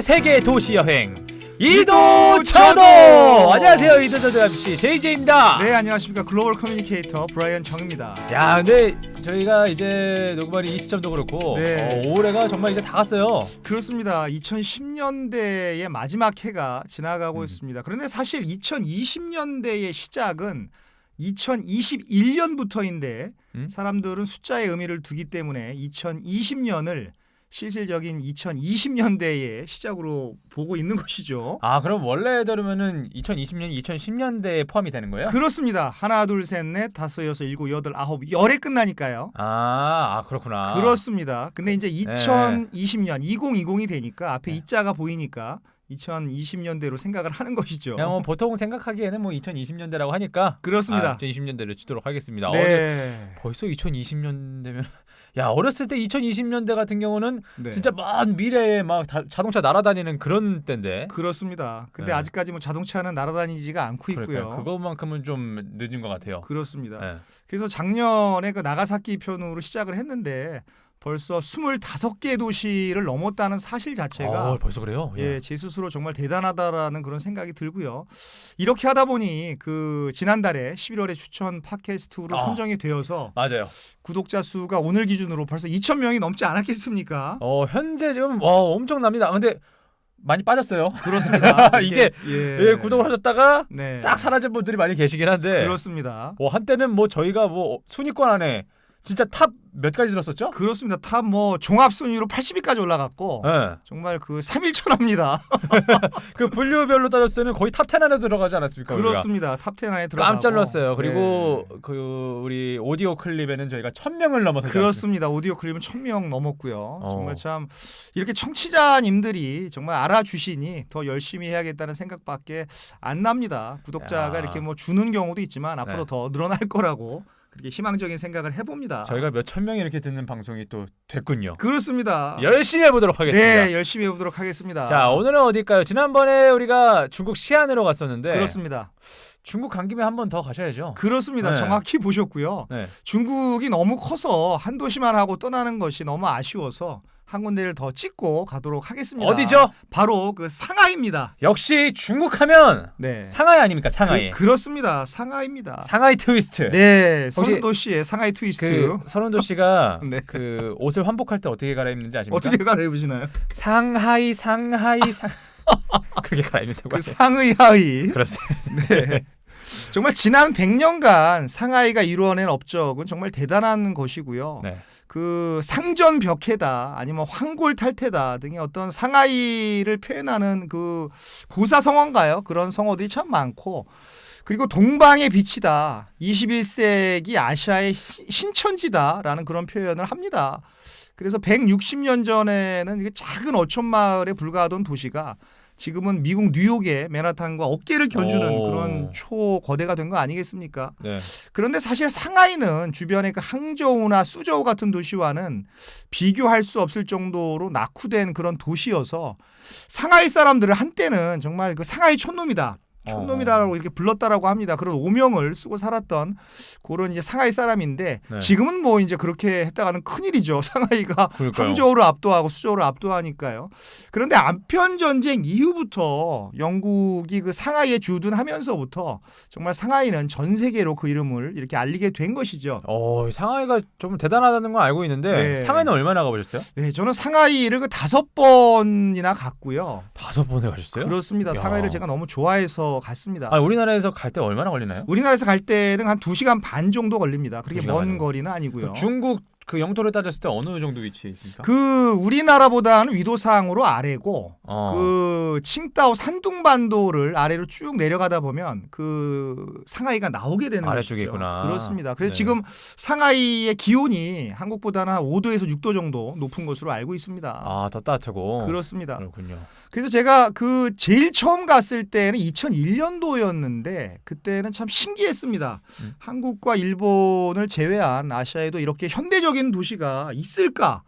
세계 도시 여행 이도저도. 안녕하세요, 이도저도 MC JJ입니다. 네, 안녕하십니까. 글로벌 커뮤니케이터 브라이언 정입니다. 야, 근데 저희가 이제 녹음하는 이 시점도 그렇고 네. 올해가 정말 이제 다 갔어요. 그렇습니다. 2010년대의 마지막 해가 지나가고 있습니다. 그런데 사실 2020년대의 시작은 2021년부터인데 사람들은 숫자의 의미를 두기 때문에 2020년을 실질적인 2020년대의 시작으로 보고 있는 것이죠. 아, 그럼 원래대로면은 2020년, 2010년대에 포함이 되는 거예요? 그렇습니다. 하나, 둘, 셋, 넷, 다섯, 여섯, 일곱, 여덟, 아홉, 열에 끝나니까요. 그렇구나. 그렇습니다. 근데 이제 2020년, 2020이 되니까 앞에 이자가 보이니까 2020년대로 생각을 하는 것이죠. 그냥 뭐 보통 생각하기에는 뭐 2020년대라고 하니까 그렇습니다. 2020년대를 치도록 하겠습니다. 네. 벌써 2020년대면 야, 어렸을 때 2020년대 같은 경우는 네. 진짜 먼 미래에 막 자동차 날아다니는 그런 때인데. 그렇습니다. 근데 네. 아직까지 뭐 자동차는 날아다니지가 않고 있고요. 그러니까요. 그것만큼은 좀 늦은 것 같아요. 그렇습니다. 네. 그래서 작년에 그 나가사키 편으로 시작을 했는데 벌써 25개 도시를 넘었다는 사실 자체가 벌써 그래요? 예, 제 스스로 정말 대단하다라는 그런 생각이 들고요. 이렇게 하다 보니 그 지난달에 11월에 추천 팟캐스트로 선정이 되어서 맞아요. 구독자 수가 오늘 기준으로 벌써 2,000명이 넘지 않았겠습니까? 현재 지금 엄청납니다. 근데 많이 빠졌어요. 그렇습니다. 이게 구독을 하셨다가 네. 싹 사라진 분들이 많이 계시긴 한데. 그렇습니다. 한때는 뭐 저희가 뭐 순위권 안에 진짜 탑 몇 가지 들었었죠? 그렇습니다. 탑 뭐 종합 순위로 80위까지 올라갔고 네. 정말 그 3일천합니다. 그 분류별로 따졌을 때는 거의 탑 10 안에 들어가지 않았습니까? 그렇습니다. 탑 10 안에 들어가고 깜짝 놀랐어요. 그리고 그 우리 오디오 클립에는 저희가 1000명을 넘어서 그렇습니다. 오디오 클립은 1000명 넘었고요. 정말 참 이렇게 청취자님들이 정말 알아주시니 더 열심히 해야겠다는 생각밖에 안 납니다. 구독자가 이렇게 뭐 주는 경우도 있지만 앞으로 더 늘어날 거라고 그렇게 희망적인 생각을 해봅니다. 저희가 몇 천 명이 이렇게 듣는 방송이 또 됐군요. 그렇습니다. 열심히 해보도록 하겠습니다. 네, 열심히 해보도록 하겠습니다. 자, 오늘은 어딜까요? 지난번에 우리가 중국 시안으로 갔었는데 그렇습니다. 중국 간 김에 한 번 더 가셔야죠. 그렇습니다. 네. 정확히 보셨고요. 네. 중국이 너무 커서 한 도시만 하고 떠나는 것이 너무 아쉬워서 한 군데를 더 찍고 가도록 하겠습니다. 어디죠? 바로 그 상하이입니다. 역시 중국 하면 네. 상하이 아닙니까? 상하이. 그렇습니다. 상하이입니다. 상하이 트위스트. 네, 서른도 씨의 상하이 트위스트. 서른도 씨가 네. 그 옷을 환복할 때 어떻게 갈아입는지 아십니까? 어떻게 갈아입으시나요? 상하이 그렇게 갈아입는다고 그 하세요. 상의 하의. 그렇습니다. 네. 정말 지난 100년간 상하이가 이루어낸 업적은 정말 대단한 것이고요. 네. 그 상전벽해다 아니면 황골탈퇴다 등의 어떤 상하이를 표현하는 그 고사성어인가요? 그런 성어들이 참 많고 그리고 동방의 빛이다. 21세기 아시아의 신천지다라는 그런 표현을 합니다. 그래서 160년 전에는 이게 작은 어촌 마을에 불과하던 도시가 지금은 미국 뉴욕의 맨하탄과 어깨를 겨주는 그런 초거대가 된 거 아니겠습니까? 네. 그런데 사실 상하이는 주변의 그 항저우나 수저우 같은 도시와는 비교할 수 없을 정도로 낙후된 그런 도시여서 상하이 사람들을 한때는 정말 그 상하이 촌놈이다. 촌놈이라고 이렇게 불렀다라고 합니다. 그런 오명을 쓰고 살았던 그런 이제 상하이 사람인데 지금은 뭐 이제 그렇게 했다가는 큰일이죠. 상하이가 항저우를 압도하고 수저우를 압도하니까요. 그런데 안편 전쟁 이후부터 영국이 그 상하이에 주둔하면서부터 정말 상하이는 전 세계로 그 이름을 이렇게 알리게 된 것이죠. 상하이가 좀 대단하다는 건 알고 있는데 상하이는 얼마나 가보셨어요? 네, 저는 상하이를 그 5번이나 갔고요. 5번에 가셨어요? 그렇습니다. 야. 상하이를 제가 너무 좋아해서 갔습니다. 우리나라에서 갈 때 얼마나 걸리나요? 우리나라에서 갈 때는 한 2시간 반 정도 걸립니다. 그렇게 먼 거리는 아니고요. 중국 그 영토를 따졌을 때 어느 정도 위치에 있습니까? 그 우리나라보다는 위도상으로 아래고 그 칭다오 산둥반도를 아래로 쭉 내려가다 보면 그 상하이가 나오게 되는 아래쪽에 것이죠. 있구나. 그렇습니다. 그래서 지금 상하이의 기온이 한국보다는 한 5도에서 6도 정도 높은 것으로 알고 있습니다. 더 따뜻하고. 그렇습니다. 그렇군요. 그래서 제가 그 제일 처음 갔을 때는 2001년도였는데 그때는 참 신기했습니다. 한국과 일본을 제외한 아시아에도 이렇게 현대적인 도시가 있을까?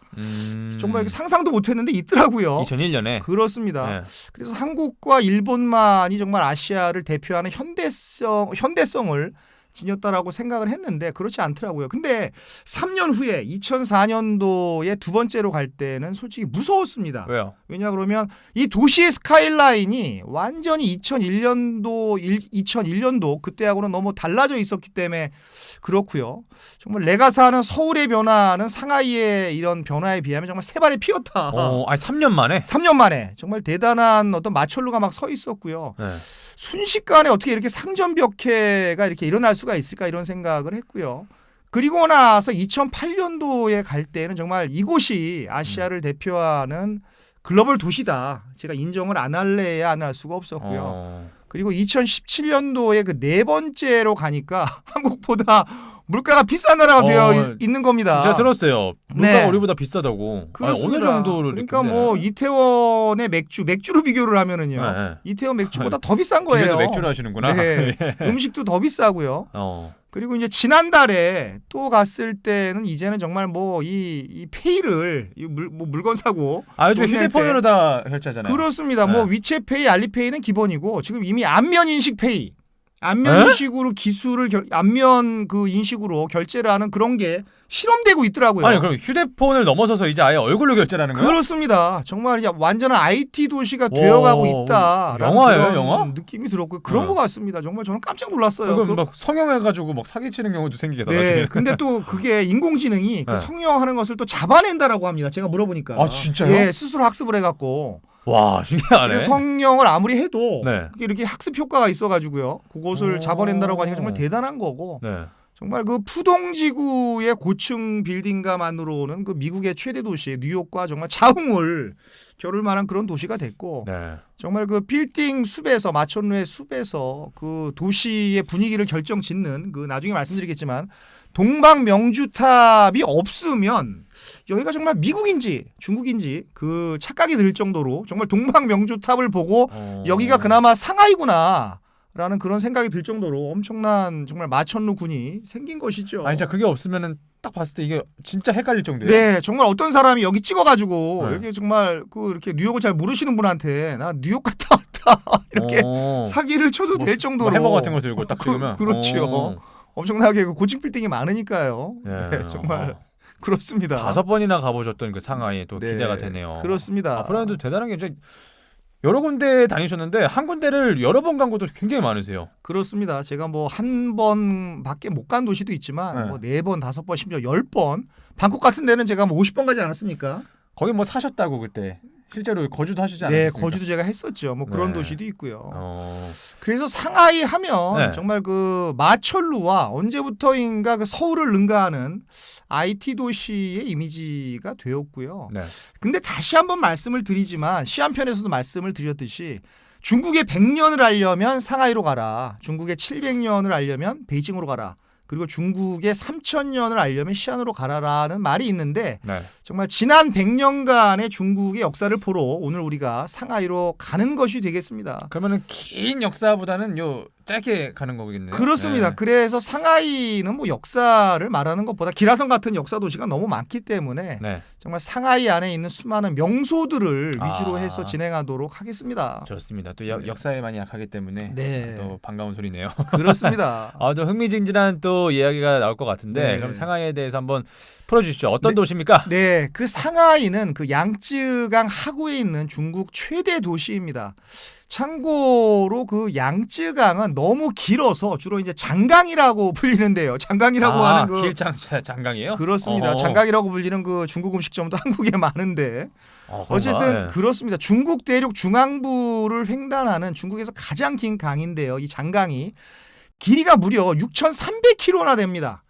정말 상상도 못했는데 있더라고요. 2001년에. 그렇습니다. 네. 그래서 한국과 일본만이 정말 아시아를 대표하는 현대성을 지녔다라고 생각을 했는데 그렇지 않더라고요. 근데 3년 후에 2004년도에 두 번째로 갈 때는 솔직히 무서웠습니다. 왜요? 왜냐 그러면 이 도시의 스카이라인이 완전히 2001년도 그때하고는 너무 달라져 있었기 때문에 그렇고요. 정말 내가 사는 서울의 변화는 상하이의 이런 변화에 비하면 정말 세 발이 피었다. 아니 3년 만에? 3년 만에 정말 대단한 어떤 마철루가 막 서 있었고요. 네. 순식간에 어떻게 이렇게 상전벽해가 이렇게 일어날 수가 있을까 이런 생각을 했고요. 그리고 나서 2008년도에 갈 때는 정말 이곳이 아시아를 대표하는 글로벌 도시다. 제가 인정을 안 할래야 안 할 수가 없었고요. 그리고 2017년도에 그 네 번째로 가니까 한국보다 물가가 비싼 나라가 되어 있는 겁니다. 제가 들었어요. 물가가 네. 우리보다 비싸다고. 그렇습니다. 아니, 어느 정도로 그러니까 뭐 이태원의 맥주로 비교를 하면은요. 네. 이태원 맥주보다 더 비싼 거예요. 집에서 맥주를 하시는구나. 네. 예. 음식도 더 비싸고요. 그리고 이제 지난달에 또 갔을 때는 이제는 정말 뭐 이 페이를 물건 사고 요즘 돈 낼 휴대폰으로 때. 다 결제하잖아요. 그렇습니다. 네. 뭐 위챗페이, 알리페이는 기본이고 지금 이미 안면 인식 페이, 안면 인식으로 안면 그 인식으로 결제를 하는 그런 게 실험되고 있더라고요. 아니 그럼 휴대폰을 넘어서서 이제 아예 얼굴로 결제하는 거예요? 그렇습니다. 정말 이제 완전한 IT 도시가 되어가고 있다. 영화예요, 영화? 느낌이 들었고요. 그런 것 같습니다. 정말 저는 깜짝 놀랐어요. 그럼 막 성형해가지고 막 사기치는 경우도 생기겠다. 네. 나중에. 근데 또 그게 인공지능이 그 네. 성형하는 것을 또 잡아낸다라고 합니다. 제가 물어보니까. 아, 진짜요? 예, 스스로 학습을 해갖고. 와 신기하네. 성형을 아무리 해도 네. 그게 이렇게 학습 효과가 있어가지고요. 그것을 잡아낸다라고 하니까 정말 대단한 거고. 네. 정말 그 푸동지구의 고층 빌딩가만으로는 그 미국의 최대 도시 뉴욕과 정말 자웅을 겨룰 만한 그런 도시가 됐고 네. 정말 그 빌딩 숲에서 마천루의 숲에서 그 도시의 분위기를 결정짓는 그 나중에 말씀드리겠지만 동방명주탑이 없으면 여기가 정말 미국인지 중국인지 그 착각이 들 정도로 정말 동방명주탑을 보고 여기가 그나마 상하이구나 라는 그런 생각이 들 정도로 엄청난 정말 마천루 군이 생긴 것이죠. 아니 진짜 그게 없으면은 딱 봤을 때 이게 진짜 헷갈릴 정도예요. 네, 정말 어떤 사람이 여기 찍어가지고 네. 여기 정말 그 이렇게 뉴욕을 잘 모르시는 분한테 나 뉴욕 갔다 왔다 이렇게 사기를 쳐도 될 정도로 햄버거 같은 거 들고 딱 찍으면 그렇죠. 엄청나게 그 고층 빌딩이 많으니까요. 네. 네, 정말 그렇습니다. 5번이나 가보셨던 그 상하이 또 네, 기대가 되네요. 그렇습니다. 앞으로도 대단한 게 이제 여러 군데 다니셨는데 한 군데를 여러 번 간 것도 굉장히 많으세요. 그렇습니다. 제가 뭐 한 번밖에 못 간 도시도 있지만 네. 뭐 4번, 5번, 심지어 10번 방콕 같은 데는 제가 뭐 50번 가지 않았습니까? 거기 뭐 사셨다고 그때 실제로 거주도 하시지 네, 않았습니까? 거주도 제가 했었죠. 뭐 그런 네. 도시도 있고요. 어. 그래서 상하이 하면 네. 정말 그 마철루와 언제부터인가 그 서울을 능가하는 IT 도시의 이미지가 되었고요. 네. 근데 다시 한번 말씀을 드리지만 시한편에서도 말씀을 드렸듯이 중국의 100년을 알려면 상하이로 가라. 중국의 700년을 알려면 베이징으로 가라. 그리고 중국의 3000년을 알려면 시안으로 가라라는 말이 있는데 네. 정말 지난 100년간의 중국의 역사를 보러 오늘 우리가 상하이로 가는 것이 되겠습니다. 그러면은 긴 역사보다는 요 짧게 가는 거겠네요. 그렇습니다. 네. 그래서 상하이는 뭐 역사를 말하는 것보다 기라성 같은 역사 도시가 너무 많기 때문에 네. 정말 상하이 안에 있는 수많은 명소들을 위주로 해서 진행하도록 하겠습니다. 좋습니다. 또 역사에 많이 약하기 때문에 네. 또 반가운 소리네요. 그렇습니다. 또 흥미진진한 또 이야기가 나올 것 같은데 네. 그럼 상하이에 대해서 한번 풀어주시죠. 어떤 도시입니까? 네, 그 상하이는 그 양쯔강 하구에 있는 중국 최대 도시입니다. 참고로 그 양쯔강은 너무 길어서 주로 이제 장강이라고 불리는데요. 장강이라고 하는 그 장강이에요? 그렇습니다. 장강이라고 불리는 그 중국 음식점도 한국에 많은데 어쨌든 네. 그렇습니다. 중국 대륙 중앙부를 횡단하는 중국에서 가장 긴 강인데요. 이 장강이 길이가 무려 6,300km나 됩니다.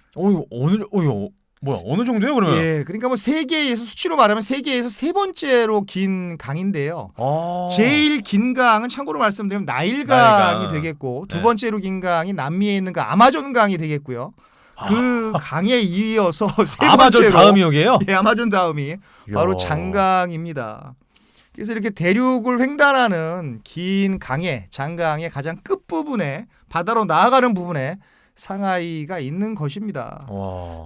어느 정도예요 그러면? 예, 그러니까 뭐 세계에서 수치로 말하면 세계에서 세 번째로 긴 강인데요. 제일 긴 강은 참고로 말씀드리면 나일강이 되겠고 두 번째로 긴 강이 남미에 있는 그 아마존강이 되겠고요. 그 강에 이어서 세 번째로 아마존 다음이 여기예요? 예, 아마존 다음이 바로 장강입니다. 그래서 이렇게 대륙을 횡단하는 긴 강의 장강의 가장 끝부분에 바다로 나아가는 부분에 상하이가 있는 것입니다.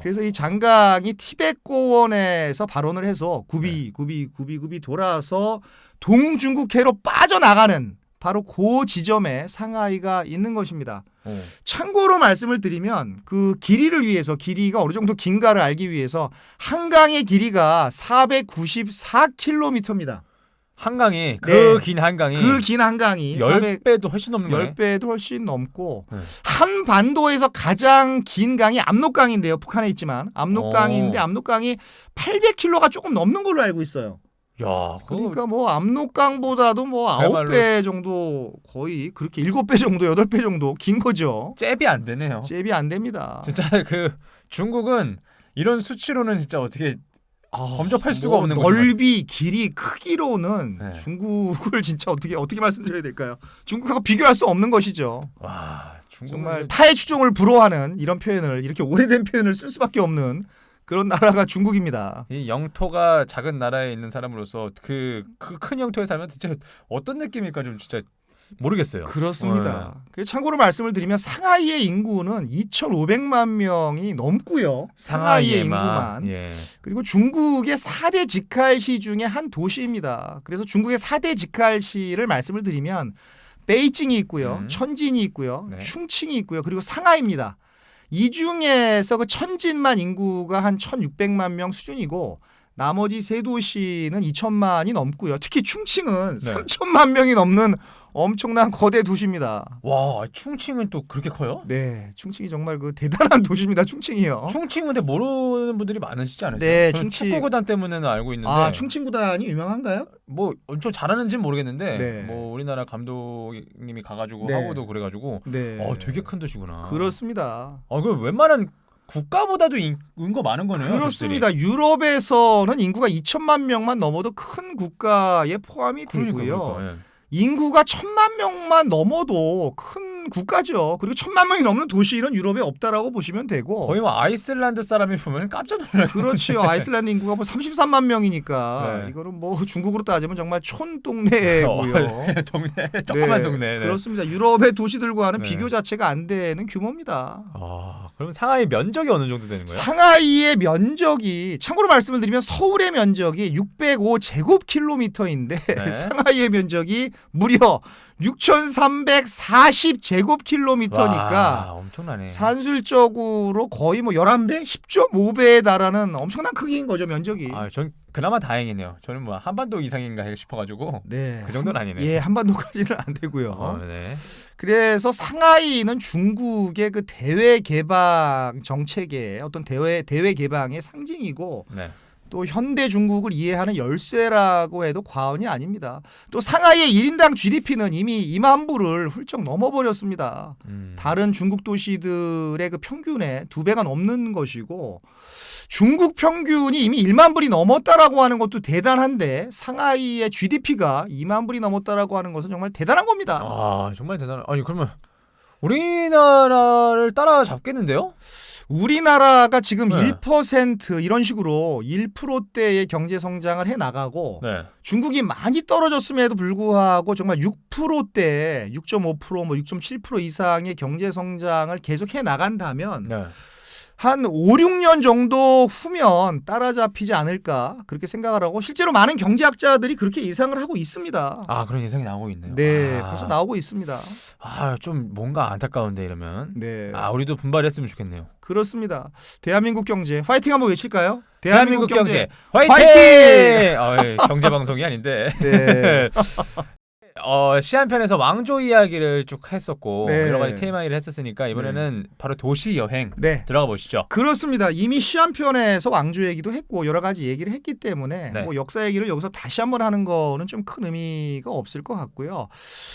그래서 이 장강이 티벳 고원에서 발원을 해서 굽이 돌아서 동중국해로 빠져나가는 바로 그 지점에 상하이가 있는 것입니다. 어. 참고로 말씀을 드리면 그 길이를 위해서 길이가 어느 정도 긴가를 알기 위해서 한강의 길이가 494km입니다. 한강이 그 네. 긴 한강이 그 긴 한강이 10배도 훨씬 넘는 거네. 10배도 훨씬 넘고 네. 한반도에서 가장 긴 강이 압록강인데요. 북한에 있지만 압록강인데 압록강이 800km가 조금 넘는 걸로 알고 있어요. 야, 그러니까 뭐 압록강보다도 뭐 그야말로 9배 정도 거의 그렇게 7배 정도 8배 정도 긴 거죠. 잽이 안 되네요. 잽이 안 됩니다. 진짜 그 중국은 이런 수치로는 진짜 어떻게 범접할 수가 뭐 없는 거죠. 넓이, 길이, 크기로는 네. 중국을 진짜 어떻게 말씀드려야 될까요? 중국하고 비교할 수 없는 것이죠. 와, 중국은 정말 타의 추종을 불허하는 이런 표현을 이렇게 오래된 표현을 쓸 수밖에 없는 그런 나라가 중국입니다. 이 영토가 작은 나라에 있는 사람으로서 그 큰 영토에 살면 진짜 어떤 느낌일까 좀 진짜 모르겠어요. 그렇습니다. 그래서 참고로 말씀을 드리면 상하이의 인구는 2,500만 명이 넘고요. 상하이의 인구만. 예. 그리고 중국의 4대 직할시 중에 한 도시입니다. 그래서 중국의 4대 직할시를 말씀을 드리면 베이징이 있고요. 천진이 있고요. 네. 충칭이 있고요. 그리고 상하이입니다. 이 중에서 그 천진만 인구가 한 1,600만 명 수준이고 나머지 세 도시는 2천만이 넘고요. 특히 충칭은 네. 3천만 명이 넘는 엄청난 거대 도시입니다. 와, 충칭은 또 그렇게 커요? 네, 충칭이 정말 그 대단한 도시입니다. 충칭이요. 충칭 근데 모르는 분들이 많으시지 않으세요? 네, 저는 충칭. 축구 구단 때문에는 알고 있는데 아, 충칭 구단이 유명한가요? 뭐 엄청 잘하는지는 모르겠는데 네. 뭐 우리나라 감독님이 가가지고 네. 하고도 그래가지고 네. 되게 큰 도시구나. 그렇습니다. 그 웬만한 국가보다도 인구 많은 거네요. 그렇습니다. 유럽에서는 인구가 2천만 명만 넘어도 큰 국가에 포함이 되고요. 그러니까, 예. 인구가 1,000만 명만 넘어도 큰 국가죠. 그리고 1,000만 명이 넘는 도시는 유럽에 없다라고 보시면 되고. 거의 뭐 아이슬란드 사람이 보면 깜짝 놀랄 그렇지요. 아이슬란드 인구가 뭐 33만 명이니까 네. 이거는 뭐 중국으로 따지면 정말 촌동네고요. 동네 조그만 네, 동네. 네. 그렇습니다. 유럽의 도시들과는 네. 비교 자체가 안 되는 규모입니다. 그럼 상하이 면적이 어느 정도 되는 거예요? 상하이의 면적이 참고로 말씀을 드리면 서울의 면적이 605제곱킬로미터인데 네. 상하이의 면적이 무려 6,340제곱킬로미터니까 엄청나네. 산술적으로 거의 뭐 11배, 10.5배에 달하는 엄청난 크기인 거죠, 면적이. 전 그나마 다행이네요. 저는 뭐 한반도 이상인가 싶어가지고 네. 그 정도는 아니네. 예, 한반도까지는 안 되고요. 네. 그래서 상하이는 중국의 그 대외 개방 정책의 어떤 대외 개방의 상징이고 네. 또 현대 중국을 이해하는 열쇠라고 해도 과언이 아닙니다. 또 상하이의 1인당 GDP는 이미 2만 불을 훌쩍 넘어버렸습니다. 다른 중국 도시들의 그 평균의 2배가 넘는 것이고 중국 평균이 이미 1만 불이 넘었다라고 하는 것도 대단한데 상하이의 GDP가 2만 불이 넘었다라고 하는 것은 정말 대단한 겁니다. 정말 대단해. 아니 그러면 우리나라를 따라잡겠는데요? 우리나라가 지금 네. 1% 이런 식으로 1%대의 경제 성장을 해 나가고 네. 중국이 많이 떨어졌음에도 불구하고 정말 6%대, 6.5%, 뭐 6.7% 이상의 경제 성장을 계속 해 나간다면 네. 한 5, 6년 정도 후면 따라잡히지 않을까 그렇게 생각을 하고 실제로 많은 경제학자들이 그렇게 예상을 하고 있습니다. 그런 예상이 나오고 있네요. 네, 벌써 나오고 있습니다. 좀 뭔가 안타까운데 이러면. 네, 우리도 분발했으면 좋겠네요. 그렇습니다. 대한민국 경제 화이팅 한번 외칠까요? 대한민국 경제 화이팅! 화이팅! 경제 방송이 아닌데. 네. 시한편에서 왕조 이야기를 쭉 했었고 네. 여러 가지 테마 일을 했었으니까 이번에는 바로 도시 여행 네. 들어가 보시죠. 그렇습니다. 이미 시한편에서 왕조 얘기도 했고 여러 가지 얘기를 했기 때문에 네. 뭐 역사 얘기를 여기서 다시 한번 하는 거는 좀 큰 의미가 없을 것 같고요.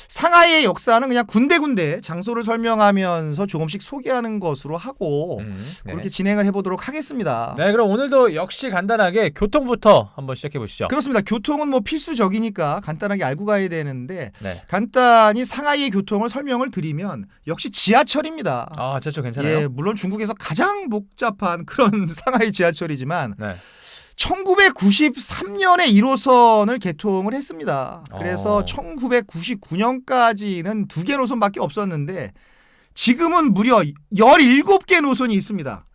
상하이의 역사는 그냥 군데군데 장소를 설명하면서 조금씩 소개하는 것으로 하고 네. 그렇게 진행을 해보도록 하겠습니다. 네, 그럼 오늘도 역시 간단하게 교통부터 한번 시작해 보시죠. 그렇습니다. 교통은 뭐 필수적이니까 간단하게 알고 가야 되는데 네. 간단히 상하이의 교통을 설명을 드리면 역시 지하철입니다. 지하철 괜찮아요? 예, 물론 중국에서 가장 복잡한 그런 상하이 지하철이지만 네. 1993년에 1호선을 개통을 했습니다. 그래서 1999년까지는 2개 노선밖에 없었는데 지금은 무려 17개 노선이 있습니다.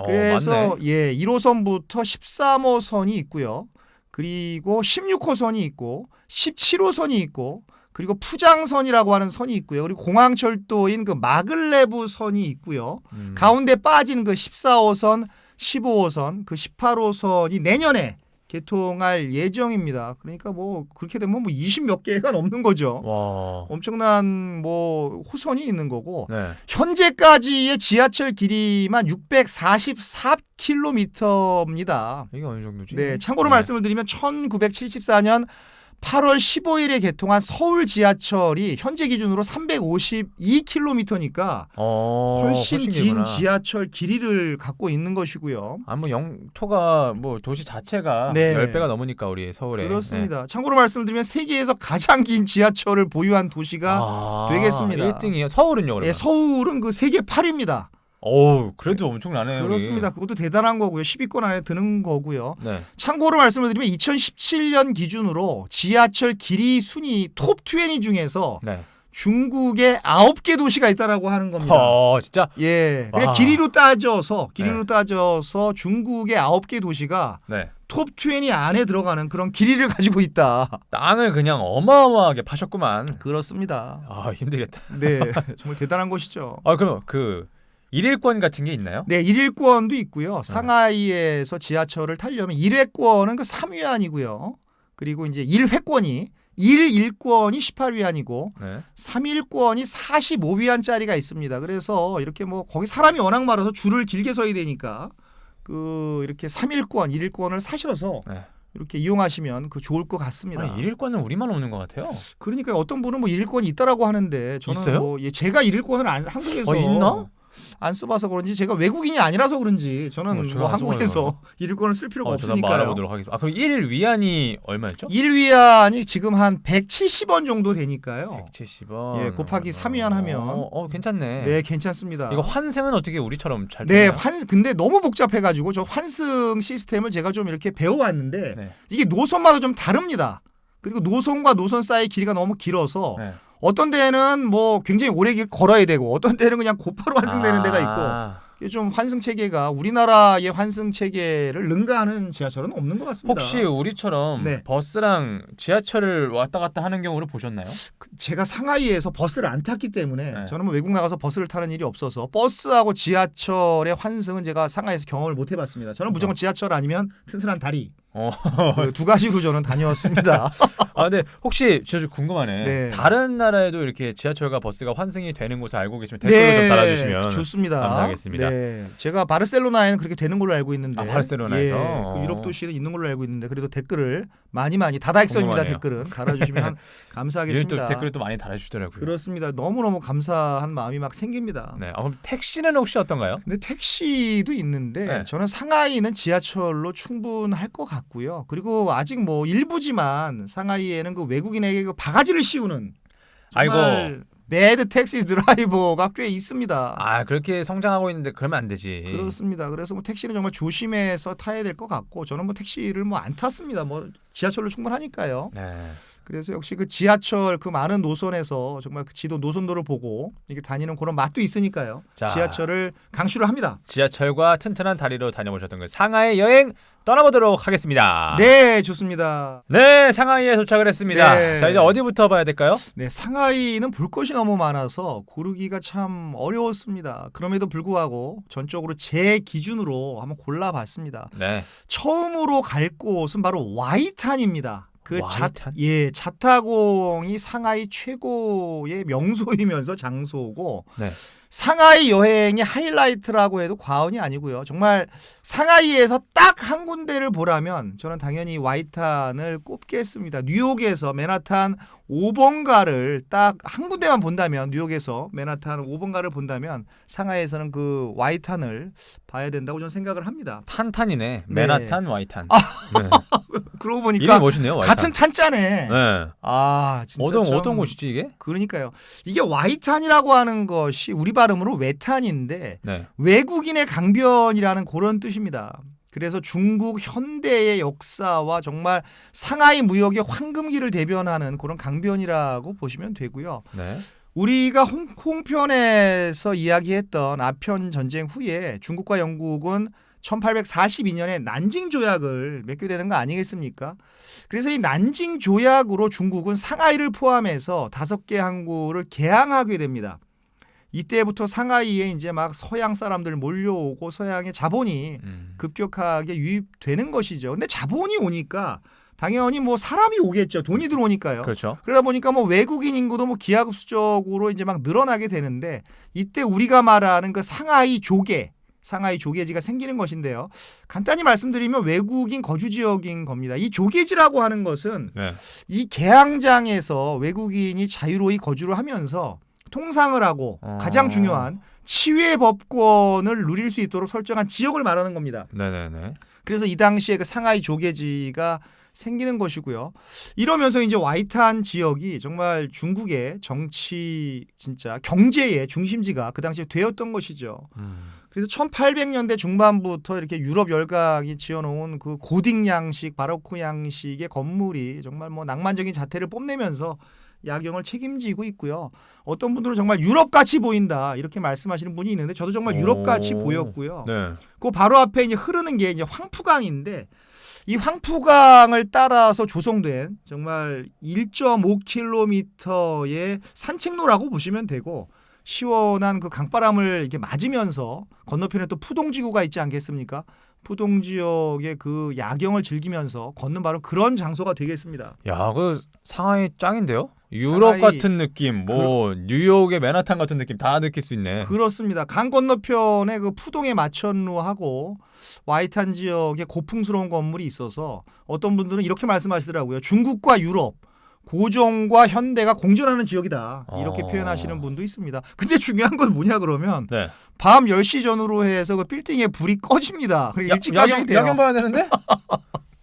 그래서 맞네. 1호선부터 13호선이 있고요. 그리고 16호선이 있고 17호선이 있고 그리고 푸장선이라고 하는 선이 있고요. 그리고 공항철도인 그 마글레브 선이 있고요. 가운데 빠진 그 14호선, 15호선, 그 18호선이 내년에 개통할 예정입니다. 그러니까 뭐 그렇게 되면 뭐 20몇 개가 넘는 거죠. 와. 엄청난 뭐 호선이 있는 거고 네. 현재까지의 지하철 길이만 644km입니다. 이게 어느 정도지? 네, 참고로 말씀을 드리면 1974년 8월 15일에 개통한 서울 지하철이 현재 기준으로 352km니까 훨씬 긴 길구나. 지하철 길이를 갖고 있는 것이고요. 뭐 영토가 뭐 도시 자체가 네. 10배가 넘으니까 우리 서울에. 그렇습니다. 참고로 말씀을 드리면 세계에서 가장 긴 지하철을 보유한 도시가 되겠습니다. 1등이요. 서울은요, 그러면? 예, 서울은 그 세계 8위입니다. 어우, 그래도 엄청나네요. 그렇습니다. 그것도 대단한 거고요. 10위권 안에 드는 거고요. 네. 참고로 말씀을 드리면 2017년 기준으로 지하철 길이 순위 톱 20 중에서 네. 중국에 9개 도시가 있다라고 하는 겁니다. 진짜? 예. 그냥 와. 길이로 따져서 중국의 9개 도시가 네. 톱 20 안에 들어가는 그런 길이를 가지고 있다. 땅을 그냥 어마어마하게 파셨구만. 그렇습니다. 힘들겠다. 네. 정말 대단한 곳이죠. 그럼 그 일일권 같은 게 있나요? 네, 1일권도 있고요. 상하이에서 지하철을 타려면 1회권은 그 3위안이고요. 그리고 이제 1회권이 1일권이 18위안이고 네. 3일권이 45위안짜리가 있습니다. 그래서 이렇게 뭐 거기 사람이 워낙 많아서 줄을 길게 서야 되니까 그 이렇게 3일권, 1일권을 사셔서 네. 이렇게 이용하시면 그 좋을 것 같습니다. 일일권은 우리만 없는 것 같아요. 그러니까 어떤 분은 뭐 1일권이 있다라고 하는데 저는 있어요? 뭐 제가 1일권을 한국에서 있나? 안 써봐서 그런지 제가 외국인이 아니라서 그런지 저는 제가 뭐 안 한국에서 1일권을 쓸 필요가 저도 한번 없으니까요. 알아보도록 하겠습니다. 그럼 1위안이 얼마였죠? 1위안이 지금 한 170원 정도 되니까요. 170원. 예, 곱하기 3위안 하면 괜찮네. 네, 괜찮습니다. 이거 환승은 어떻게 우리처럼 잘 네, 되나요? 근데 너무 복잡해가지고 저 환승 시스템을 제가 좀 이렇게 배워왔는데 네. 이게 노선마다 좀 다릅니다. 그리고 노선과 노선 사이 길이가 너무 길어서 네. 어떤 데는 뭐 굉장히 오래 걸어야 되고 어떤 데는 그냥 곧바로 환승되는 데가 있고 이게 좀 환승 체계가 우리나라의 환승 체계를 능가하는 지하철은 없는 것 같습니다. 혹시 우리처럼 네. 버스랑 지하철을 왔다 갔다 하는 경우를 보셨나요? 제가 상하이에서 버스를 안 탔기 때문에 네. 저는 뭐 외국 나가서 버스를 타는 일이 없어서 버스하고 지하철의 환승은 제가 상하이에서 경험을 못 해봤습니다. 저는 무조건 지하철 아니면 튼튼한 다리 그 두 가지로 저는 다녀왔습니다. 근데 혹시 저 궁금하네. 네. 다른 나라에도 이렇게 지하철과 버스가 환승이 되는 곳을 알고 계시면 댓글로 좀 달아주시면 좋습니다. 감사하겠습니다. 네, 제가 바르셀로나에는 그렇게 되는 걸로 알고 있는데, 바르셀로나에서 예, 그 유럽 도시는 있는 걸로 알고 있는데 그래도 댓글을 많이 다다익선입니다. 궁금하네요. 댓글은 달아주시면 또 감사하겠습니다. 댓글을 또 많이 달아주시더라고요. 그렇습니다. 너무너무 감사한 마음이 막 생깁니다. 네. 그럼 택시는 혹시 어떤가요? 근데 택시도 있는데 네. 저는 상하이는 지하철로 충분할 것 같고요. 그리고 아직 뭐 일부지만 상하이에는 그 외국인에게 그 바가지를 씌우는 정말 매드 택시 드라이버가 꽤 있습니다. 그렇게 성장하고 있는데 그러면 안 되지. 그렇습니다. 그래서 뭐 택시는 정말 조심해서 타야 될 것 같고 저는 뭐 택시를 뭐 안 탔습니다. 뭐 지하철로 충분하니까요. 네. 그래서 역시 그 지하철 그 많은 노선에서 정말 그 지도 노선도를 보고 이게 다니는 그런 맛도 있으니까요. 자. 지하철을 강추를 합니다. 지하철과 튼튼한 다리로 다녀보셨던 그 상하이 여행 떠나보도록 하겠습니다. 네, 좋습니다. 네, 상하이에 도착을 했습니다. 네. 자, 이제 어디부터 봐야 될까요? 네, 상하이는 볼 것이 너무 많아서 고르기가 참 어려웠습니다. 그럼에도 불구하고 전적으로 제 기준으로 한번 골라봤습니다. 네. 처음으로 갈 곳은 바로 와이탄입니다. 그 와이탄? 자타공이 상하이 최고의 명소이면서 장소고 네. 상하이 여행의 하이라이트라고 해도 과언이 아니고요. 정말 상하이에서 딱 한 군데를 보라면 저는 당연히 와이탄을 꼽겠습니다. 뉴욕에서 맨하탄 5번가를 딱 한 군데만 본다면 뉴욕에서 맨하탄 5번가를 본다면 상하이에서는 그 와이탄을 봐야 된다고 저는 생각을 합니다. 탄탄이네. 네. 맨하탄 와이탄. 네. 그러고 보니까 이름이 멋있네요. 와이탄. 같은 탄자네. 네. 진짜 어떤 곳이지 이게? 그러니까요. 이게 와이탄이라고 하는 것이 우리 발음으로 외탄인데 네. 외국인의 강변이라는 그런 뜻입니다. 그래서 중국 현대의 역사와 정말 상하이 무역의 황금기를 대변하는 그런 강변이라고 보시면 되고요. 네. 우리가 홍콩 편에서 이야기했던 아편 전쟁 후에 중국과 영국은 1842년에 난징 조약을 맺게 되는 거 아니겠습니까? 그래서 이 난징 조약으로 중국은 상하이를 포함해서 5개 항구를 개항하게 됩니다. 이때부터 상하이에 이제 막 서양 사람들 몰려오고 서양의 자본이 급격하게 유입되는 것이죠. 근데 자본이 오니까 당연히 뭐 사람이 오겠죠. 돈이 들어오니까요. 그렇죠. 그러다 보니까 뭐 외국인 인구도 뭐 기하급수적으로 이제 막 늘어나게 되는데 이때 우리가 말하는 그 상하이 조계지가 생기는 것인데요. 간단히 말씀드리면 외국인 거주 지역인 겁니다. 이 조계지라고 하는 것은 네. 이 개항장에서 외국인이 자유로이 거주를 하면서 통상을 하고 가장 중요한 치외 법권을 누릴 수 있도록 설정한 지역을 말하는 겁니다. 네네네. 그래서 이 당시에 그 상하이 조계지가 생기는 것이고요. 이러면서 이제 와이탄 지역이 정말 중국의 정치 진짜 경제의 중심지가 그 당시에 되었던 것이죠. 그래서 1800년대 중반부터 이렇게 유럽 열강이 지어놓은 그 고딕 양식, 바로크 양식의 건물이 정말 뭐 낭만적인 자태를 뽐내면서 야경을 책임지고 있고요. 어떤 분들은 정말 유럽같이 보인다 이렇게 말씀하시는 분이 있는데 저도 정말 유럽같이 보였고요. 네. 그 바로 앞에 이제 흐르는 게 이제 황푸강인데 이 황푸강을 따라서 조성된 정말 1.5km의 산책로라고 보시면 되고 시원한 그 강바람을 이렇게 맞으면서 건너편에 또 푸동지구가 있지 않겠습니까? 푸동 지역의 그 야경을 즐기면서 걷는 바로 그런 장소가 되겠습니다. 야, 그 상하이 짱인데요? 유럽 상하이 같은 느낌, 뭐 뉴욕의 맨하탄 같은 느낌 다 느낄 수 있네. 그렇습니다. 강 건너편에 그 푸동의 마천루하고 와이탄 지역에 고풍스러운 건물이 있어서 어떤 분들은 이렇게 말씀하시더라고요. 중국과 유럽, 고종과 현대가 공존하는 지역이다. 이렇게 표현하시는 분도 있습니다. 근데 중요한 건 뭐냐 그러면 네. 밤 10시 전후로 해서 그 빌딩에 불이 꺼집니다. 그러니까 일찍 가셔야 돼요. 야경 봐야 되는데?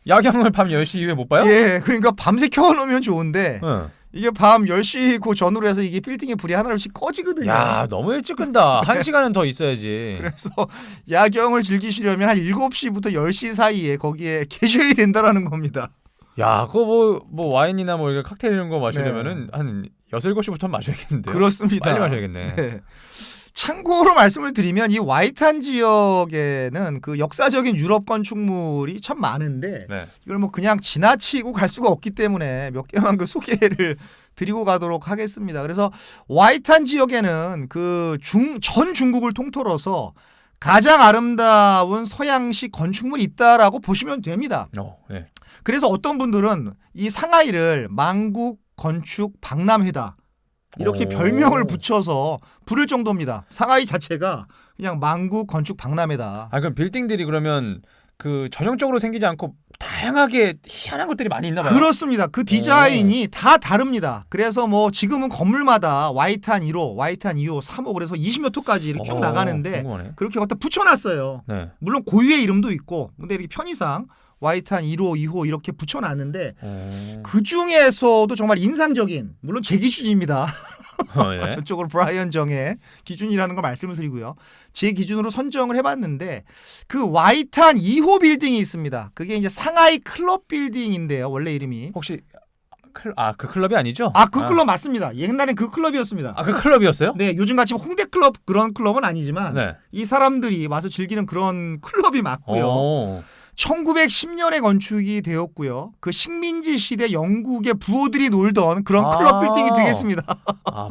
야경을 밤 10시 이후에 못 봐요? 예, 그러니까 밤새 켜놓으면 좋은데 응. 이게 밤 10시 그 전후로 해서 이게 빌딩에 불이 하나씩 꺼지거든요. 야, 너무 일찍 끈다. 1시간은 더 있어야지. 그래서 야경을 즐기시려면 한 7시부터 10시 사이에 거기에 계셔야 된다라는 겁니다. 야, 그거 뭐 와인이나 뭐 이렇게 칵테일 이런 거 마시려면은 한 6, 7시부터 마셔야겠는데요. 그렇습니다. 빨리 마셔야겠네. 네. 참고로 말씀을 드리면 이 와이탄 지역에는 그 역사적인 유럽 건축물이 참 많은데 네. 이걸 뭐 그냥 지나치고 갈 수가 없기 때문에 몇 개만 그 소개를 드리고 가도록 하겠습니다. 그래서 와이탄 지역에는 그 전 중국을 통틀어서 가장 아름다운 서양식 건축물이 있다라고 보시면 됩니다. 네. 그래서 어떤 분들은 이 상하이를 만국 건축 박람회다 이렇게 별명을 붙여서 부를 정도입니다. 상하이 자체가 그냥 만국 건축 박람회다. 아, 그럼 빌딩들이 그러면 그 전형적으로 생기지 않고 다양하게 희한한 것들이 많이 있나 봐요. 그렇습니다. 그 디자인이 다 다릅니다. 그래서 뭐 지금은 건물마다 와이탄 1호, 와이탄 2호, 3호 그래서 20몇 호까지 이렇게 쭉 나가는데 궁금하네. 그렇게 갖다 붙여놨어요. 네. 물론 고유의 이름도 있고 근데 이렇게 편의상 와이탄 1호, 2호 이렇게 붙여놨는데 그 중에서도 정말 인상적인 물론 제 기준입니다. 예. 저쪽으로 브라이언 정의 기준이라는 걸 말씀을 드리고요. 제 기준으로 선정을 해봤는데 그 와이탄 2호 빌딩이 있습니다. 그게 이제 상하이 클럽 빌딩인데요. 원래 이름이. 혹시 그 클럽이 아니죠? 그 클럽 맞습니다. 옛날엔 그 클럽이었습니다. 그 클럽이었어요? 네, 요즘같이 홍대 클럽 그런 클럽은 아니지만 네. 이 사람들이 와서 즐기는 그런 클럽이 맞고요. 1910년에 건축이 되었고요. 그 식민지 시대 영국의 부호들이 놀던 그런 클럽 빌딩이 되겠습니다.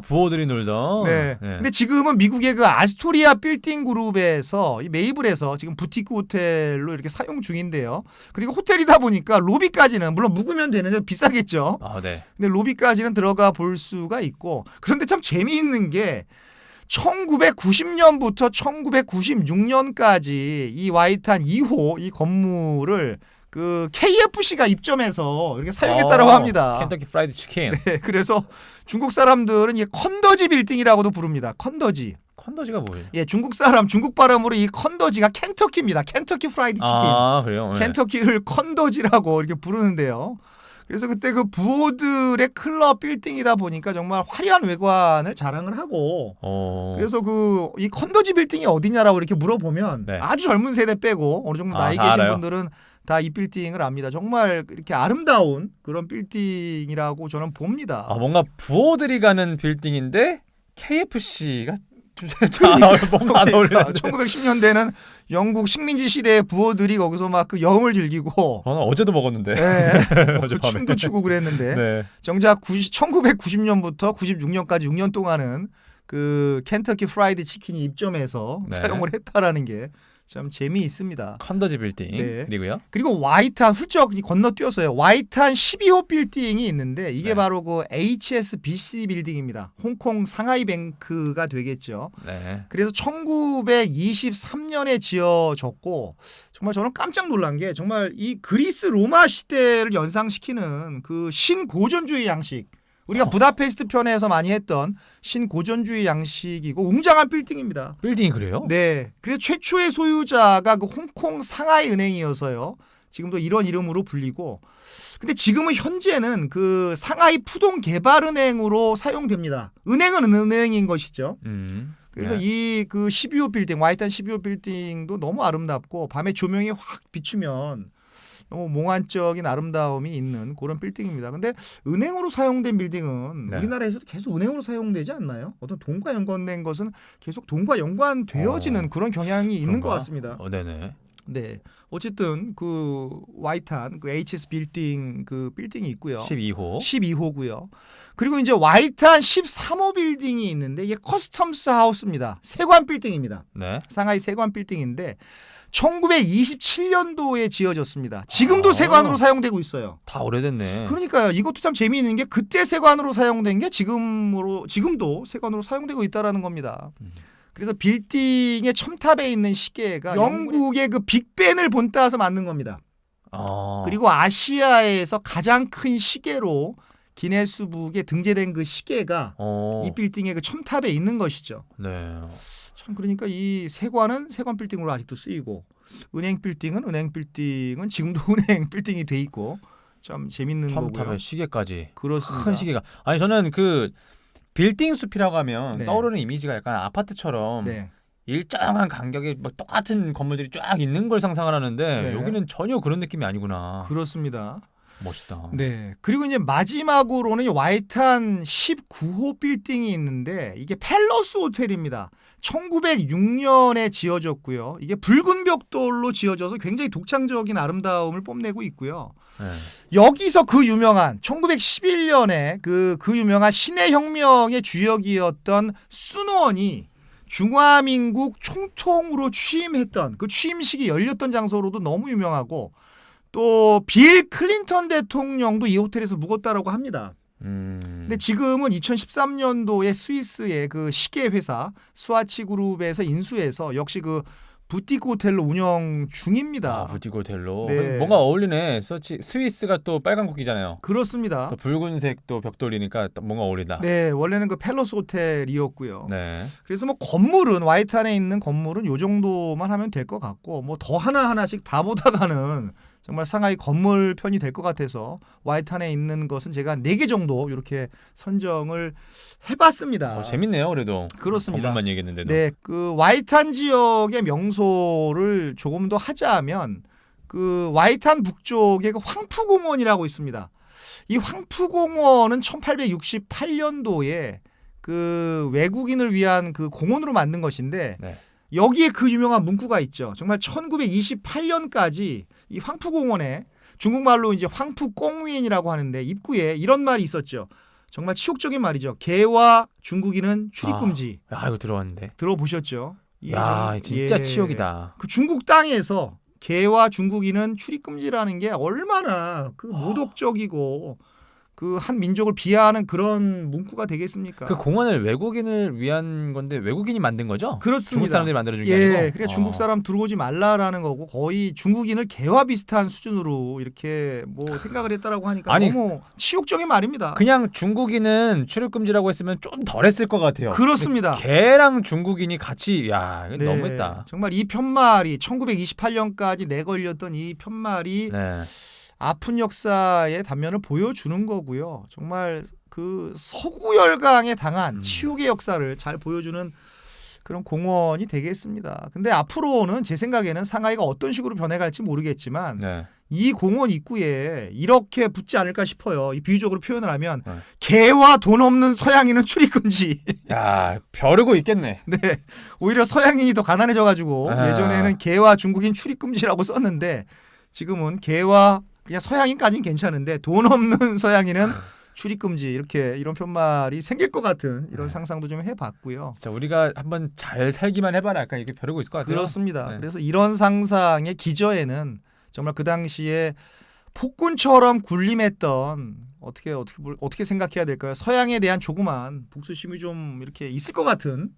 부호들이 놀던. 네. 근데 지금은 미국의 그 아스토리아 빌딩 그룹에서 이 메이블에서 지금 부티크 호텔로 이렇게 사용 중인데요. 그리고 호텔이다 보니까 로비까지는 물론 묵으면 되는데 비싸겠죠. 네. 근데 로비까지는 들어가 볼 수가 있고 그런데 참 재미있는 게 1990년부터 1996년까지 이 와이탄 2호 이 건물을 그 KFC가 입점해서 이렇게 사용했다고 합니다. 켄터키 프라이드 치킨. 네, 그래서 중국 사람들은 이게 컨더지 빌딩이라고도 부릅니다. 컨더지. 컨더지가 뭐예요? 예, 중국 발음으로 이 컨더지가 켄터키입니다. 켄터키 프라이드 치킨. 그래요? 네. 켄터키를 컨더지라고 이렇게 부르는데요. 그래서 그때 그 부호들의 클럽 빌딩이다 보니까 정말 화려한 외관을 자랑을 하고 그래서 그 이 컨더지 빌딩이 어디냐라고 이렇게 물어보면 네. 아주 젊은 세대 빼고 어느 정도 나이 계신 알아요? 분들은 다 이 빌딩을 압니다. 정말 이렇게 아름다운 그런 빌딩이라고 저는 봅니다. 뭔가 부호들이 가는 빌딩인데 KFC가 뭔가 안 어울리는데. 1910년대는 영국 식민지 시대의 부호들이 거기서 막 그 영을 즐기고 어제도 먹었는데. 네, 어젯밤에. 춤도 추고 그랬는데 네. 정작 1990년부터 96년까지 6년 동안은 그 켄터키 프라이드 치킨이 입점해서 네. 사용을 했다라는 게 참 재미있습니다. 컨더지 빌딩 네. 그리고요. 그리고 와이탄 훌쩍 건너뛰었어요. 와이탄 12호 빌딩이 있는데 이게 네. 바로 그 HSBC 빌딩입니다. 홍콩 상하이 뱅크가 되겠죠. 네. 그래서 1923년에 지어졌고 정말 저는 깜짝 놀란 게 정말 이 그리스 로마 시대를 연상시키는 그 신고전주의 양식. 우리가 부다페스트 편에서 많이 했던 신고전주의 양식이고 웅장한 빌딩입니다. 빌딩이 그래요? 네. 그래서 최초의 소유자가 그 홍콩 상하이 은행이어서요. 지금도 이런 이름으로 불리고. 근데 지금은 현재는 그 상하이 푸동 개발은행으로 사용됩니다. 은행은 은행인 것이죠. 그래서 네. 이 그 12호 빌딩, 와이탄 12호 빌딩도 너무 아름답고 밤에 조명이 확 비추면 너무 몽환적인 아름다움이 있는 그런 빌딩입니다. 근데 은행으로 사용된 빌딩은 네. 우리나라에서도 계속 은행으로 사용되지 않나요? 어떤 돈과 연관된 것은 계속 돈과 연관되어지는 그런 경향이 있는 그런가? 것 같습니다. 네네. 네. 어쨌든 그 와이탄 그 HS 빌딩 그 빌딩이 있고요. 12호. 12호고요. 그리고 이제 와이탄 13호 빌딩이 있는데 이게 커스텀스 하우스입니다. 세관 빌딩입니다. 네. 상하이 세관 빌딩인데 1927년도에 지어졌습니다. 지금도 아. 세관으로 사용되고 있어요. 다 오래됐네. 그러니까요. 이것도 참 재미있는 게 그때 세관으로 사용된 게 지금도 세관으로 사용되고 있다라는 겁니다. 그래서 빌딩의 첨탑에 있는 시계가 영국의 그 빅벤을 본따서 만든 겁니다. 그리고 아시아에서 가장 큰 시계로 기네스북에 등재된 그 시계가 이 빌딩의 그 첨탑에 있는 것이죠. 네. 참 그러니까 이 세관은 세관 빌딩으로 아직도 쓰이고 은행 빌딩은 지금도 은행 빌딩이 돼 있고 참 재밌는 거고요. 첨탑에 시계까지. 그렇습니다. 큰 시계가. 아니 저는 그 빌딩 숲이라고 하면 네. 떠오르는 이미지가 약간 아파트처럼 네. 일정한 간격에 막 똑같은 건물들이 쫙 있는 걸 상상을 하는데 네. 여기는 전혀 그런 느낌이 아니구나. 그렇습니다. 멋있다. 네. 그리고 이제 마지막으로는 와이탄 19호 빌딩이 있는데 이게 팰러스 호텔입니다. 1906년에 지어졌고요. 이게 붉은 벽돌로 지어져서 굉장히 독창적인 아름다움을 뽐내고 있고요. 네. 여기서 그 유명한 1911년에 그 유명한 신의 혁명의 주역이었던 순원이 중화민국 총통으로 취임했던 그 취임식이 열렸던 장소로도 너무 유명하고 또 빌 클린턴 대통령도 이 호텔에서 묵었다라고 합니다. 근데 지금은 2013년도에 스위스의 그 시계 회사 스와치 그룹에서 인수해서 역시 그 부티크 호텔로 운영 중입니다. 부티크 호텔로. 네. 뭔가 어울리네. 스위스가 또 빨간 국기잖아요. 그렇습니다. 또 붉은색 또 벽돌이니까 또 뭔가 어울린다. 네, 원래는 그 팰러스 호텔이었고요. 네. 그래서 뭐 건물은 와이탄에 있는 건물은 요 정도만 하면 될 것 같고 뭐 더 하나하나씩 다 보다가는 정말 상하이 건물 편이 될 것 같아서 와이탄에 있는 것은 제가 4개 정도 이렇게 선정을 해봤습니다. 재밌네요, 그래도. 그렇습니다. 건물만 얘기했는데도. 네, 그 와이탄 지역의 명소를 조금 더 하자면 그 와이탄 북쪽에 그 황푸공원이라고 있습니다. 이 황푸공원은 1868년도에 그 외국인을 위한 그 공원으로 만든 것인데 네. 여기에 그 유명한 문구가 있죠. 정말 1928년까지 이 황푸공원에 중국말로 이제 황푸공위엔이라고 하는데 입구에 이런 말이 있었죠. 정말 치욕적인 말이죠. 개와 중국인은 출입금지. 야, 이거 들어왔는데. 들어보셨죠? 이게 야, 진짜 예. 치욕이다. 그 중국 땅에서 개와 중국인은 출입금지라는 게 얼마나 그 모독적이고 그 한 민족을 비하하는 그런 문구가 되겠습니까? 그 공원을 외국인을 위한 건데 외국인이 만든 거죠? 그렇습니다. 중국 사람들이 만들어준 게 예, 아니고. 그래 중국 사람 들어오지 말라라는 거고 거의 중국인을 개와 비슷한 수준으로 이렇게 뭐 생각을 했다라고 하니까 아니, 너무 치욕적인 말입니다. 그냥 중국인은 출입 금지라고 했으면 좀 덜했을 것 같아요. 그렇습니다. 개랑 중국인이 같이 야, 이거 네, 너무했다. 정말 이 편말이 1928년까지 내걸렸던 이 편말이 네. 아픈 역사의 단면을 보여주는 거고요. 정말 그 서구 열강에 당한 치욕의 역사를 잘 보여주는 그런 공원이 되겠습니다. 근데 앞으로는 제 생각에는 상하이가 어떤 식으로 변해갈지 모르겠지만 네. 이 공원 입구에 이렇게 붙지 않을까 싶어요. 이 비유적으로 표현을 하면 네. 개와 돈 없는 서양인은 출입 금지. 야, 벼르고 있겠네. 네, 오히려 서양인이 더 가난해져가지고 아. 예전에는 개와 중국인 출입 금지라고 썼는데 지금은 개와 그냥 서양인까지는 괜찮은데 돈 없는 서양인은 출입 금지 이렇게 이런 편말이 생길 것 같은 이런 네. 상상도 좀 해봤고요. 진짜 우리가 한번 잘 살기만 해봐라 약간 이렇게 벼르고 있을 것 같아요. 그렇습니다. 네. 그래서 이런 상상의 기저에는 정말 그 당시에 폭군처럼 군림했던 어떻게 생각해야 될까요? 서양에 대한 조그만 복수심이 좀 이렇게 있을 것 같은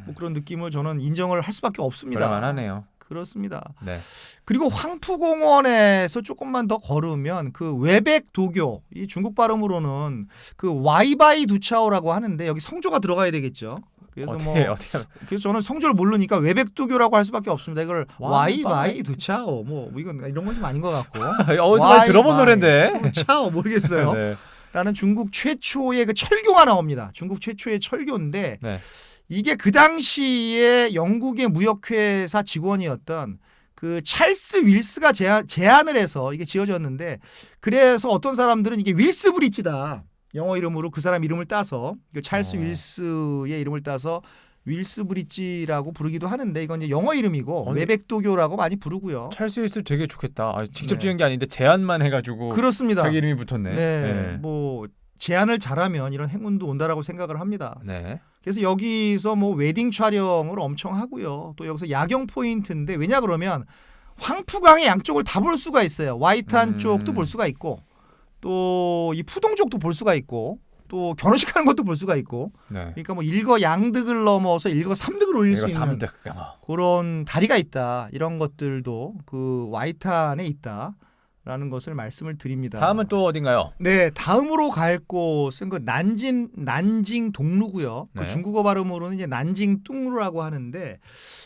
뭐 그런 느낌을 저는 인정을 할 수밖에 없습니다. 그럴만하네요. 그렇습니다. 네. 그리고 황푸공원에서 조금만 더 걸으면 그 웨백 도교, 이 중국 발음으로는 그 와이바이 두차오라고 하는데 여기 성조가 들어가야 되겠죠. 그래서 어떻게 그래서 저는 성조를 모르니까 웨백도교라고 할 수밖에 없습니다. 이걸 와이바이 와이바이 두차오 뭐 이건 이런 건 좀 아닌 것 같고 어디서 많이 들어본 노래인데. 두차오 모르겠어요. 네. 라는 중국 최초의 그 철교가 나옵니다. 중국 최초의 철교인데 네. 이게 그 당시에 영국의 무역회사 직원이었던 그 찰스 윌스가 제안을 해서 이게 지어졌는데 그래서 어떤 사람들은 이게 윌스 브릿지다. 영어 이름으로 그 사람 이름을 따서 그 찰스 윌스의 이름을 따서 윌스 브릿지라고 부르기도 하는데 이건 이제 영어 이름이고 아니, 웨백도교라고 많이 부르고요. 찰스 윌스 되게 좋겠다. 직접 네. 지은 게 아닌데 제안만 해가지고 그렇습니다. 자기 이름이 붙었네. 네, 뭐 제안을 잘하면 이런 행운도 온다라고 생각을 합니다. 네. 그래서 여기서 뭐 웨딩 촬영을 엄청 하고요. 또 여기서 야경 포인트인데 왜냐 그러면 황푸강의 양쪽을 다 볼 수가 있어요. 와이탄 쪽도 볼 수가 있고 또 이 푸동 쪽도 볼 수가 있고 또 결혼식 하는 것도 볼 수가 있고 네. 그러니까 뭐 일거양득을 넘어서 일거삼득을 올릴 수 있는 3득. 그런 다리가 있다. 이런 것들도 그 와이탄에 있다라는 것을 말씀을 드립니다. 다음은 또 어딘가요? 네, 다음으로 갈 곳은 그 난징 동루고요. 네. 그 중국어 발음으로는 이제 난징 뚱루라고 하는데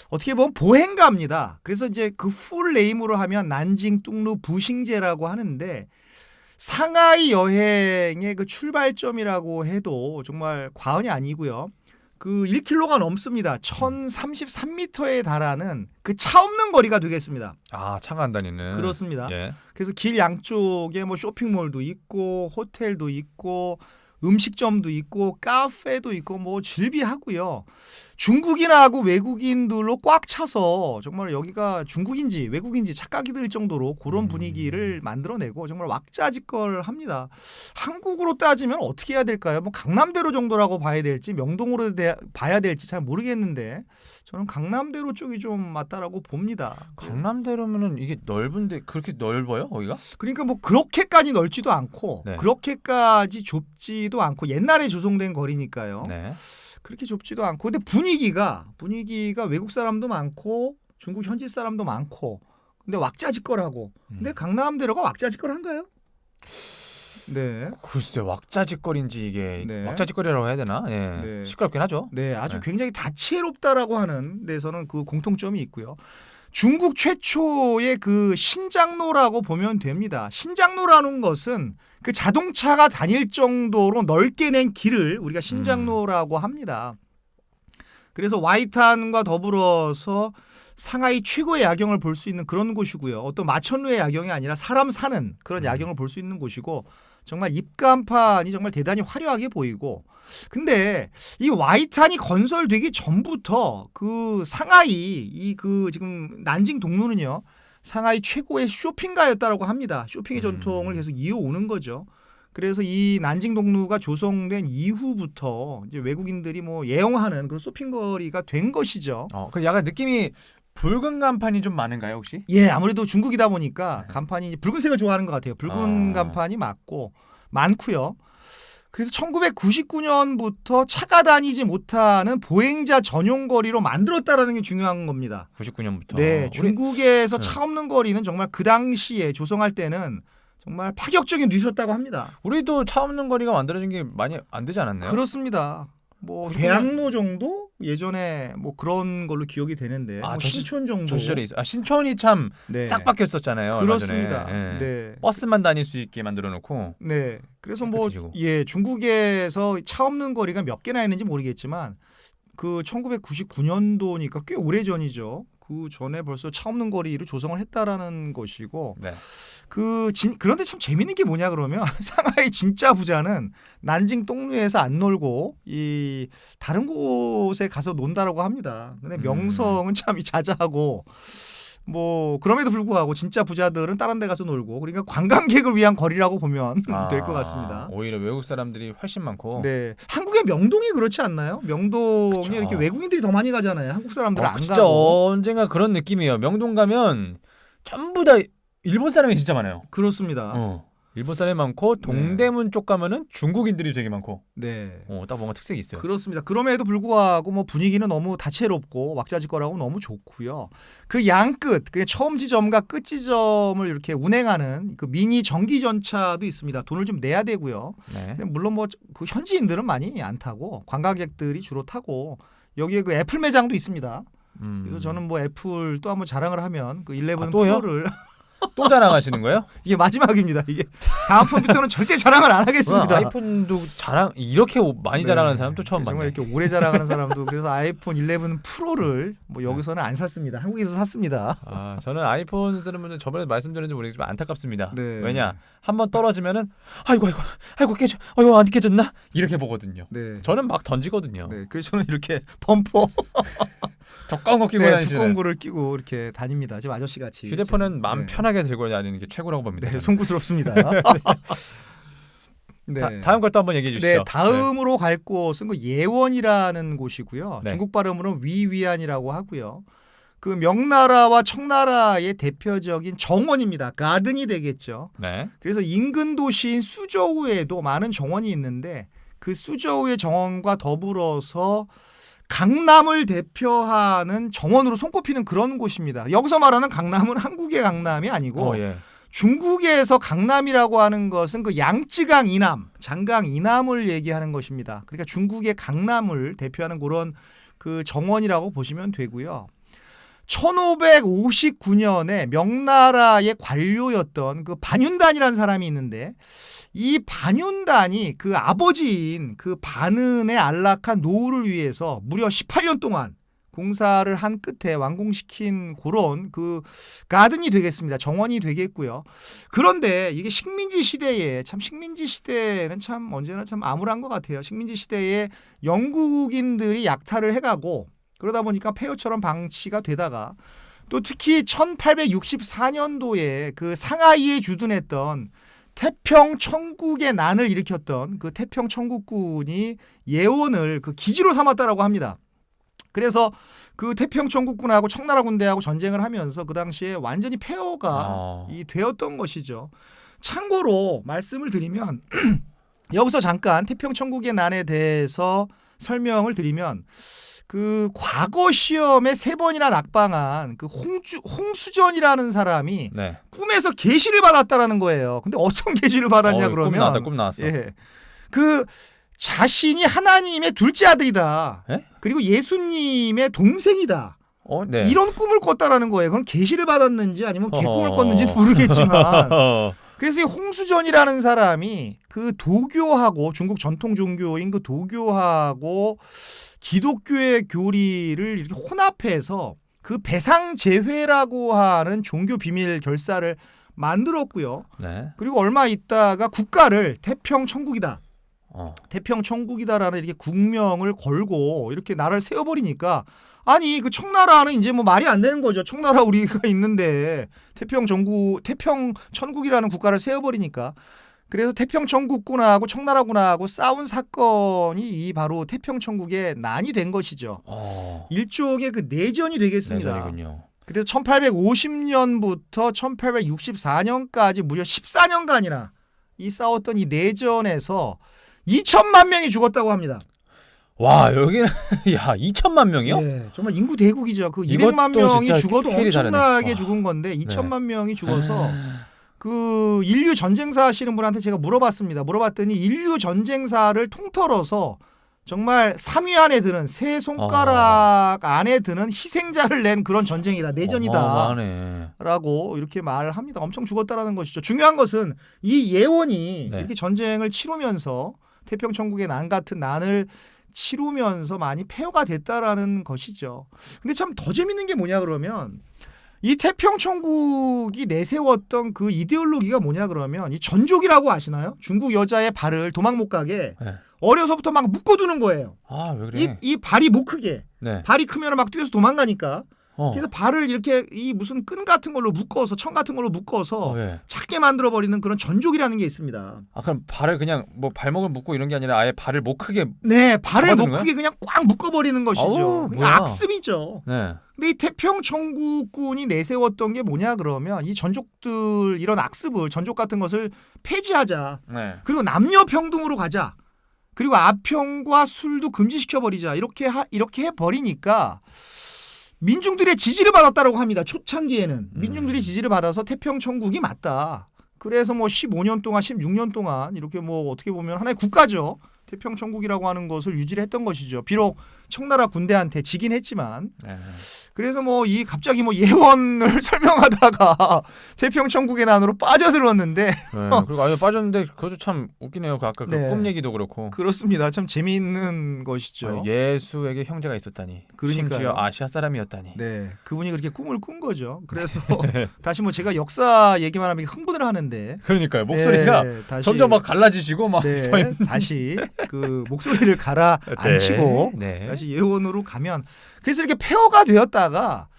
어떻게 보면 보행가입니다. 그래서 이제 그 풀 네임으로 하면 난징 뚱루 부싱제라고 하는데 상하이 여행의 그 출발점이라고 해도 정말 과언이 아니고요. 그 1km가 넘습니다. 1033m에 달하는 그 차 없는 거리가 되겠습니다. 아, 차가 안 다니는. 그렇습니다. 예. 그래서 길 양쪽에 뭐 쇼핑몰도 있고 호텔도 있고 음식점도 있고 카페도 있고 뭐 즐비하고요. 중국인하고 외국인들로 꽉 차서 정말 여기가 중국인지 외국인지 착각이 들 정도로 그런 분위기를 만들어내고 정말 왁자지껄합니다. 한국으로 따지면 어떻게 해야 될까요? 뭐 강남대로 정도라고 봐야 될지 명동으로 봐야 될지 잘 모르겠는데 저는 강남대로 쪽이 좀 맞다라고 봅니다. 강남대로면은 이게 넓은데 그렇게 넓어요, 거기가? 그러니까 뭐 그렇게까지 넓지도 않고 네. 그렇게까지 좁지도 않고 옛날에 조성된 거리니까요. 네. 그렇게 좁지도 않고 근데 분위기가 외국 사람도 많고 중국 현지 사람도 많고 근데 왁자지껄하고 근데 강남대로가 왁자지껄한가요? 네. 글쎄 왁자지껄인지 이게 네. 왁자지껄이라고 해야 되나? 예. 네. 시끄럽긴 하죠. 네, 아주 네. 굉장히 다채롭다라고 하는 데서는 그 공통점이 있고요. 중국 최초의 그 신장로라고 보면 됩니다. 신장로라는 것은 그 자동차가 다닐 정도로 넓게 낸 길을 우리가 신장로라고 합니다. 그래서 와이탄과 더불어서 상하이 최고의 야경을 볼 수 있는 그런 곳이고요. 어떤 마천루의 야경이 아니라 사람 사는 그런 야경을 볼 수 있는 곳이고 정말 입간판이 정말 대단히 화려하게 보이고 근데 이 와이탄이 건설되기 전부터 그 상하이 이 그 지금 난징 동루는요. 상하이 최고의 쇼핑가였다라고 합니다. 쇼핑의 전통을 계속 이어오는 거죠. 그래서 이 난징 동루가 조성된 이후부터 이제 외국인들이 뭐 애용하는 그런 쇼핑거리가 된 것이죠. 그 약간 느낌이 붉은 간판이 좀 많은가요, 혹시? 예, 아무래도 중국이다 보니까 간판이 붉은색을 좋아하는 것 같아요. 붉은 간판이 많고요. 그래서 1999년부터 차가 다니지 못하는 보행자 전용 거리로 만들었다라는 게 중요한 겁니다. 99년부터. 네, 중국에서 네. 차 없는 거리는 정말 그 당시에 조성할 때는 정말 파격적인 뉘셨다고 합니다. 우리도 차 없는 거리가 만들어진 게 많이 안 되지 않았나요? 그렇습니다. 뭐 99년? 대학로 정도 예전에 뭐 그런 걸로 기억이 되는데 뭐 신촌 정도. 저 시절에 신촌이 참 싹 네. 바뀌었었잖아요. 얼마 그렇습니다. 전에. 예. 네. 버스만 다닐 수 있게 만들어 놓고. 네. 그래서 뭐 깨끗해지고. 중국에서 차 없는 거리가 몇 개나 있는지 모르겠지만 그 1999년도니까 꽤 오래 전이죠. 그 전에 벌써 차 없는 거리를 조성을 했다라는 것이고 네. 그런데 참 재밌는 게 뭐냐 그러면 상하이 진짜 부자는 난징 똥류에서 안 놀고 이 다른 곳에 가서 논다라고 합니다. 근데 명성은 참 자자하고 뭐 그럼에도 불구하고 진짜 부자들은 다른 데 가서 놀고 그러니까 관광객을 위한 거리라고 보면 될 것 같습니다. 오히려 외국 사람들이 훨씬 많고. 네, 한국의 명동이 그렇지 않나요? 명동에 그쵸. 이렇게 외국인들이 더 많이 가잖아요. 한국 사람들은 안 진짜 가고. 언젠가 그런 느낌이에요. 명동 가면 전부 다 일본 사람이 진짜 많아요. 그렇습니다. 일본 사람이 많고 동대문 쪽 가면은 중국인들이 되게 많고. 네. 딱 뭔가 특색이 있어요. 그렇습니다. 그럼에도 불구하고 뭐 분위기는 너무 다채롭고 왁자지껄하고 너무 좋고요. 그 양끝, 그 처음 지점과 끝 지점을 이렇게 운행하는 그 미니 전기 전차도 있습니다. 돈을 좀 내야 되고요. 네. 근데 물론 뭐 그 현지인들은 많이 안 타고 관광객들이 주로 타고 여기에 그 애플 매장도 있습니다. 그래서 저는 뭐 애플 또 한번 자랑을 하면 그 11 또요? 프로를 또 자랑하시는 거예요? 이게 마지막입니다. 이게 다음 편부터는 절대 자랑을 안 하겠습니다. 아이폰도 이렇게 많이 자랑하는 사람 또 처음 봤네. 정말 이렇게 오래 자랑하는 사람도 그래서 아이폰 11 프로를 뭐 여기서는 안 샀습니다. 한국에서 샀습니다. 저는 아이폰 쓰는 분들 저번에 말씀드렸는지 모르겠지만 안타깝습니다. 네. 왜냐 한번 떨어지면은 아이고 깨져, 안 깨졌나 이렇게 보거든요. 네. 저는 막 던지거든요. 네. 그래서 저는 이렇게 범퍼 두꺼운 거 끼고 네, 다니시는. 두꺼운 거를 끼고 이렇게 다닙니다. 지금 아저씨 같이. 휴대폰은 마음 네. 편하게 들고 다니는 게 최고라고 봅니다. 네, 송구스럽습니다. 네. 다음 것도 한번 얘기해 주시죠. 네, 다음으로 갈 곳은 그 예원이라는 곳이고요. 네. 중국 발음으로는 위위안이라고 하고요. 그 명나라와 청나라의 대표적인 정원입니다. 가든이 되겠죠. 네. 그래서 인근 도시인 수저우에도 많은 정원이 있는데 그 수저우의 정원과 더불어서 강남을 대표하는 정원으로 손꼽히는 그런 곳입니다. 여기서 말하는 강남은 한국의 강남이 아니고 예. 중국에서 강남이라고 하는 것은 그 양쯔강 이남, 장강 이남을 얘기하는 것입니다. 그러니까 중국의 강남을 대표하는 그런 그 정원이라고 보시면 되고요. 1559년에 명나라의 관료였던 그 반윤단이라는 사람이 있는데 이 반윤단이 그 아버지인 그 반은의 안락한 노후를 위해서 무려 18년 동안 공사를 한 끝에 완공시킨 그런 그 가든이 되겠습니다. 정원이 되겠고요. 그런데 이게 식민지 시대에 식민지 시대는 참 언제나 참 암울한 것 같아요. 식민지 시대에 영국인들이 약탈을 해가고 그러다 보니까 폐허처럼 방치가 되다가 또 특히 1864년도에 그 상하이에 주둔했던 태평 천국의 난을 일으켰던 그 태평 천국군이 예원을 그 기지로 삼았다라고 합니다. 그래서 그 태평 천국군하고 청나라 군대하고 전쟁을 하면서 그 당시에 완전히 폐허가 되었던 것이죠. 참고로 말씀을 드리면 여기서 잠깐 태평 천국의 난에 대해서 설명을 드리면 그 과거 시험에 3번이나 낙방한 그 홍수전이라는 사람이 네. 꿈에서 계시를 받았다라는 거예요. 근데 어떤 계시를 받았냐 그러면 꿈 나왔어. 예. 그 자신이 하나님의 둘째 아들이다. 에? 그리고 예수님의 동생이다. 네. 이런 꿈을 꿨다라는 거예요. 그건 계시를 받았는지 아니면 개꿈을 꿨는지는 모르겠지만 그래서 이 홍수전이라는 사람이 그 도교하고 중국 전통 종교인 그 도교하고 기독교의 교리를 이렇게 혼합해서 그 배상제회라고 하는 종교 비밀 결사를 만들었고요. 네. 그리고 얼마 있다가 국가를 태평천국이다. 태평천국이다라는 이렇게 국명을 걸고 이렇게 나라를 세워버리니까 아니 그 청나라는 이제 뭐 말이 안 되는 거죠. 청나라 우리가 있는데 태평천국이라는 국가를 세워버리니까 그래서 태평천국군하고 청나라군하고 싸운 사건이 이 바로 태평천국의 난이 된 것이죠. 일종의 그 내전이 되겠습니다. 내전이군요. 그래서 1850년부터 1864년까지 무려 14년간이나 이 싸웠던 이 내전에서 2천만 명이 죽었다고 합니다. 와 여기는 야 2천만 명이요? 네, 정말 인구 대국이죠. 그 200만 명이 죽어도 엄청나게 죽은 건데 2천만 명이 죽어서 그 인류 전쟁사 하시는 분한테 제가 물어봤더니 인류 전쟁사를 통틀어서 정말 3위 안에 드는 세 손가락 안에 드는 희생자를 낸 그런 전쟁이다. 내전이다. 라고 이렇게 말을 합니다. 엄청 죽었다라는 것이죠. 중요한 것은 이 예원이 이렇게 전쟁을 치르면서 태평천국의 난 같은 난을 치르면서 많이 폐허가 됐다라는 것이죠. 근데 참 더 재밌는 게 뭐냐 그러면 이 태평천국이 내세웠던 그 이데올로기가 뭐냐 그러면 이 전족이라고 아시나요? 중국 여자의 발을 도망 못 가게 네. 어려서부터 막 묶어두는 거예요. 아, 왜 그래? 이 발이 못 크게. 네. 발이 크면 막 뛰어서 도망가니까. 어. 그래서 발을 이렇게 이 무슨 끈 같은 걸로 묶어서 청 같은 걸로 묶어서 예. 작게 만들어 버리는 그런 전족이라는 게 있습니다. 아, 그럼 발을 그냥 뭐 발목을 묶고 이런 게 아니라 아예 발을 못 크게. 네, 발을 못 잡아두는 거야? 크게 그냥 꽉 묶어 버리는 것이죠. 어우, 그게 뭐야. 악습이죠. 네. 근데 이 태평천국군이 내세웠던 게 뭐냐 그러면 이 전족들 이런 악습을 전족 같은 것을 폐지하자. 네. 그리고 남녀 평등으로 가자. 그리고 아평과 술도 금지시켜 버리자. 이렇게 해 버리니까 민중들의 지지를 받았다라고 합니다. 초창기에는 민중들이 지지를 받아서 태평천국이 맞다. 그래서 뭐 15년 동안 16년 동안 이렇게 뭐 어떻게 보면 하나의 국가죠. 태평천국이라고 하는 것을 유지를 했던 것이죠. 비록 청나라 군대한테 지긴 했지만 네. 그래서 뭐 이 갑자기 뭐 예원을 설명하다가 태평천국의 난으로 빠져들었는데 네. 그리고 아예 빠졌는데 그것도 참 웃기네요. 그 아까 그 네. 꿈 얘기도 그렇고. 그렇습니다. 참 재미있는 것이죠. 아, 예수에게 형제가 있었다니. 그러니까요. 심지어 아시아 사람이었다니. 네, 그분이 그렇게 꿈을 꾼 거죠. 그래서 다시 뭐 제가 역사 얘기만 하면 흥분을 하는데 그러니까요. 목소리가 네, 다시, 점점 막 갈라지시고 막. 네, 다시 그 목소리를 가라앉히고 네. 다시 예원으로 가면 그래서 이렇게 폐허가 되었다가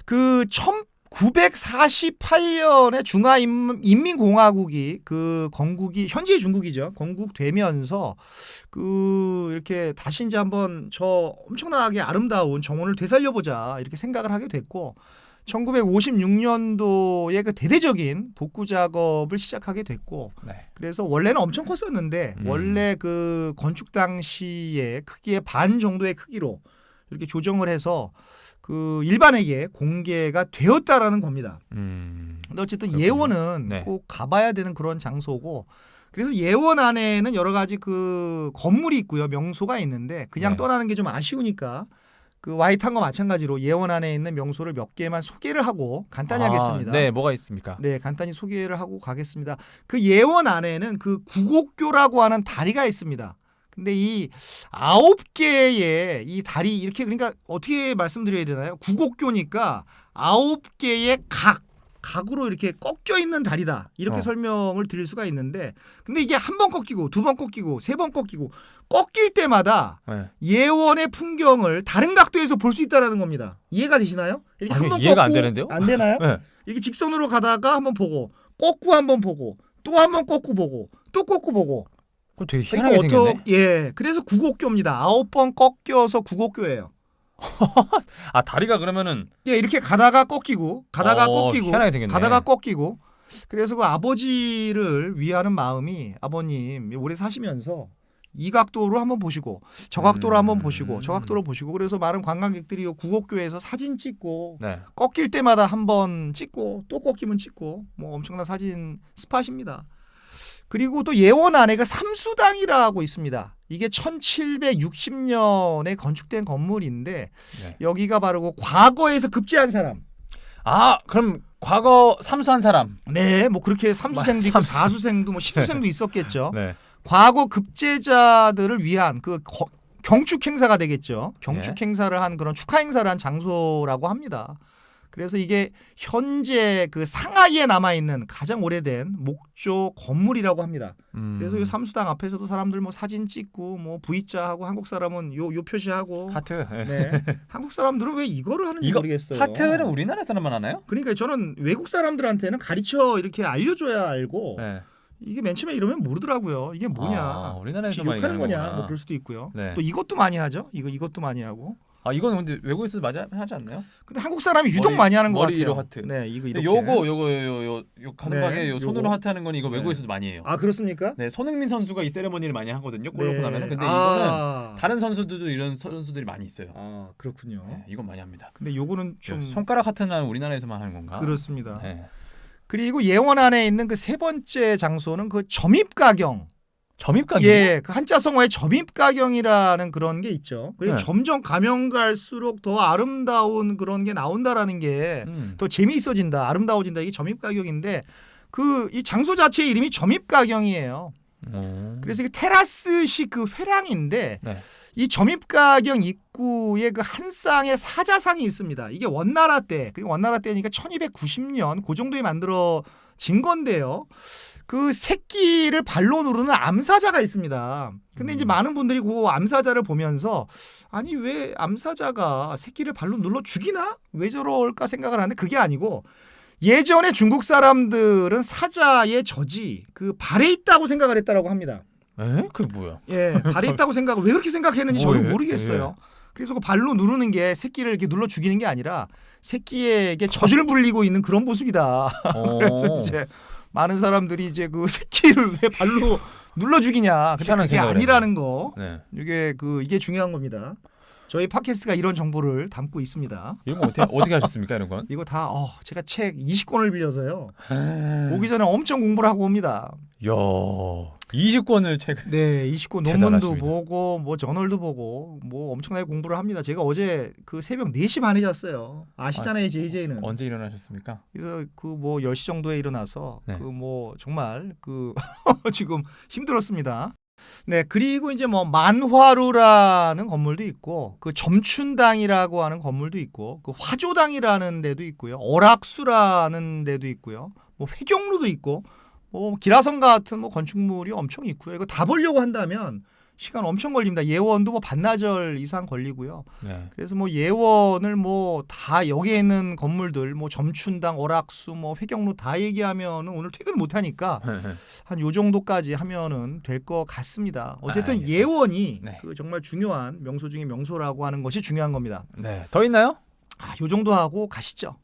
그 1948년에 중화인민공화국이 그 건국이 현재의 중국이죠. 건국되면서 그 이렇게 다시 이제 한번 저 엄청나게 아름다운 정원을 되살려보자 이렇게 생각을 하게 됐고 1956년도에 그 대대적인 복구 작업을 시작하게 됐고 네. 그래서 원래는 엄청 컸었는데 원래 그 건축 당시의 크기의 반 정도의 크기로 이렇게 조정을 해서 그 일반에게 공개가 되었다라는 겁니다. 근데 어쨌든 그렇군요. 예원은 네. 꼭 가봐야 되는 그런 장소고 그래서 예원 안에는 여러 가지 그 건물이 있고요. 명소가 있는데 그냥 네. 떠나는 게 좀 아쉬우니까 그 와이탄과 마찬가지로 예원 안에 있는 명소를 몇 개만 소개를 하고 간단히 하겠습니다. 네, 뭐가 있습니까? 네, 간단히 소개를 하고 가겠습니다. 그 예원 안에는 그 구곡교라고 하는 다리가 있습니다. 근데 이 9개의 이 다리 이렇게 그러니까 어떻게 말씀드려야 되나요? 구곡교니까 9개의 각으로 이렇게 꺾여 있는 다리다. 이렇게 설명을 드릴 수가 있는데 근데 이게 한 번 꺾이고 두 번 꺾이고 세 번 꺾이고 꺾일 때마다 네. 예원의 풍경을 다른 각도에서 볼 수 있다라는 겁니다. 이해가 되시나요? 이렇게 아니, 한번 이해가 안 꺾고 되는데요? 안 되나요? 네. 이게 직선으로 가다가 한번 보고 꺾고 한번 보고 또 한번 꺾고 보고 또 꺾고 보고 그럼 되게 희한하게 그러니까 생겼네. 예, 그래서 구곡교입니다. 9번 꺾여서 구곡교예요. 아, 다리가 그러면은 예, 이렇게 가다가 꺾이고 가다가 꺾이고 희한하게 생겼네. 가다가 꺾이고 그래서 그 아버지를 위하는 마음이 아버님 오래 사시면서 이 각도로 한번 보시고 저 각도로 한번 보시고 저 각도로 보시고 그래서 많은 관광객들이 이 구곡교에서 사진 찍고 네. 꺾일 때마다 한번 찍고 또 꺾이면 찍고 뭐 엄청난 사진 스팟입니다. 그리고 또 예원 안에 그 삼수당이라고 있습니다. 이게 1760년에 건축된 건물인데 네. 여기가 바로 그 과거에서 급제한 사람. 아, 그럼 과거 삼수한 사람. 네, 뭐 그렇게 삼수생도 있고 삼수. 사수생도 뭐 십수생도 있었겠죠. 네. 과거 급제자들을 위한 그 경축 행사가 되겠죠. 경축 네. 행사를 한 그런 축하 행사를 한 장소라고 합니다. 그래서 이게 현재 그 상하이에 남아 있는 가장 오래된 목조 건물이라고 합니다. 그래서 이 삼수당 앞에서도 사람들 뭐 사진 찍고 뭐 V자 하고 한국 사람은 요 표시하고 하트. 네. 한국 사람들은 왜 이거를 하는지 이거 모르겠어요. 하트는 우리나라 사람만 하나요? 그러니까 저는 외국 사람들한테는 가르쳐 이렇게 알려줘야 알고 네. 이게 맨 처음에 이러면 모르더라고요. 이게 뭐냐? 아, 우리나라에서만 욕하는 거냐? 거구나. 뭐 그럴 수도 있고요. 네. 또 이것도 많이 하죠. 이것도 많이 하고. 아, 이건 근데 외국에서도 많이 하지 않나요? 근데 한국 사람이 유독 머리- 많이 하는 것 머리 같아요. 위로 하트. 네, 이거 근데 이렇게. 요거 가슴팍에 네, 요 손으로 요거. 하트하는 건 이거 네. 외국에서도 많이 해요. 아 그렇습니까? 네, 손흥민 선수가 이 세레머니를 많이 하거든요. 골 넣고 네. 나면은. 근데 이거는 아. 다른 선수들도 이런 선수들이 많이 있어요. 아 그렇군요. 네, 이건 많이 합니다. 근데 요거는 좀 손가락 하트는 우리나라에서만 하는 건가? 그렇습니다. 네. 그리고 예원 안에 있는 그 세 번째 장소는 그 점입가경. 점입가기. 예, 그 한자 성어에 점입가경이라는 그런 게 있죠. 그리고 네. 점점 가면 갈수록 더 아름다운 그런 게 나온다라는 게 더 재미있어진다, 아름다워진다. 이게 점입가경인데 그 이 장소 자체의 이름이 점입가경이에요. 그래서 이게 테라스식 그 회랑인데 네. 이 점입가경 입구에 그 한 쌍의 사자상이 있습니다. 이게 원나라 때, 그리고 원나라 때니까 1290년 그 정도에 만들어진 건데요. 그 새끼를 발로 누르는 암사자가 있습니다. 근데 이제 많은 분들이 그 암사자를 보면서 아니 왜 암사자가 새끼를 발로 눌러 죽이나? 왜 저럴까 생각을 하는데 그게 아니고 예전에 중국 사람들은 사자의 젖이 그 발에 있다고 생각을 했다라고 합니다. 에? 그게 뭐야? 예, 발에 있다고 생각을 왜 그렇게 생각했는지 저도 뭐예요? 모르겠어요. 그래서 그 발로 누르는 게 새끼를 이렇게 눌러 죽이는 게 아니라 새끼에게 젖을 불리고 있는 그런 모습이다. 그래서 이제 많은 사람들이 이제 그 새끼를 왜 발로 눌러 죽이냐. 근데 희한한 그게 생각을 아니라는 거. 네. 이게 중요한 겁니다. 저희 팟캐스트가 이런 정보를 담고 있습니다. 이거 어떻게 하셨습니까 이런 건? 이거 다 제가 책 20권을 빌려서요. 오기 전에 엄청 공부를 하고 옵니다. 야, 20권을 책을. 네, 20권 논문도 대단하십니다. 보고 뭐 저널도 보고 뭐 엄청나게 공부를 합니다. 제가 어제 그 새벽 4시 반에 잤어요. 아시잖아요, JJ는. 언제 일어나셨습니까? 그래서 그 뭐 10시 정도에 일어나서 네. 그 뭐 정말 그 지금 힘들었습니다. 네, 그리고 이제 뭐 만화루라는 건물도 있고 그 점춘당이라고 하는 건물도 있고 그 화조당이라는 데도 있고요. 어락수라는 데도 있고요. 뭐 회경루도 있고 뭐 기라성 같은 뭐 건축물이 엄청 있고요. 이거 다 보려고 한다면 시간 엄청 걸립니다. 예원도 뭐 반나절 이상 걸리고요. 네. 그래서 뭐 예원을 뭐 다 여기에 있는 건물들 뭐 점춘당, 어락수, 뭐 회경로 다 얘기하면은 오늘 퇴근 못 하니까 한 요 정도까지 하면은 될 것 같습니다. 어쨌든 알겠습니다. 예원이 네. 그 정말 중요한 명소 중에 명소라고 하는 것이 중요한 겁니다. 네. 더 있나요? 요 정도 하고 가시죠.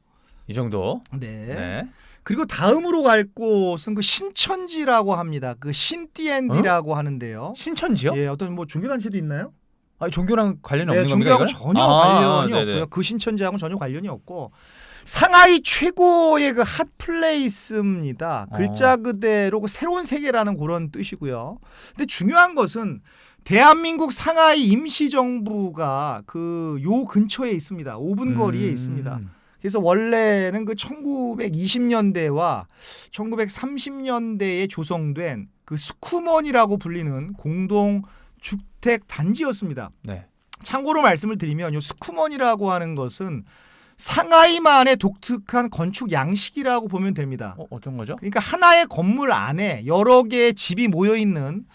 이 정도. 네. 네. 그리고 다음으로 갈 곳은 그 신천지라고 합니다. 그 신띠엔디라고 하는데요. 신천지요? 예, 어떤 뭐 종교 단체도 있나요? 아니 종교랑 관련이 네, 없는 겁니까? 종교하고 이거는? 전혀 관련이 네네. 없고요. 그 신천지하고는 전혀 관련이 없고 상하이 최고의 그 핫플레이스입니다. 글자 그대로 그 새로운 세계라는 그런 뜻이고요. 근데 중요한 것은 대한민국 상하이 임시정부가 그 요 근처에 있습니다. 5분 거리에 있습니다. 그래서 원래는 그 1920년대와 1930년대에 조성된 그 스쿠먼이라고 불리는 공동 주택 단지였습니다. 네. 참고로 말씀을 드리면 요 스쿠먼이라고 하는 것은 상하이만의 독특한 건축 양식이라고 보면 됩니다. 어떤 거죠? 그러니까 하나의 건물 안에 여러 개의 집이 모여 있는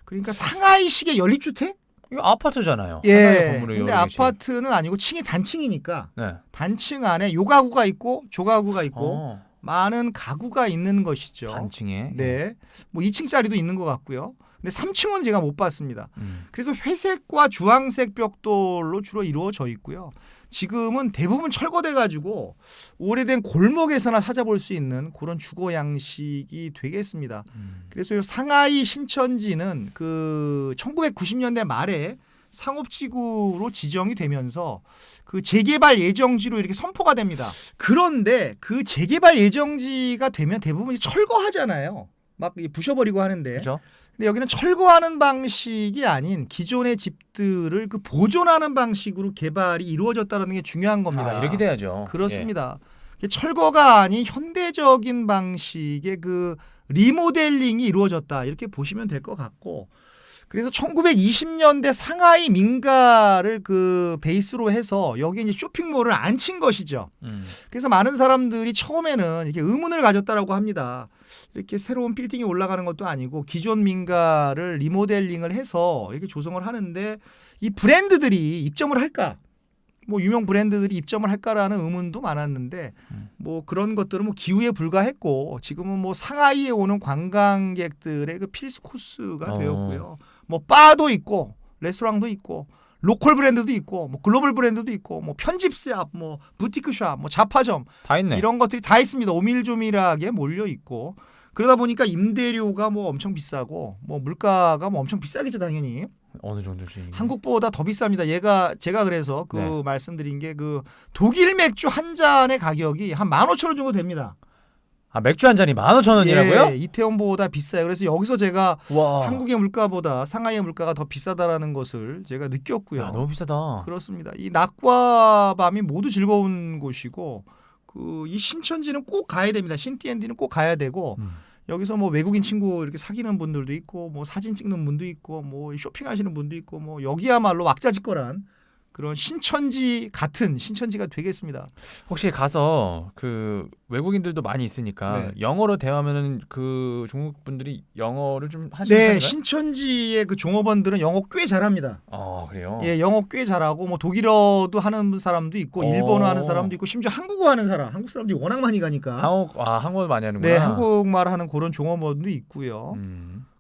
그러니까 상하이식의 연립주택? 이거 아파트잖아요. 하나의 예. 건물을 근데 여러 개씩. 아파트는 아니고 층이 단층이니까 네. 단층 안에 요 가구가 있고 조 가구가 있고 많은 가구가 있는 것이죠. 단층에. 네. 뭐 2층짜리도 있는 것 같고요. 근데 3층은 제가 못 봤습니다. 그래서 회색과 주황색 벽돌로 주로 이루어져 있고요. 지금은 대부분 철거돼 가지고 오래된 골목에서나 찾아볼 수 있는 그런 주거 양식이 되겠습니다. 그래서 이 상하이 신천지는 그 1990년대 말에 상업지구로 지정이 되면서 그 재개발 예정지로 이렇게 선포가 됩니다. 그런데 그 재개발 예정지가 되면 대부분 철거하잖아요. 막 부셔버리고 하는데. 그렇죠? 근데 여기는 철거하는 방식이 아닌 기존의 집들을 그 보존하는 방식으로 개발이 이루어졌다는 게 중요한 겁니다. 이렇게 돼야죠. 그렇습니다. 철거가 아닌 현대적인 방식의 그 리모델링이 이루어졌다. 이렇게 보시면 될 것 같고 그래서 1920년대 상하이 민가를 그 베이스로 해서 여기에 이제 쇼핑몰을 안친 것이죠. 그래서 많은 사람들이 처음에는 이렇게 의문을 가졌다라고 합니다. 이렇게 새로운 빌딩이 올라가는 것도 아니고 기존 민가를 리모델링을 해서 이렇게 조성을 하는데 이 브랜드들이 입점을 할까? 뭐 유명 브랜드들이 입점을 할까라는 의문도 많았는데 뭐 그런 것들은 뭐 기우에 불과했고 지금은 뭐 상하이에 오는 관광객들의 그 필수 코스가 되었고요. 뭐 바도 있고 레스토랑도 있고 로컬 브랜드도 있고 뭐 글로벌 브랜드도 있고 뭐 편집샵 뭐 부티크샵 뭐 잡화점 다 있네. 이런 것들이 다 있습니다. 오밀조밀하게 몰려 있고 그러다 보니까 임대료가 뭐 엄청 비싸고 뭐 물가가 뭐 엄청 비싸겠죠 당연히. 어느 정도씩? 한국보다 더 비쌉니다. 제가 그래서 그 네. 말씀드린 게 그 독일 맥주 한 잔의 가격이 한 15,000원 정도 됩니다. 맥주 한 잔이 15,000원이라고요? 예, 이태원보다 비싸요. 그래서 여기서 제가 와. 한국의 물가보다 상하이의 물가가 더 비싸다라는 것을 제가 느꼈고요. 야, 너무 비싸다. 그렇습니다. 이 낮과 밤이 모두 즐거운 곳이고 이 신천지는 꼭 가야 됩니다. 신띠엔디는 꼭 가야 되고 여기서 뭐 외국인 친구 이렇게 사귀는 분들도 있고 뭐 사진 찍는 분도 있고 뭐 쇼핑하시는 분도 있고 뭐 여기야말로 왁자지껄한 그런 신천지 같은 신천지가 되겠습니다. 혹시 가서 그 외국인들도 많이 있으니까 네. 영어로 대화하면은 그 중국 분들이 영어를 좀 하시는 네, 편인가요? 신천지의 그 종업원들은 영어 꽤 잘합니다. 그래요. 예, 영어 꽤 잘하고 뭐 독일어도 하는 사람도 있고 일본어 하는 사람도 있고 심지어 한국어 하는 사람, 한국 사람들이 워낙 많이 가니까. 한국어 많이 하는구나. 네, 한국말 하는 그런 종업원도 있고요.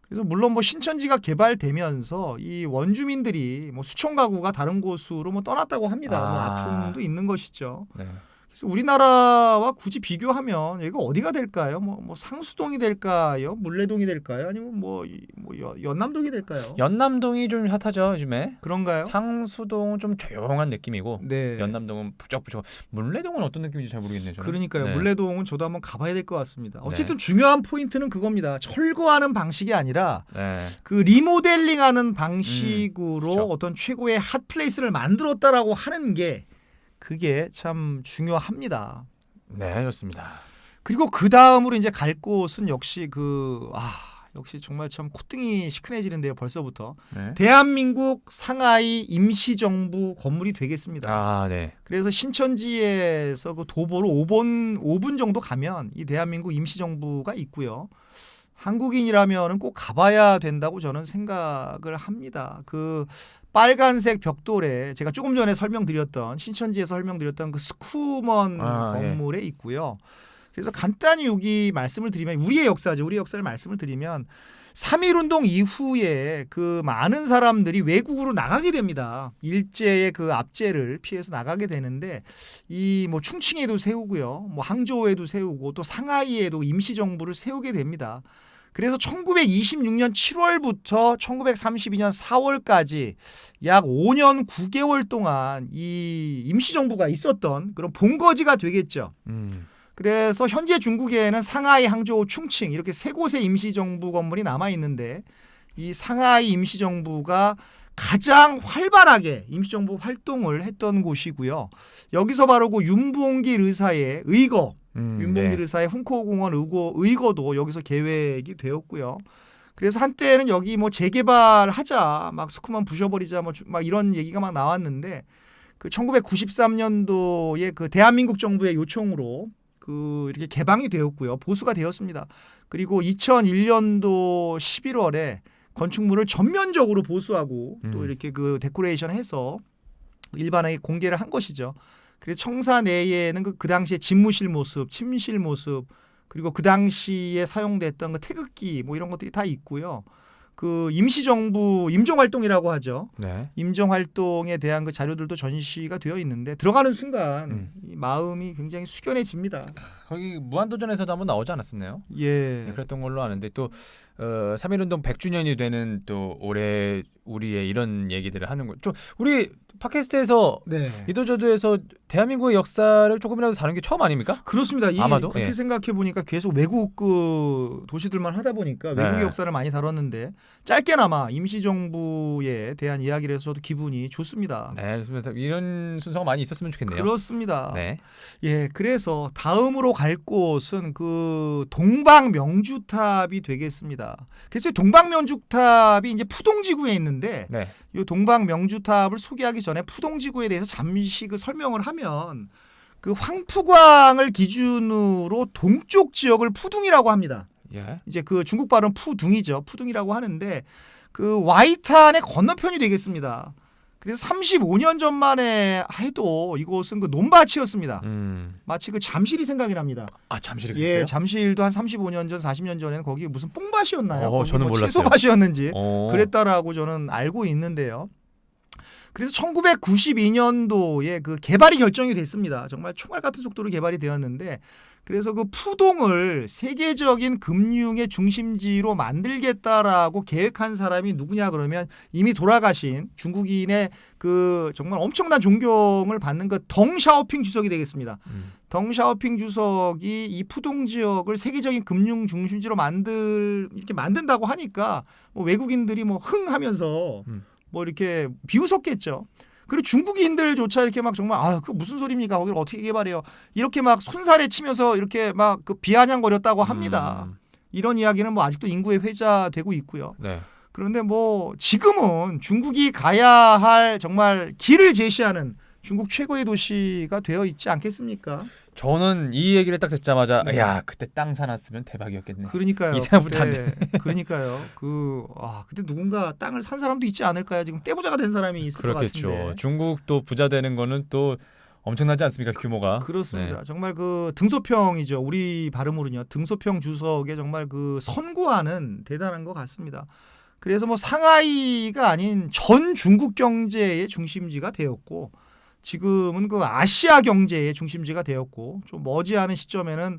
그래서 물론 뭐 신천지가 개발되면서 이 원주민들이 뭐 수천 가구가 다른 곳으로 뭐 떠났다고 합니다. 뭐 아픔도 있는 것이죠. 네. 그래서 우리나라와 굳이 비교하면 여기가 어디가 될까요? 뭐 상수동이 될까요? 물레동이 될까요? 아니면 연남동이 될까요? 연남동이 좀 핫하죠 요즘에. 그런가요? 상수동은 좀 조용한 느낌이고 네. 연남동은 부쩍부쩍. 물레동은 어떤 느낌인지 잘 모르겠네요. 저는. 그러니까요. 네. 물레동은 저도 한번 가봐야 될 것 같습니다. 어쨌든 중요한 포인트는 그겁니다. 철거하는 방식이 아니라 네. 그 리모델링하는 방식으로 그렇죠. 어떤 최고의 핫플레이스를 만들었다라고 하는 게 그게 참 중요합니다. 네, 좋습니다. 그리고 그 다음으로 이제 갈 곳은 역시 역시 정말 참 콧등이 시큰해지는데요. 벌써부터 네. 대한민국 상하이 임시정부 건물이 되겠습니다. 네. 그래서 신천지에서 그 도보로 5분 정도 가면 이 대한민국 임시정부가 있고요. 한국인이라면은 꼭 가봐야 된다고 저는 생각을 합니다. 그 빨간색 벽돌에 제가 조금 전에 설명드렸던 신천지에서 설명드렸던 그 스쿠먼 건물에 있고요. 그래서 간단히 여기 말씀을 드리면 우리의 역사죠. 우리의 역사를 말씀을 드리면 3.1운동 이후에 그 많은 사람들이 외국으로 나가게 됩니다. 일제의 그 압제를 피해서 나가게 되는데 이 뭐 충칭에도 세우고요. 뭐 항저우에도 세우고 또 상하이에도 임시정부를 세우게 됩니다. 그래서 1926년 7월부터 1932년 4월까지 약 5년 9개월 동안 이 임시정부가 있었던 그런 본거지가 되겠죠. 그래서 현재 중국에는 상하이, 항저우, 충칭 이렇게 세 곳의 임시정부 건물이 남아있는데 이 상하이 임시정부가 가장 활발하게 임시정부 활동을 했던 곳이고요. 여기서 바로 그 윤봉길 의사의 의거 윤봉길 의사의 훈코공원 의거도 여기서 계획이 되었고요. 그래서 한때는 여기 뭐 재개발하자, 막 스쿠먼 부셔버리자, 막 이런 얘기가 막 나왔는데 그 1993년도에 그 대한민국 정부의 요청으로 그 이렇게 개방이 되었고요. 보수가 되었습니다. 그리고 2001년도 11월에 건축물을 전면적으로 보수하고 또 이렇게 그 데코레이션해서 일반에게 공개를 한 것이죠. 그래서 청사 내에는 그 당시에 집무실 모습, 침실 모습, 그리고 그 당시에 사용됐던 그 태극기 뭐 이런 것들이 다 있고요. 그 임시정부 임종활동이라고 하죠. 네. 임종활동에 대한 그 자료들도 전시가 되어 있는데 들어가는 순간 이 마음이 굉장히 숙연해집니다. 거기 무한도전에서도 한번 나오지 않았었나요? 예. 네, 그랬던 걸로 아는데 또 3.1운동 100주년이 되는 또 올해 우리의 이런 얘기들을 하는 거. 좀 우리 팟캐스트에서 네. 이도저도에서 대한민국의 역사를 조금이라도 다룬 게 처음 아닙니까? 그렇습니다. 아마도 그렇게 예. 생각해 보니까 계속 외국 그 도시들만 하다 보니까 외국의 역사를 많이 다뤘는데 짧게나마 임시정부에 대한 이야기를 해서 저도 기분이 좋습니다. 네, 그렇습니다. 이런 순서가 많이 있었으면 좋겠네요. 그렇습니다. 네. 예, 그래서 다음으로 갈 곳은 그 동방명주탑이 되겠습니다. 그래서 동방명주탑이 이제 푸동지구에 있는데 네. 이 동방명주탑을 소개하기 전에 푸동지구에 대해서 잠시 그 설명을 하면 그 황푸광을 기준으로 동쪽 지역을 푸둥이라고 합니다. 예. 이제 그 중국 발음 푸둥이죠. 푸둥이라고 하는데 그 와이탄의 건너편이 되겠습니다. 그래서 35년 전만에 해도 이곳은 그 논밭이었습니다. 마치 그 잠실이 생각이 납니다. 잠실이 그랬어요? 예, 잠실도 한 35년 전, 40년 전에는 거기 무슨 뽕밭이었나요? 거기 저는 뭐 몰랐어요. 채소밭이었는지 그랬다라고 저는 알고 있는데요. 그래서 1992년도에 그 개발이 결정이 됐습니다. 정말 총알 같은 속도로 개발이 되었는데 그래서 그 푸동을 세계적인 금융의 중심지로 만들겠다라고 계획한 사람이 누구냐 그러면 이미 돌아가신 중국인의 그 정말 엄청난 존경을 받는 그 덩샤오핑 주석이 되겠습니다. 덩샤오핑 주석이 이 푸동 지역을 세계적인 금융 중심지로 이렇게 만든다고 하니까 뭐 외국인들이 뭐 흥하면서 뭐 이렇게 비웃었겠죠. 그리고 중국인들조차 이렇게 막 정말 그 무슨 소리입니까? 거기를 어떻게 개발해요? 이렇게 막 손살에 치면서 이렇게 막 그 비아냥거렸다고 합니다. 이런 이야기는 뭐 아직도 인구에 회자되고 있고요. 네. 그런데 뭐 지금은 중국이 가야 할 정말 길을 제시하는 중국 최고의 도시가 되어 있지 않겠습니까? 저는 이 얘기를 딱 듣자마자 네. 야 그때 땅 사놨으면 대박이었겠네. 그러니까요. 이 생각부터 안 그러니까요. 그때 누군가 땅을 산 사람도 있지 않을까요? 지금 떼부자가 된 사람이 있을 것 그렇겠죠. 같은데. 중국도 부자 되는 거는 또 엄청나지 않습니까? 규모가. 그렇습니다. 네. 정말 그 등소평이죠. 우리 발음으로는요. 등소평 주석에 정말 그 선구하는 대단한 것 같습니다. 그래서 뭐 상하이가 아닌 전 중국 경제의 중심지가 되었고 지금은 그 아시아 경제의 중심지가 되었고 좀 머지않은 시점에는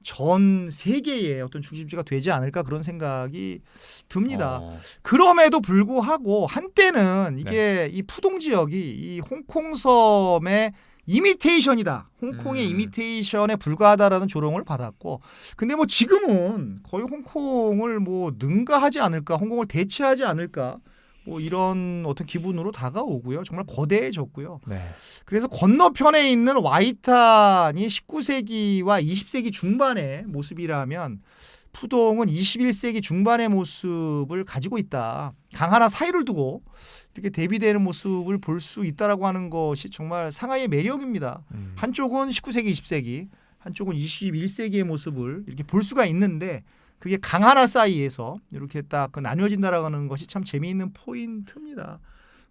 전 세계의 어떤 중심지가 되지 않을까 그런 생각이 듭니다. 그럼에도 불구하고 한때는 이게 이 푸동 지역이 이 홍콩 섬의 이미테이션이다. 홍콩의 이미테이션에 불과하다라는 조롱을 받았고 근데 뭐 지금은 거의 홍콩을 뭐 능가하지 않을까 홍콩을 대체하지 않을까 뭐 이런 어떤 기분으로 다가오고요. 정말 거대해졌고요. 네. 그래서 건너편에 있는 와이탄이 19세기와 20세기 중반의 모습이라면 푸동은 21세기 중반의 모습을 가지고 있다. 강 하나 사이를 두고 이렇게 대비되는 모습을 볼 수 있다라고 하는 것이 정말 상하이의 매력입니다. 한쪽은 19세기, 20세기, 한쪽은 21세기의 모습을 이렇게 볼 수가 있는데 그게 강 하나 사이에서 이렇게 딱 나뉘어진다라는 것이 참 재미있는 포인트입니다.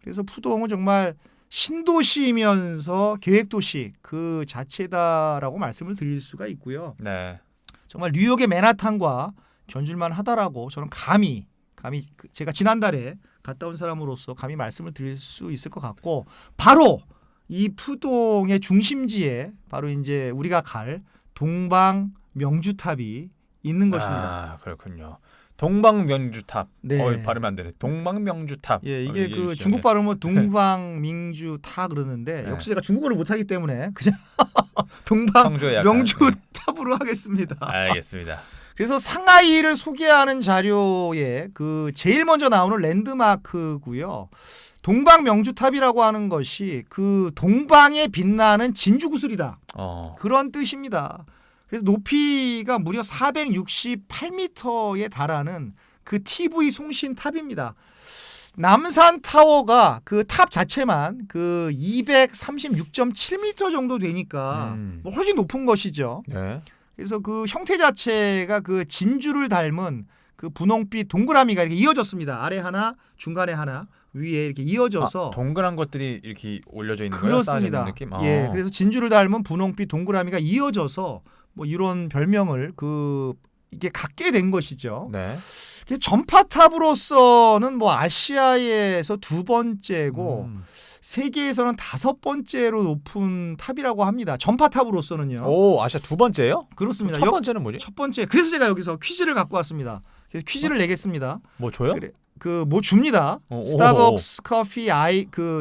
그래서 푸동은 정말 신도시이면서 계획도시 그 자체다라고 말씀을 드릴 수가 있고요. 네. 정말 뉴욕의 맨하탄과 견줄만 하다라고 저는 감히 제가 지난달에 갔다 온 사람으로서 감히 말씀을 드릴 수 있을 것 같고 바로 이 푸동의 중심지에 바로 이제 우리가 갈 동방 명주탑이 있는 것입니다. 아 그렇군요. 동방명주탑. 네. 발음이 안 되네. 동방명주탑. 예, 이게 그 주시죠. 중국 발음은 동방민주타 그러는데 네. 역시 제가 중국어를 못하기 때문에 그냥 성조에 약간, 동방명주탑으로 하겠습니다. 알겠습니다. 그래서 상하이를 소개하는 자료에 그 제일 먼저 나오는 랜드마크고요. 동방명주탑이라고 하는 것이 그 동방에 빛나는 진주구슬이다. 그런 뜻입니다. 그래서 높이가 무려 468m에 달하는 그 TV 송신탑입니다. 남산 타워가 그 탑 자체만 그 236.7m 정도 되니까 뭐 훨씬 높은 것이죠. 네. 그래서 그 형태 자체가 그 진주를 닮은 그 분홍빛 동그라미가 이렇게 이어졌습니다. 아래 하나, 중간에 하나, 위에 이렇게 이어져서 동그란 것들이 이렇게 올려져 있는 거예요? 그렇습니다. 쌓여져 있는 느낌? 예, 그래서 진주를 닮은 분홍빛 동그라미가 이어져서 뭐 이런 별명을 이게 갖게 된 것이죠. 네. 전파탑으로서는 뭐 아시아에서 두 번째고 세계에서는 다섯 번째로 높은 탑이라고 합니다. 전파탑으로서는요. 오, 아시아 두 번째예요? 그렇습니다. 첫 번째는 뭐지? 첫 번째. 그래서 제가 여기서 퀴즈를 갖고 왔습니다. 그래서 퀴즈를 내겠습니다. 뭐 줘요? 그래, 뭐 줍니다. 스타벅스 커피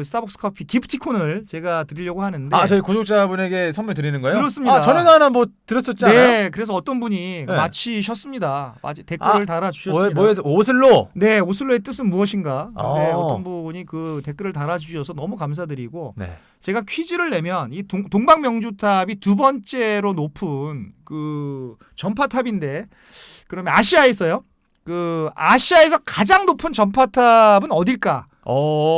스타벅스 커피 기프티콘을 제가 드리려고 하는데. 저희 구독자분에게 선물 드리는 거예요? 그렇습니다. 전에도 하나 뭐 들었었지 않아요? 네, 그래서 어떤 분이 네. 맞히셨습니다. 댓글을 달아주셨습니다. 뭐에서 오슬로? 네, 오슬로의 뜻은 무엇인가? 네, 아. 어떤 분이 그 댓글을 달아주셔서 너무 감사드리고 네. 제가 퀴즈를 내면 이 동방명주탑이 두 번째로 높은 그 전파탑인데 그러면 아시아에서요? 그 아시아에서 가장 높은 전파탑은 어딜까?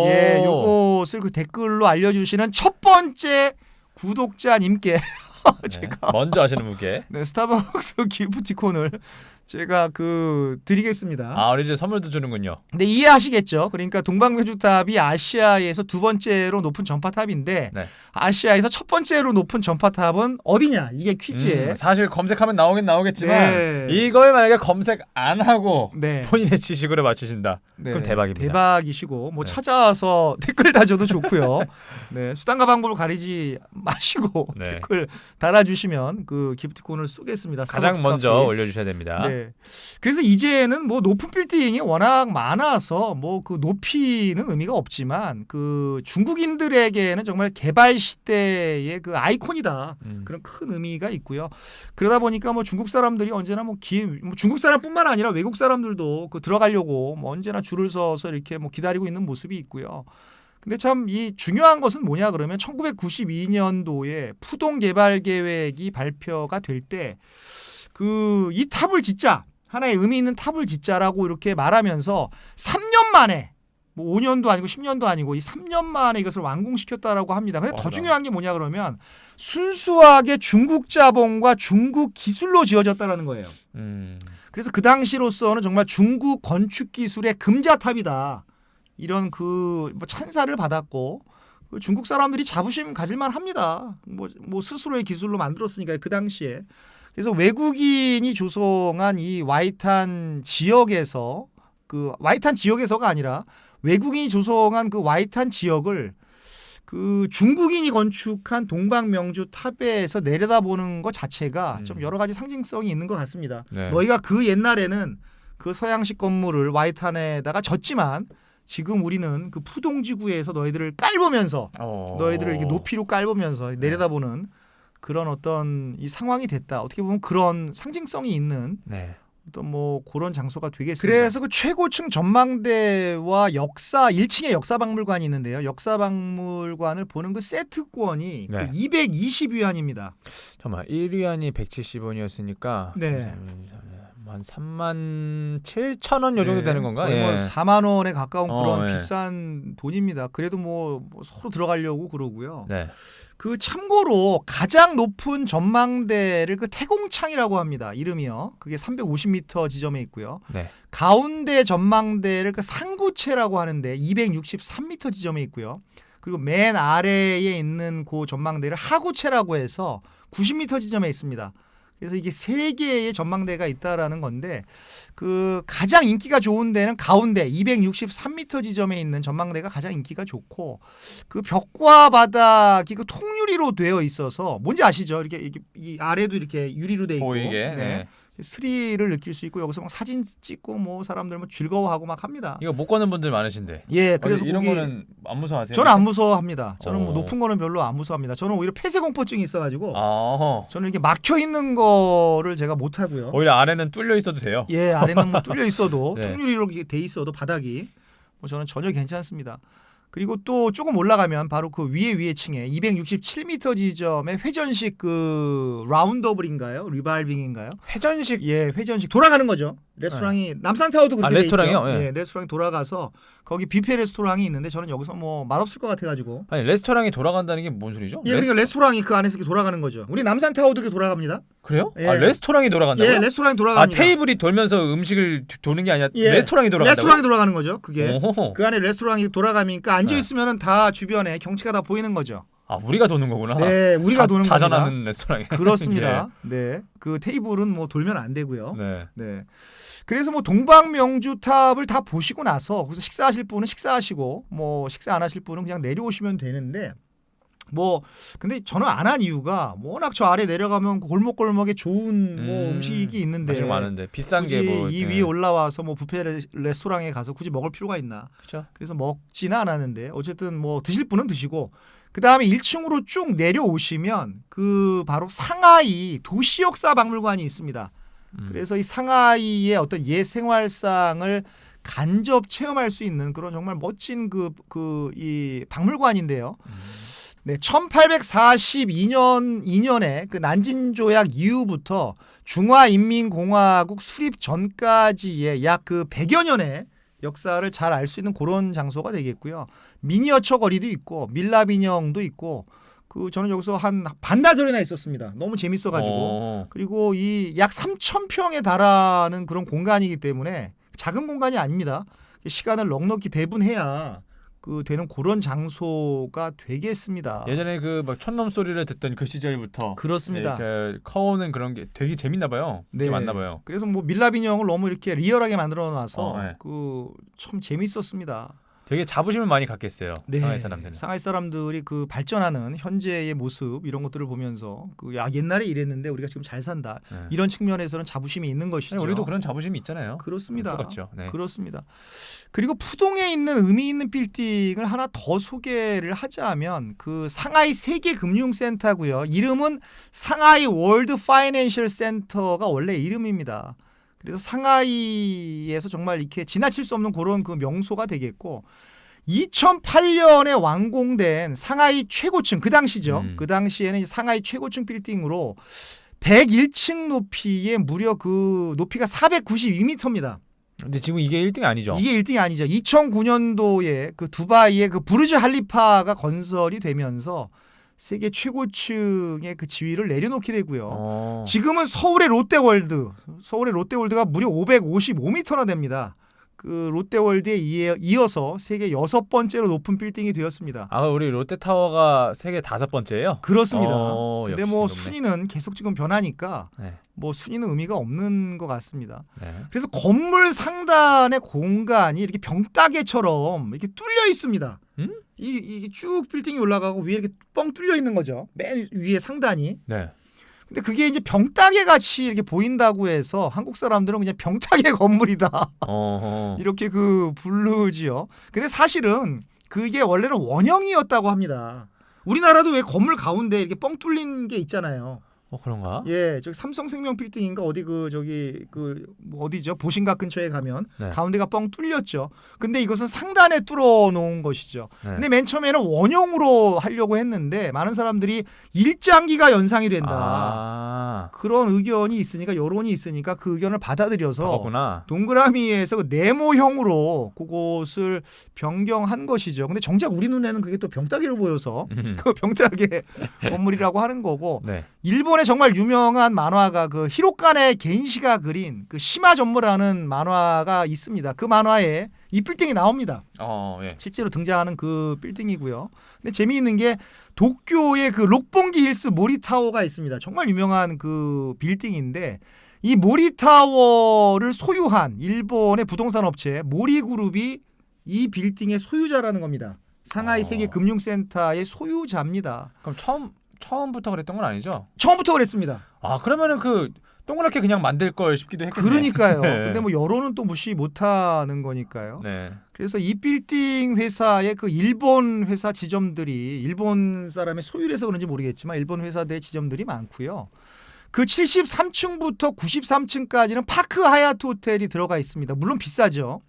예, 요것을 그 댓글로 알려주시는 첫 번째 구독자님께 제가 먼저 아시는 분께 스타벅스 기프티콘을 제가 드리겠습니다. 우리 이제 선물도 주는군요. 근데 이해하시겠죠? 그러니까 동방명주탑이 아시아에서 두 번째로 높은 전파탑인데 네. 아시아에서 첫 번째로 높은 전파탑은 어디냐? 이게 퀴즈에. 사실 검색하면 나오겠지만 네. 이걸 만약에 검색 안 하고 네. 본인의 지식으로 맞추신다. 그럼 대박입니다. 대박이시고 뭐 네. 찾아와서 댓글 다줘도 좋고요. 네, 수단과 방법을 가리지 마시고 네. 댓글 달아주시면 그 기프티콘을 쏘겠습니다. 가장 스타벅스 먼저 커피. 올려주셔야 됩니다. 네. 그래서 이제는 뭐 높은 빌딩이 워낙 많아서 뭐 그 높이는 의미가 없지만 그 중국인들에게는 정말 개발 시대의 그 아이콘이다. 그런 큰 의미가 있고요. 그러다 보니까 뭐 중국 사람들이 언제나 뭐 중국 사람뿐만 아니라 외국 사람들도 들어가려고 뭐 언제나 줄을 서서 이렇게 뭐 기다리고 있는 모습이 있고요. 근데 참 이 중요한 것은 뭐냐 그러면 1992년도에 푸동 개발 계획이 발표가 될 때 이 탑을 짓자 하나의 의미 있는 탑을 짓자라고 이렇게 말하면서 3년 만에 뭐 5년도 아니고 10년도 아니고 이 3년 만에 이것을 완공시켰다라고 합니다. 근데 더 맞아. 중요한 게 뭐냐 그러면 순수하게 중국 자본과 중국 기술로 지어졌다라는 거예요. 그래서 그 당시로서는 정말 중국 건축 기술의 금자탑이다. 이런 그 뭐 찬사를 받았고 그 중국 사람들이 자부심 가질만 합니다. 뭐 스스로의 기술로 만들었으니까 그 당시에. 그래서 외국인이 조성한 이 와이탄 지역에서 그 와이탄 지역에서가 아니라 외국인이 조성한 그 와이탄 지역을 그 중국인이 건축한 동방명주 탑에서 내려다보는 것 자체가 좀 여러 가지 상징성이 있는 것 같습니다. 네. 너희가 그 옛날에는 그 서양식 건물을 와이탄에다가 졌지만 지금 우리는 그 푸동지구에서 너희들을 깔보면서 너희들을 이렇게 높이로 깔보면서 내려다보는 그런 어떤 이 상황이 됐다. 어떻게 보면 그런 상징성이 있는 네. 어떤 뭐 그런 장소가 되겠습니다. 그래서 그 최고층 전망대와 역사 1층에 역사박물관이 있는데요. 역사박물관을 보는 그 세트권이 네. 그 220위안입니다. 잠깐만 1위안이 170원이었으니까 네. 한 37,000원 요 정도 되는 건가? 거의 뭐 예. 4만 원에 가까운 그런 예. 비싼 돈입니다. 그래도 뭐 서로 들어가려고 그러고요. 네. 그 참고로 가장 높은 전망대를 그 태공창이라고 합니다. 이름이요. 그게 350m 지점에 있고요. 네. 가운데 전망대를 그 상구체라고 하는데 263m 지점에 있고요. 그리고 맨 아래에 있는 그 전망대를 하구체라고 해서 90m 지점에 있습니다. 그래서 이게 세 개의 전망대가 있다라는 건데 그 가장 인기가 좋은 데는 가운데 263m 지점에 있는 전망대가 가장 인기가 좋고 그 벽과 바닥이 그 통유리로 되어 있어서 뭔지 아시죠? 이렇게 이 아래도 이렇게 유리로 돼 있고 보이게. 네. 스릴을 느낄 수 있고 여기서 막 사진 찍고 뭐 사람들 뭐 즐거워하고 막 합니다. 이거 못 거는 분들 많으신데. 예, 그래서 이런 거기 거는 안 무서워하세요? 저는 안 무서워합니다. 저는 뭐 오. 높은 거는 별로 안 무서워합니다. 저는 오히려 폐쇄공포증이 있어가지고 아. 저는 이렇게 막혀 있는 거를 제가 못 하고요. 오히려 아래는 뚫려 있어도 돼요. 예, 아래는 뭐 뚫려 있어도 네. 통유리로 이렇게 돼 있어도 바닥이 뭐 저는 전혀 괜찮습니다. 그리고 또 조금 올라가면 바로 그 위에 층에 267m 지점의 회전식 그 라운더블인가요? 리발빙인가요? 회전식. 예, 회전식 돌아가는 거죠. 레스토랑이 남산타워도 그렇게 돼 레스토랑이요? 있죠. 예. 예, 레스토랑이 돌아가서 거기 뷔페 레스토랑이 있는데 저는 여기서 뭐 맛없을 것 같아가지고 아니 레스토랑이 돌아간다는 게 뭔 소리죠? 예, 그러니까 레스토랑이 그 안에서 이렇게 돌아가는 거죠. 우리 남산타워도 이렇게 돌아갑니다. 그래요? 예. 아 레스토랑이 돌아간다고요? 예, 레스토랑이 아 돌아갑니다. 테이블이 돌면서 음식을 도는 게 아니라 예. 레스토랑이 돌아간다고요? 레스토랑이 돌아가는 거죠. 그게 오호. 그 안에 레스토랑이 돌아가니까 앉아 네. 있으면은 다 주변에 경치가 다 보이는 거죠. 아 우리가 도는 거구나. 네, 우리가 도는 겁니다. 자전하는 레스토랑이. 그렇습니다. 네, 그 테이블은 뭐 돌면 안 되고요. 네. 네. 그래서 뭐 동방명주탑을 다 보시고 나서 거기서 식사하실 분은 식사하시고 뭐 식사 안 하실 분은 그냥 내려오시면 되는데 뭐 근데 저는 안 한 이유가 뭐 워낙 저 아래 내려가면 골목골목에 좋은 뭐 음식이 있는데 맛있는 거 많은데 비싼 굳이 게 뭐. 이 위에 올라와서 뭐 뷔페 레스토랑에 가서 굳이 먹을 필요가 있나? 그렇죠. 그래서 먹지는 않았는데 어쨌든 뭐 드실 분은 드시고 그 다음에 1층으로 쭉 내려오시면 그 바로 상하이 도시역사박물관이 있습니다. 그래서 이 상하이의 어떤 옛 생활상을 간접 체험할 수 있는 그런 정말 멋진 이 박물관인데요. 네, 1842년에 그 난징 조약 이후부터 중화인민공화국 수립 전까지의 약 그 100여 년의 역사를 잘 알 수 있는 그런 장소가 되겠고요. 미니어처 거리도 있고 밀랍 인형도 있고 그 저는 여기서 한 반나절이나 있었습니다. 너무 재밌어가지고 그리고 이 약 3,000평에 달하는 그런 공간이기 때문에 작은 공간이 아닙니다. 시간을 넉넉히 배분해야 그 되는 그런 장소가 되겠습니다. 예전에 그 막 촌놈 소리를 듣던 그 시절부터 그렇습니다. 이렇게 커오는 그런 게 되게 재밌나 봐요. 네. 되게 많나 봐요. 그래서 뭐 밀랍 인형을 너무 이렇게 리얼하게 만들어 놔서 네. 그 참 재밌었습니다. 되게 자부심을 많이 갖겠어요. 네. 상하이 사람들은. 상하이 사람들이 그 발전하는 현재의 모습 이런 것들을 보면서 그 야 옛날에 이랬는데 우리가 지금 잘 산다. 네. 이런 측면에서는 자부심이 있는 것이죠. 아니, 우리도 그런 자부심이 있잖아요. 그렇습니다. 똑같죠. 네. 그렇습니다. 그리고 푸동에 있는 의미 있는 빌딩을 하나 더 소개를 하자면 그 상하이 세계금융센터고요. 이름은 상하이 월드 파이낸셜 센터가 원래 이름입니다. 그래서 상하이에서 정말 이렇게 지나칠 수 없는 그런 그 명소가 되겠고 2008년에 완공된 상하이 최고층 그 당시죠. 그 당시에는 상하이 최고층 빌딩으로 101층 높이에 무려 그 높이가 492m입니다. 근데 지금 이게 1등이 아니죠. 이게 1등이 아니죠. 2009년도에 그 두바이의 그 부르즈 할리파가 건설이 되면서 세계 최고층의 그 지위를 내려놓게 되고요. 지금은 서울의 롯데월드가 무려 555m나 됩니다. 그 롯데월드에 이어서 세계 6번째로 높은 빌딩이 되었습니다. 아, 우리 롯데타워가 세계 5번째예요? 그렇습니다. 근데 역시 뭐 높네. 순위는 계속 지금 변하니까 네. 뭐 순위는 의미가 없는 것 같습니다. 네. 그래서 건물 상단의 공간이 이렇게 병따개처럼 이렇게 뚫려 있습니다. 이게 쭉 빌딩이 올라가고 위에 이렇게 뻥 뚫려 있는 거죠. 맨 위에 상단이. 네. 근데 그게 이제 병따개 같이 이렇게 보인다고 해서 한국 사람들은 그냥 병따개 건물이다. 이렇게 그 부르지요. 근데 사실은 그게 원래는 원형이었다고 합니다. 우리나라도 왜 건물 가운데 이렇게 뻥 뚫린 게 있잖아요. 그런가? 예, 저기 삼성생명 빌딩인가 어디 그 저기 뭐 어디죠? 보신각 근처에 가면 네. 가운데가 뻥 뚫렸죠. 근데 이것은 상단에 뚫어 놓은 것이죠. 네. 근데 맨 처음에는 원형으로 하려고 했는데 많은 사람들이 일장기가 연상이 된다. 그런 의견이 있으니까 여론이 있으니까 그 의견을 받아들여서 바꿨구나. 동그라미에서 그 네모형으로 그곳을 변경한 것이죠. 근데 정작 우리 눈에는 그게 또 병따개로 보여서 그 병따개 건물이라고 하는 거고 네. 일본의 정말 유명한 만화가 그 히로카네 겐시가 그린 그 시마 전무라는 만화가 있습니다. 그 만화에 이 빌딩이 나옵니다. 예. 실제로 등장하는 그 빌딩이고요. 근데 재미있는 게 도쿄의 그 록봉기 힐스 모리타워가 있습니다. 정말 유명한 그 빌딩인데 이 모리타워를 소유한 일본의 부동산 업체 모리그룹이 이 빌딩의 소유자라는 겁니다. 상하이 세계금융센터의 소유자입니다. 그럼 처음부터 그랬던 건 아니죠? 처음부터 그랬습니다. 그러면은 그 동그랗게 그냥 만들 걸 싶기도 했겠네. 그러니까요. 네. 근데 뭐 여론은 또 무시 못하는 거니까요. 네. 그래서 이 빌딩 회사의 그 일본 회사 지점들이 일본 사람의 소유라서 그런지 모르겠지만 일본 회사들의 지점들이 많고요. 그 73층부터 93층까지는 파크 하얏트 호텔이 들어가 있습니다. 물론 비싸죠.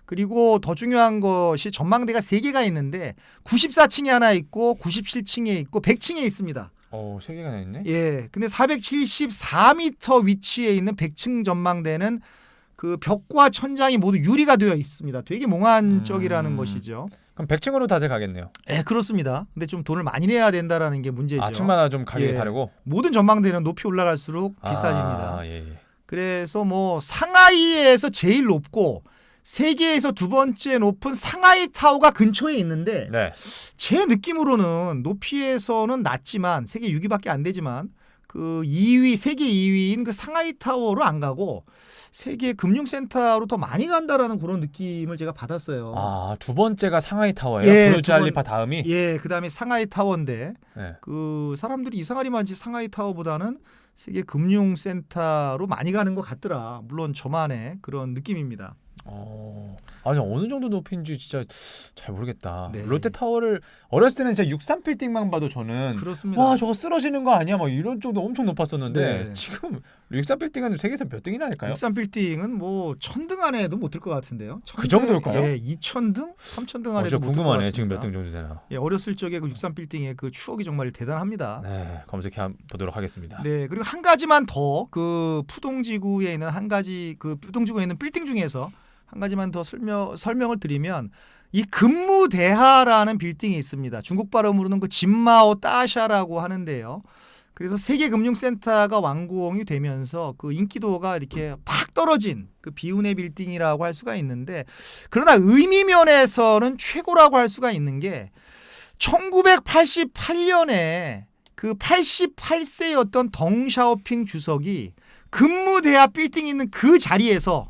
그리고 더 중요한 것이 전망대가 3개가 있는데 94층에 하나 있고 97층에 있고 100층에 있습니다. 3개가 있네. 예. 근데 474m 위치에 있는 100층 전망대는 그 벽과 천장이 모두 유리가 되어 있습니다. 되게 몽환적이라는 것이죠. 그럼 100층으로 다들 가겠네요. 예, 그렇습니다. 근데 좀 돈을 많이 내야 된다라는 게 문제죠. 층마다 좀 가격이 예. 다르고. 모든 전망대는 높이 올라갈수록 비싸집니다. 예. 그래서 뭐 상하이에서 제일 높고 세계에서 두 번째 높은 상하이 타워가 근처에 있는데 네. 제 느낌으로는 높이에서는 낮지만 세계 6위밖에 안 되지만 그 2위 세계 2위인 그 상하이 타워로 안 가고 세계 금융센터로 더 많이 간다라는 그런 느낌을 제가 받았어요. 두 번째가 상하이 타워예요. 예, 부르즈 할리파 다음이. 예, 그다음에 상하이 타워인데 네. 그 사람들이 이상하리만치 상하이 타워보다는 세계 금융센터로 많이 가는 것 같더라. 물론 저만의 그런 느낌입니다. 아니 어느 정도 높이인지 진짜 잘 모르겠다. 네. 롯데타워를 어렸을 때는 진짜 63빌딩만 봐도 저는 그렇습니다. 와 저거 쓰러지는 거 아니야? 막 이런 정도 엄청 높았었는데 네. 지금 63빌딩은 세계에서 몇 등이나 할까요? 63빌딩은 뭐 1000등 안에도 못 들 것 같은데요. 그 정도일까요? 예, 2000등, 3000등 안에도 진짜 못 들 것 궁금하네. 같습니다. 지금 몇 등 정도 되나? 예, 어렸을 적에 그 63빌딩의 그 추억이 정말 대단합니다. 네, 검색해 보도록 하겠습니다. 네, 그리고 한 가지만 더 그 푸동지구에 있는 한 가지 그 푸동지구에 있는 빌딩 중에서 한 가지만 더 설명을 드리면 이 근무대하라는 빌딩이 있습니다. 중국 발음으로는 그 진마오 따샤라고 하는데요. 그래서 세계금융센터가 완공이 되면서 그 인기도가 이렇게 팍 떨어진 그 비운의 빌딩이라고 할 수가 있는데 그러나 의미 면에서는 최고라고 할 수가 있는 게 1988년에 그 88세였던 덩샤오핑 주석이 근무대하 빌딩 있는 그 자리에서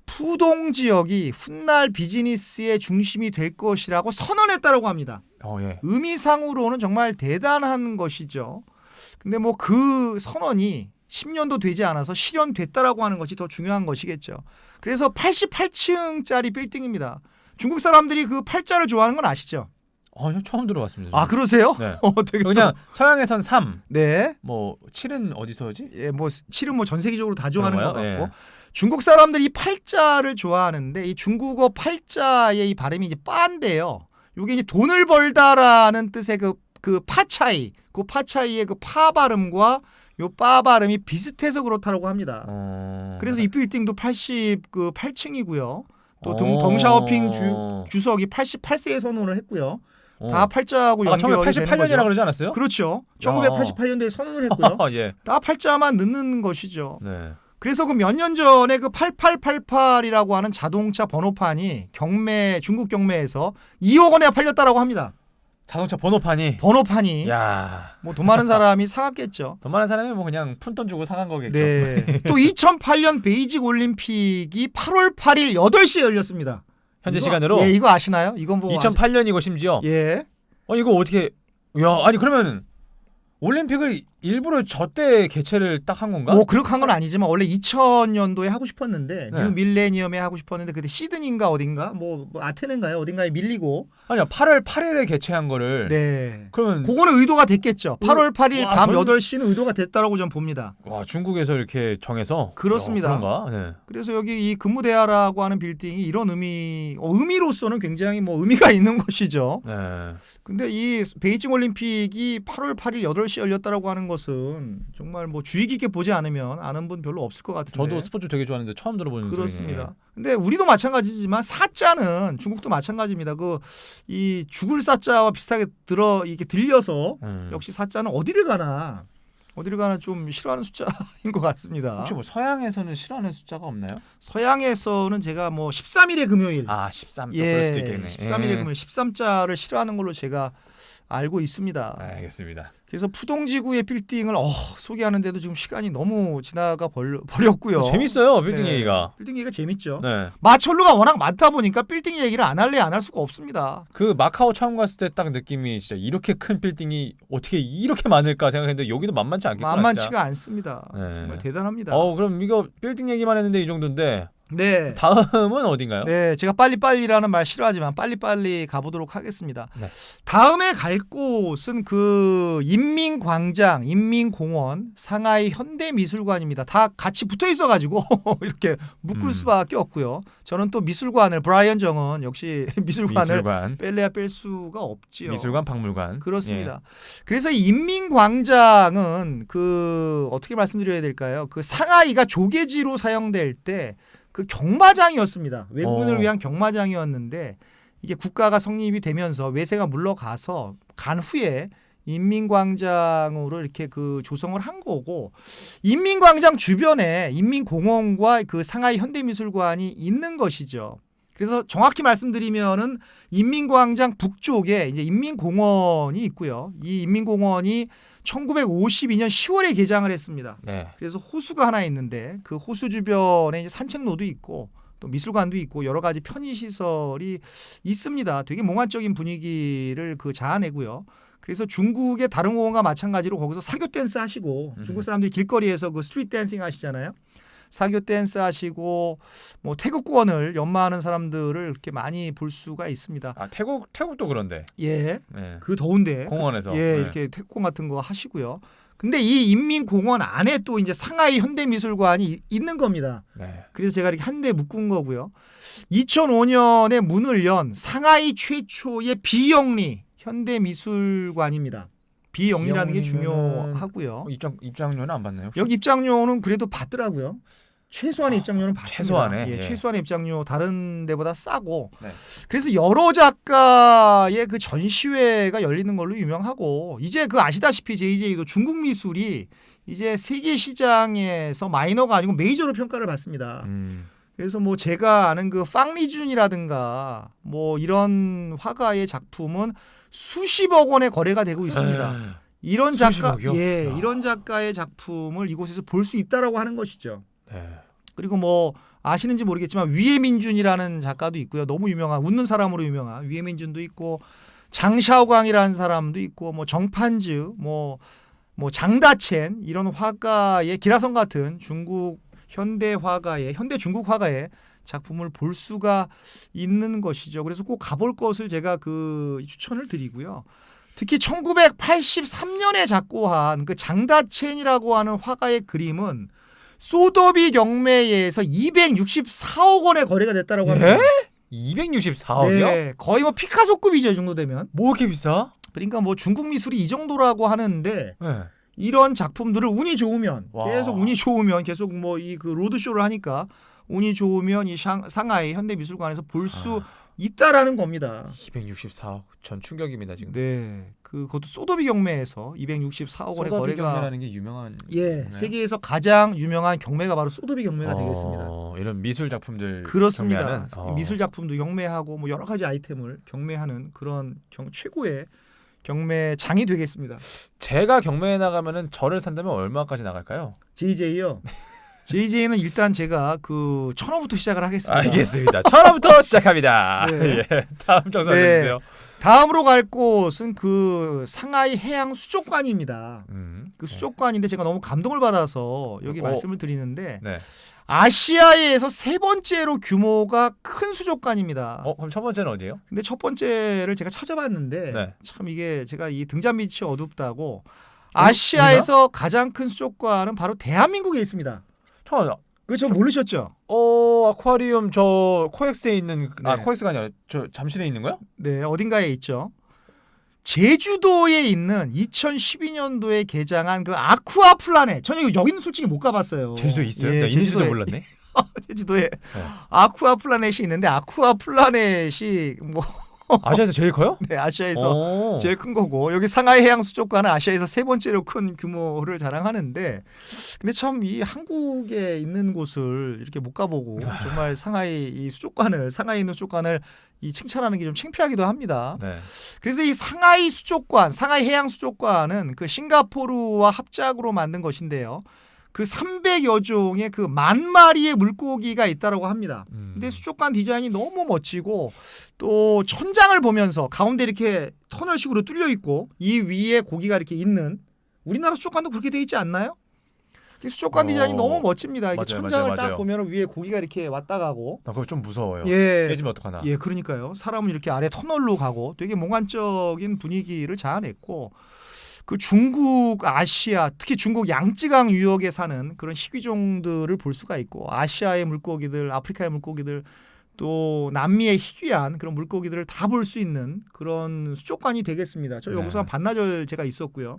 푸동 지역이 훗날 비즈니스의 중심이 될 것이라고 선언했다고 합니다. 예. 의미상으로는 정말 대단한 것이죠. 근데 뭐 그 선언이 10년도 되지 않아서 실현됐다라고 하는 것이 더 중요한 것이겠죠. 그래서 88층짜리 빌딩입니다. 중국 사람들이 그 8자를 좋아하는 건 아시죠? 아니요, 처음 들어봤습니다. 아, 그러세요? 네. 되게 그냥 서양에선 3, 네. 뭐 7은 어디서지? 예, 뭐 7은 뭐 전 세계적으로 다 좋아하는 것 그런가요? 같고 중국 사람들이 이 8자를 좋아하는데 이 중국어 8자의 이 발음이 이제 빠인데요. 이게 이제 돈을 벌다라는 뜻의 그 그 파 차이, 그 파 차이의 그 파 발음과 요 빠 발음이 비슷해서 그렇다고 합니다. 그래서 이 빌딩도 88층이고요. 또 덩샤오핑 주석이 88세에 선언을 했고요. 다 팔자하고 처음에 연결이 되는 88년이라 거죠. 그러지 않았어요? 그렇죠. 1988년도에 선언을 했고요. 예. 다 팔자만 넣는 것이죠. 네. 그래서 그 몇 년 전에 그 8888이라고 하는 자동차 번호판이 중국 경매에서 2억 원에 팔렸다라고 합니다. 자동차 번호판이. 번호판이 야. 뭐 돈 많은 사람이 사갔겠죠. 돈 많은 사람이 뭐 그냥 푼돈 주고 사간 거겠죠. 네. 또 2008년 베이징 올림픽이 8월 8일 8시에 열렸습니다. 현재 이거, 시간으로. 예, 이거 아시나요? 이건 뭐 2008년이고 심지어. 예. 이거 어떻게? 야, 아니 그러면 올림픽을 일부러 저 때 개최를 딱 한 건가? 뭐 그렇게 한 건 아니지만 원래 2000년도에 하고 싶었는데 네. 뉴 밀레니엄에 하고 싶었는데 그때 시드니인가 어딘가 뭐 아테네인가요? 어딘가에 밀리고 아니야. 8월 8일에 개최한 거를. 네. 그러면 그거는 의도가 됐겠죠. 8월 8일 와, 밤 전- 8시는 의도가 됐다라고 저는 봅니다. 와, 중국에서 이렇게 정해서. 그렇습니다. 그런가? 네. 그래서 여기 이 근무대하라고 하는 빌딩이 이런 의미로서는 굉장히 뭐 의미가 있는 것이죠. 네. 근데 이 베이징 올림픽이 8월 8일 8시 열렸다라고 하는 것은 정말 뭐 주의 깊게 보지 않으면 아는 분 별로 없을 것 같은데. 저도 스포츠 되게 좋아하는데 처음 들어보는 그렇습니다. 소리네. 근데 우리도 마찬가지지만 사자는 중국도 마찬가지입니다. 그 이 죽을 사자와 비슷하게 이렇게 들려서 역시 사자는 어디를 가나 좀 싫어하는 숫자인 것 같습니다. 혹시 뭐 서양에서는 싫어하는 숫자가 없나요? 서양에서는 제가 뭐 13일의 금요일 13. 그럴 수도 있겠네. 13일의 금요일 13자를 싫어하는 걸로 제가 알고 있습니다. 알겠습니다. 그래서 푸동지구의 빌딩을 소개하는데도 지금 시간이 너무 지나가 버렸고요. 재밌어요, 빌딩 네. 얘기가. 빌딩 얘기가 재밌죠. 네. 마철루가 워낙 많다 보니까 빌딩 얘기를 안 할 수가 없습니다. 그 마카오 처음 갔을 때 딱 느낌이 진짜 이렇게 큰 빌딩이 어떻게 이렇게 많을까 생각했는데 여기도 만만치 않겠구나. 만만치가 않습니다. 네. 정말 대단합니다. 그럼 이거 빌딩 얘기만 했는데 이 정도인데 네. 다음은 어딘가요? 네, 제가 빨리빨리라는 말 싫어하지만 빨리빨리 가보도록 하겠습니다. 네. 다음에 갈 곳은 그 인민공원, 상하이 현대미술관입니다. 다 같이 붙어 있어가지고 이렇게 묶을 수밖에 없고요. 저는 또 미술관을 브라이언 정은 역시 미술관을 뺄래야 뺄 수가 없지요. 미술관, 박물관. 그렇습니다. 그래서 이 인민광장은 그 어떻게 말씀드려야 될까요? 그 상하이가 조개지로 사용될 때 그 경마장이었습니다. 외국인을 위한 경마장이었는데 이게 국가가 성립이 되면서 외세가 물러가서 간 후에 인민광장으로 이렇게 그 조성을 한 거고 인민광장 주변에 인민공원과 그 상하이 현대미술관이 있는 것이죠. 그래서 정확히 말씀드리면은 인민광장 북쪽에 이제 인민공원이 있고요. 이 인민공원이 1952년 10월에 개장을 했습니다. 네. 그래서 호수가 하나 있는데 그 호수 주변에 이제 산책로도 있고 또 미술관도 있고 여러 가지 편의 시설이 있습니다. 되게 몽환적인 분위기를 그 자아내고요. 그래서 중국의 다른 공원과 마찬가지로 거기서 사교 댄스 하시고 중국 사람들이 길거리에서 그 스트리트 댄싱 하시잖아요. 사교 댄스 하시고 뭐 태국권을 연마하는 사람들을 이렇게 많이 볼 수가 있습니다. 태국도 그런데. 예. 네. 그 더운데 공원에서. 이렇게 태국권 같은 거 하시고요. 근데 이 인민공원 안에 또 이제 상하이 현대미술관이 있는 겁니다. 네. 그래서 제가 이렇게 한데 묶은 거고요. 2005년에 문을 연 상하이 최초의 비영리 현대미술관입니다. 비영리라는 게 중요하고요. 입장료는 안 받나요? 혹시? 여기 입장료는 그래도 받더라고요. 최소한의 입장료는 받습니다. 최소한의? 예. 최소한의 입장료 다른 데보다 싸고 네. 그래서 여러 작가의 그 전시회가 열리는 걸로 유명하고 이제 그 아시다시피 JJ도 중국 미술이 이제 세계 시장에서 마이너가 아니고 메이저로 평가를 받습니다. 그래서 뭐 제가 아는 그 팡리준이라든가 뭐 이런 화가의 작품은 수십억 원의 거래가 되고 있습니다. 이런 작가, 이런 작가의 작품을 이곳에서 볼 수 있다라고 하는 것이죠. 네. 그리고 뭐 아시는지 모르겠지만 위에민준이라는 작가도 있고요. 너무 유명한 웃는 사람으로 유명한 위에민준도 있고 장샤오강이라는 사람도 있고 뭐 정판즈, 뭐 장다첸 이런 화가의 기라성 같은 중국 현대 중국 화가의 작품을 볼 수가 있는 것이죠. 그래서 꼭 가볼 것을 제가 그 추천을 드리고요. 특히 1983년에 작고한 그 장다첸이라고 하는 화가의 그림은 소더비 경매에서 264억 원의 거래가 됐다라고 합니다. 264억이요? 네, 거의 뭐 피카소급이죠, 이 정도 되면. 뭐 이렇게 비싸? 그러니까 뭐 중국 미술이 이 정도라고 하는데 네. 이런 작품들을 운이 좋으면 와. 계속 운이 좋으면 계속 뭐 이 그 로드쇼를 하니까 운이 좋으면 이 상하이 현대미술관에서 볼 수 있다라는 겁니다. 264억 전 충격입니다 지금. 네, 그것도 소더비 경매에서 264억 원의 소더비 거래가 경매라는 게 유명한. 예, 경매요? 세계에서 가장 유명한 경매가 바로 소더비 경매가 되겠습니다. 이런 미술 작품들 그렇습니다. 경매하는? 미술 작품도 경매하고 뭐 여러 가지 아이템을 경매하는 그런 최고의 경매장이 되겠습니다. 제가 경매에 나가면은 저를 산다면 얼마까지 나갈까요? JJ요. JJ는 일단 제가 그 1,000원부터 시작을 하겠습니다. 알겠습니다. 1,000원부터 시작합니다. 네. 예. 다음 정서 네. 알려주세요. 다음으로 갈 곳은 그 상하이 해양 수족관입니다. 그 네. 수족관인데 제가 너무 감동을 받아서 여기 말씀을 드리는데 네. 아시아에서 세 번째로 규모가 큰 수족관입니다. 그럼 첫 번째는 어디예요? 근데 첫 번째를 제가 찾아봤는데 네. 참 이게 제가 이 등잔빛이 어둡다고 아시아에서 가장 큰 수족관은 바로 대한민국에 있습니다. 잠깐만요. 그거 저 모르셨죠? 아쿠아리움 저 코엑스에 있는 네. 코엑스가 아니라 저 잠실에 있는 거야? 네, 어딘가에 있죠. 제주도에 있는 2012년도에 개장한 그 아쿠아 플라넷. 저는 여기는 솔직히 못 가봤어요. 제주도에 있어요? 예, 나 있는지도 제주도에- 몰랐네. 제주도에 아쿠아 플라넷이 있는데 아쿠아 플라넷이 뭐 아시아에서 제일 커요? 네, 아시아에서 오. 제일 큰 거고 여기 상하이 해양 수족관은 아시아에서 세 번째로 큰 규모를 자랑하는데 근데 참 이 한국에 있는 곳을 이렇게 못 가보고 정말 상하이 이 수족관을 상하이에 있는 수족관을 이 칭찬하는 게 좀 창피하기도 합니다. 네. 그래서 이 상하이 수족관, 상하이 해양 수족관은 그 싱가포르와 합작으로 만든 것인데요. 그 300여 종의 그 10,000마리의 물고기가 있다라고 합니다. 근데 수족관 디자인이 너무 멋지고 또 천장을 보면서 가운데 이렇게 터널식으로 뚫려 있고 이 위에 고기가 이렇게 있는 우리나라 수족관도 그렇게 돼 있지 않나요? 이 수족관 디자인이 너무 멋집니다. 이게 맞아요, 천장을 맞아요. 딱 보면 위에 고기가 이렇게 왔다 가고 나 그거 좀 무서워요. 예. 깨지면 어떡하나. 예, 그러니까요. 사람은 이렇게 아래 터널로 가고 되게 몽환적인 분위기를 자아냈고 그 중국, 아시아, 특히 중국 양쯔강 유역에 사는 그런 희귀종들을 볼 수가 있고 아시아의 물고기들, 아프리카의 물고기들 또 남미의 희귀한 그런 물고기들을 다 볼 수 있는 그런 수족관이 되겠습니다. 저 여기서 네. 한 반나절 제가 있었고요.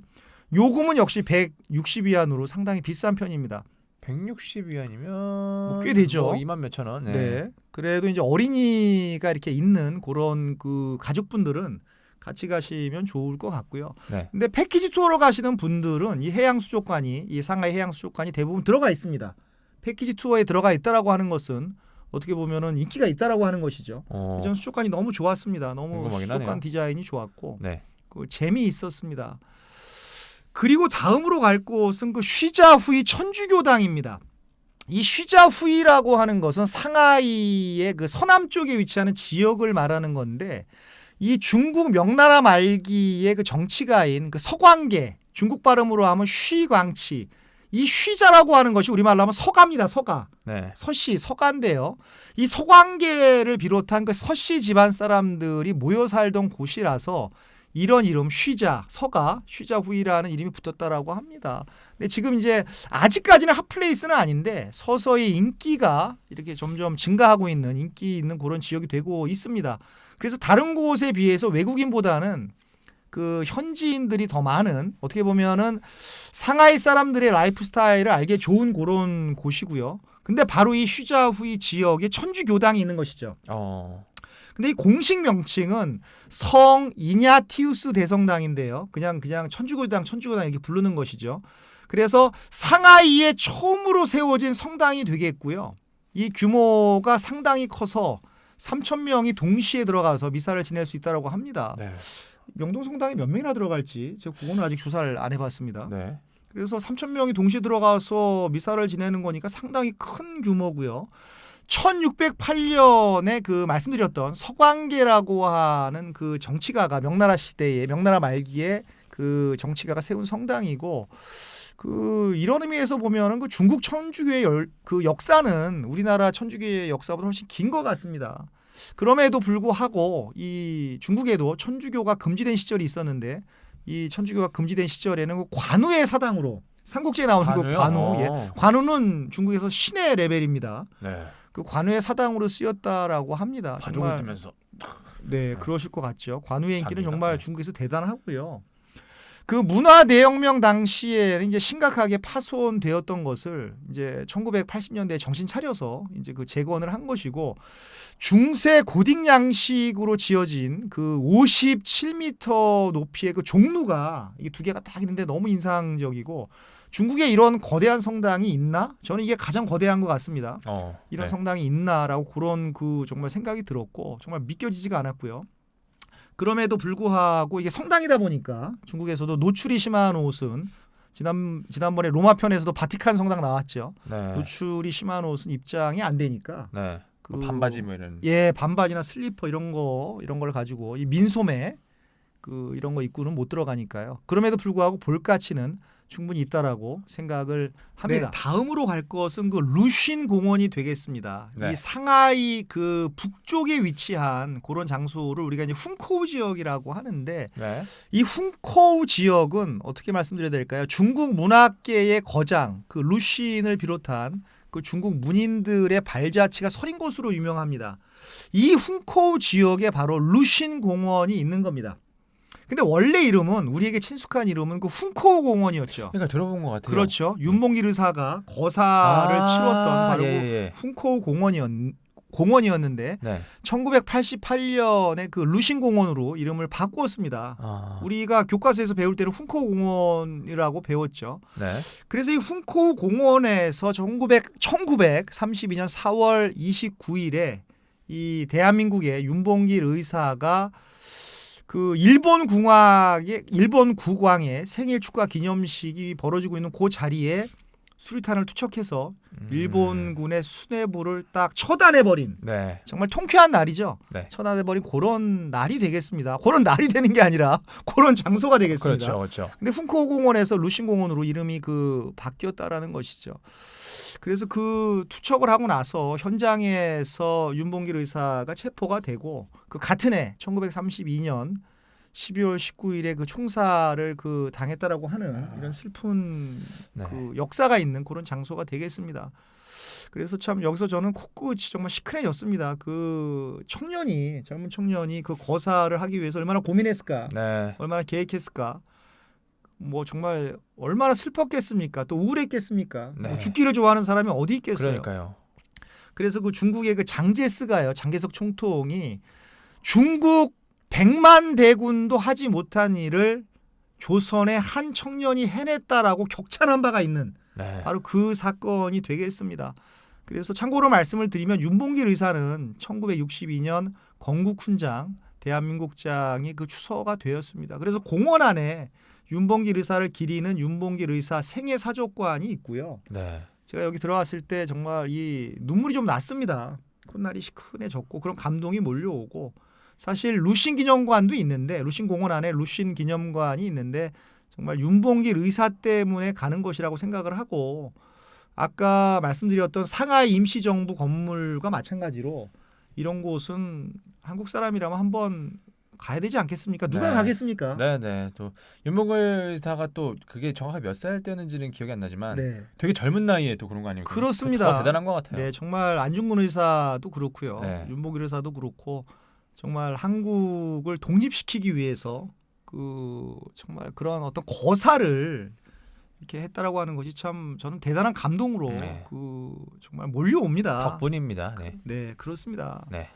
요금은 역시 160위안으로 상당히 비싼 편입니다. 160위안이면 꽤 되죠. 뭐 2만 몇천 원. 네. 네. 그래도 이제 어린이가 이렇게 있는 그런 그 가족분들은 같이 가시면 좋을 것 같고요. 네. 근데 패키지 투어로 가시는 분들은 이 해양 수족관이 이 상하이 해양 수족관이 대부분 들어가 있습니다. 패키지 투어에 들어가 있다라고 하는 것은 어떻게 보면은 인기가 있다라고 하는 것이죠. 저는 수족관이 너무 좋았습니다. 너무 궁금하긴 수족관 하네요. 디자인이 좋았고 네. 그 재미 있었습니다. 그리고 다음으로 갈 곳은 그 쉬자후이 천주교당입니다. 이 쉬자후이라고 하는 것은 상하이의 그 서남쪽에 위치하는 지역을 말하는 건데 이 중국 명나라 말기의 그 정치가인 그 서광계 중국 발음으로 하면 쉬광치 이 쉬자라고 하는 것이 우리말로 하면 서가입니다. 서가. 네. 서씨 서가인데요. 이 서광계를 비롯한 그 서씨 집안 사람들이 모여 살던 곳이라서 이런 이름 쉬자 서가 쉬자후이라는 이름이 붙었다라고 합니다. 근데 지금 이제 아직까지는 핫플레이스는 아닌데 서서히 인기가 이렇게 점점 증가하고 있는 인기 있는 그런 지역이 되고 있습니다. 그래서 다른 곳에 비해서 외국인보다는 그 현지인들이 더 많은 어떻게 보면은 상하이 사람들의 라이프 스타일을 알게 좋은 그런 곳이고요. 근데 바로 이 쉬자후이 지역에 천주교당이 있는 것이죠. 근데 이 공식 명칭은 성 이냐티우스 대성당인데요. 그냥 천주교당 이렇게 부르는 것이죠. 그래서 상하이에 처음으로 세워진 성당이 되겠고요. 이 규모가 상당히 커서 3,000명이 동시에 들어가서 미사를 지낼 수 있다고 합니다. 네. 명동 성당에 몇 명이나 들어갈지 제가 그거는 아직 조사를 안 해봤습니다. 네. 그래서 3,000명이 동시에 들어가서 미사를 지내는 거니까 상당히 큰 규모고요. 1608년에 그 말씀드렸던 서광계라고 하는 그 정치가가 명나라 시대에 명나라 말기에 그 정치가가 세운 성당이고 그 이런 의미에서 보면은 그 중국 천주교의 그 역사는 우리나라 천주교의 역사보다 훨씬 긴 것 같습니다. 그럼에도 불구하고 이 중국에도 천주교가 금지된 시절이 있었는데 이 천주교가 금지된 시절에는 그 관우의 사당으로 삼국지에 나오는 그 관우, 예. 관우는 중국에서 신의 레벨입니다. 네. 그 관우의 사당으로 쓰였다라고 합니다. 가족을 정말 뜨면서 네, 그러실 것 같죠. 관우의 인기는 잡니다. 정말 네. 중국에서 대단하고요. 그 문화 대혁명 당시에 이제 심각하게 파손되었던 것을 이제 1980년대에 정신 차려서 이제 그 재건을 한 것이고 중세 고딕 양식으로 지어진 그 57m 높이의 그 종루가 이게 두 개가 딱 있는데 너무 인상적이고 중국에 이런 거대한 성당이 있나? 저는 이게 가장 거대한 것 같습니다. 이런 네. 성당이 있나라고 그런 그 정말 생각이 들었고 정말 믿겨지지가 않았고요. 그럼에도 불구하고 이게 성당이다 보니까 중국에서도 노출이 심한 옷은 지난번에 로마 편에서도 바티칸 성당 나왔죠. 네. 노출이 심한 옷은 입장이 안 되니까 네. 그 반바지 뭐 이런. 예, 반바지나 슬리퍼 이런 걸 가지고 이 민소매 그 이런 거 입고는 못 들어가니까요. 그럼에도 불구하고 볼 가치는 충분히 있다라고 생각을 합니다. 네, 다음으로 갈 것은 그 루쉰 공원이 되겠습니다. 네. 이 상하이 그 북쪽에 위치한 그런 장소를 우리가 이제 훈코우 지역이라고 하는데 네. 이 훈코우 지역은 어떻게 말씀드려야 될까요? 중국 문학계의 거장 그 루쉰을 비롯한 그 중국 문인들의 발자취가 서린 곳으로 유명합니다. 이 훈코우 지역에 바로 루쉰 공원이 있는 겁니다. 근데 원래 이름은 우리에게 친숙한 이름은 그 훈코우 공원이었죠. 그러니까 들어본 것 같아요. 그렇죠. 윤봉길 의사가 거사를 치렀던 바로 예. 그 훈코우 공원이었는데 네. 1988년에 그 루신 공원으로 이름을 바꾸었습니다. 우리가 교과서에서 배울 때는 훈코우 공원이라고 배웠죠. 네. 그래서 이 훈코우 공원에서 1932년 4월 29일에 이 대한민국의 윤봉길 의사가 그 일본 국왕의 생일 축하 기념식이 벌어지고 있는 그 자리에 수리탄을 투척해서 일본군의 수뇌부를 딱 처단해버린 네. 정말 통쾌한 날이죠. 네. 처단해버린 그런 날이 되겠습니다. 그런 날이 되는 게 아니라 그런 장소가 되겠습니다. 그렇죠. 근데 훈코우 공원에서 루신 공원으로 이름이 그 바뀌었다라는 것이죠. 그래서 그 투척을 하고 나서 현장에서 윤봉길 의사가 체포가 되고 그 같은 해 1932년 12월 19일에 그 총살을 그 당했다라고 하는 이런 슬픈 네. 그 역사가 있는 그런 장소가 되겠습니다. 그래서 참 여기서 저는 코끝이 정말 시큰해졌습니다. 그 젊은 청년이 그 거사를 하기 위해서 얼마나 고민했을까, 네. 얼마나 계획했을까. 뭐 정말 얼마나 슬펐겠습니까? 또 우울했겠습니까? 네. 뭐 죽기를 좋아하는 사람이 어디 있겠어요? 그러니까요. 그래서 그 중국의 그 장제스가요, 장개석 총통이 중국 100만 대군도 하지 못한 일을 조선의 한 청년이 해냈다라고 격찬한 바가 있는 네. 바로 그 사건이 되겠습니다. 그래서 참고로 말씀을 드리면 윤봉길 의사는 1962년 건국훈장 대한민국장이 그 추서가 되었습니다. 그래서 공원 안에 윤봉길 의사를 기리는 윤봉길 의사 생애 사족관이 있고요. 네. 제가 여기 들어왔을 때 정말 이 눈물이 좀 났습니다. 콧날이 시큰해졌고 그런 감동이 몰려오고 사실 루신 기념관도 있는데 루신 공원 안에 루신 기념관이 있는데 정말 윤봉길 의사 때문에 가는 것이라고 생각을 하고 아까 말씀드렸던 상하이 임시정부 건물과 마찬가지로 이런 곳은 한국 사람이라면 한번 가야 되지 않겠습니까? 누가 네. 가겠습니까? 네. 또 윤봉길 의사가 또 그게 정확하게 몇 살 때는지는 기억이 안 나지만 네. 되게 젊은 나이에 또 그런 거 아닙니까? 그렇습니다. 더 대단한 것 같아요. 네, 정말 안중근 의사도 그렇고요. 네. 윤봉길 의사도 그렇고 정말 한국을 독립시키기 위해서 그 정말 그런 어떤 거사를 이렇게 했다라고 하는 것이 참 저는 대단한 감동으로 네. 그 정말 몰려옵니다. 덕분입니다. 네. 네, 그렇습니다. 네.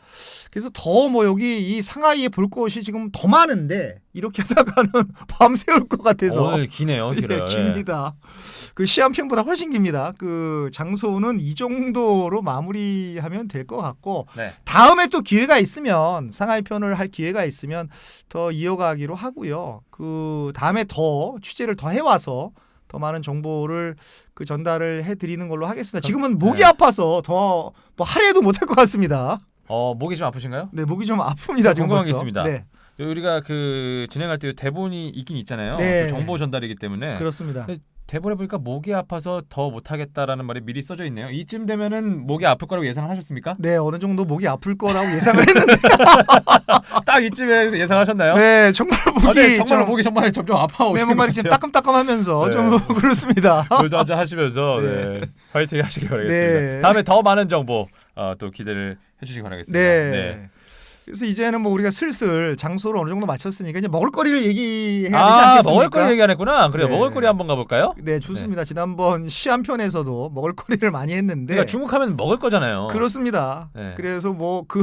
그래서 더 뭐 여기 이 상하이에 볼 것이 지금 더 많은데 이렇게 하다가는 밤새울 것 같아서 오늘 기네요. 길어요. 예, 깁니다. 그 시한편보다 훨씬 깁니다. 그 장소는 이 정도로 마무리하면 될 것 같고 네. 다음에 또 기회가 있으면 상하이 편을 할 기회가 있으면 더 이어가기로 하고요. 그 다음에 더 취재를 더 해와서 더 많은 정보를 그 전달을 해드리는 걸로 하겠습니다. 지금은 목이 네. 아파서 더 뭐 하려도 못할 것 같습니다. 목이 좀 아프신가요? 네, 목이 좀 아픕니다. 지금 궁금한 게 벌써. 있습니다. 네, 우리가 그 진행할 때 대본이 있긴 있잖아요. 네. 그 정보 전달이기 때문에 그렇습니다. 네. 대본에 보니까 목이 아파서 더 못하겠다라는 말이 미리 써져 있네요. 이쯤 되면은 목이 아플 거라고 예상을 하셨습니까? 네, 어느 정도 목이 아플 거라고 예상을 했는데 딱 이쯤에 예상하셨나요? 네, 정말 목이 네, 정말 좀 목이 정말 점점 아파오시는 네, 뭔가 이렇게 따끔따끔하면서 네. 좀 그렇습니다. 물도 한잔 하시면서 네. 네. 화이팅 하시기 바라겠습니다. 네. 다음에 더 많은 정보 또 기대를 해주시기 바라겠습니다. 네. 그래서 이제는 뭐 우리가 슬슬 장소를 어느 정도 맞췄으니까 이제 먹을거리를 얘기해야 되지 아, 않겠습니까? 먹을거리 얘기 안 했구나. 그래요. 네. 먹을거리 한번 가볼까요? 네, 좋습니다. 지난번 시한 편에서도 먹을거리를 많이 했는데 그러니까 중국 하면 먹을 거잖아요. 그렇습니다. 네. 그래서 뭐 그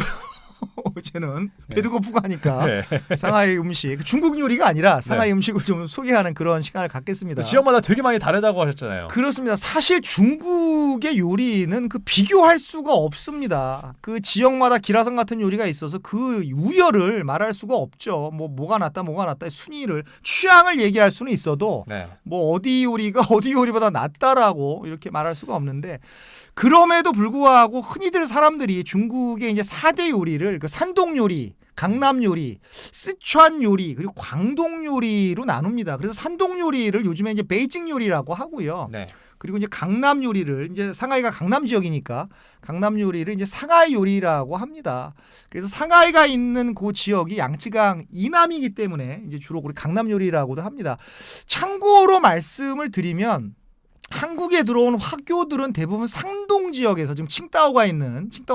어제는 배도 고프고 하니까 네. 상하이 음식, 중국 요리가 아니라 상하이 음식을 좀 소개하는 그런 시간을 갖겠습니다. 또 지역마다 되게 많이 다르다고 하셨잖아요. 그렇습니다. 사실 중국의 요리는 그 비교할 수가 없습니다. 그 지역마다 기라성 같은 요리가 있어서 그 우열을 말할 수가 없죠. 뭐가 낫다 순위를 취향을 얘기할 수는 있어도 네. 뭐 어디 요리가 어디 요리보다 낫다라고 이렇게 말할 수가 없는데 그럼에도 불구하고 흔히들 사람들이 중국의 이제 4대 요리를 그 산동 요리, 강남 요리, 쓰촨 요리 그리고 광동 요리로 나눕니다. 그래서 산동 요리를 요즘에 이제 베이징 요리라고 하고요. 네. 그리고 이제 강남 요리를 이제 상하이가 강남 지역이니까 강남 요리를 이제 상하이 요리라고 합니다. 그래서 상하이가 있는 그 지역이 양쯔강 이남이기 때문에 이제 주로 우리 강남 요리라고도 합니다. 참고로 말씀을 드리면 한국에 들어온 화교들은 대부분 상동 지역에서 지금 칭따오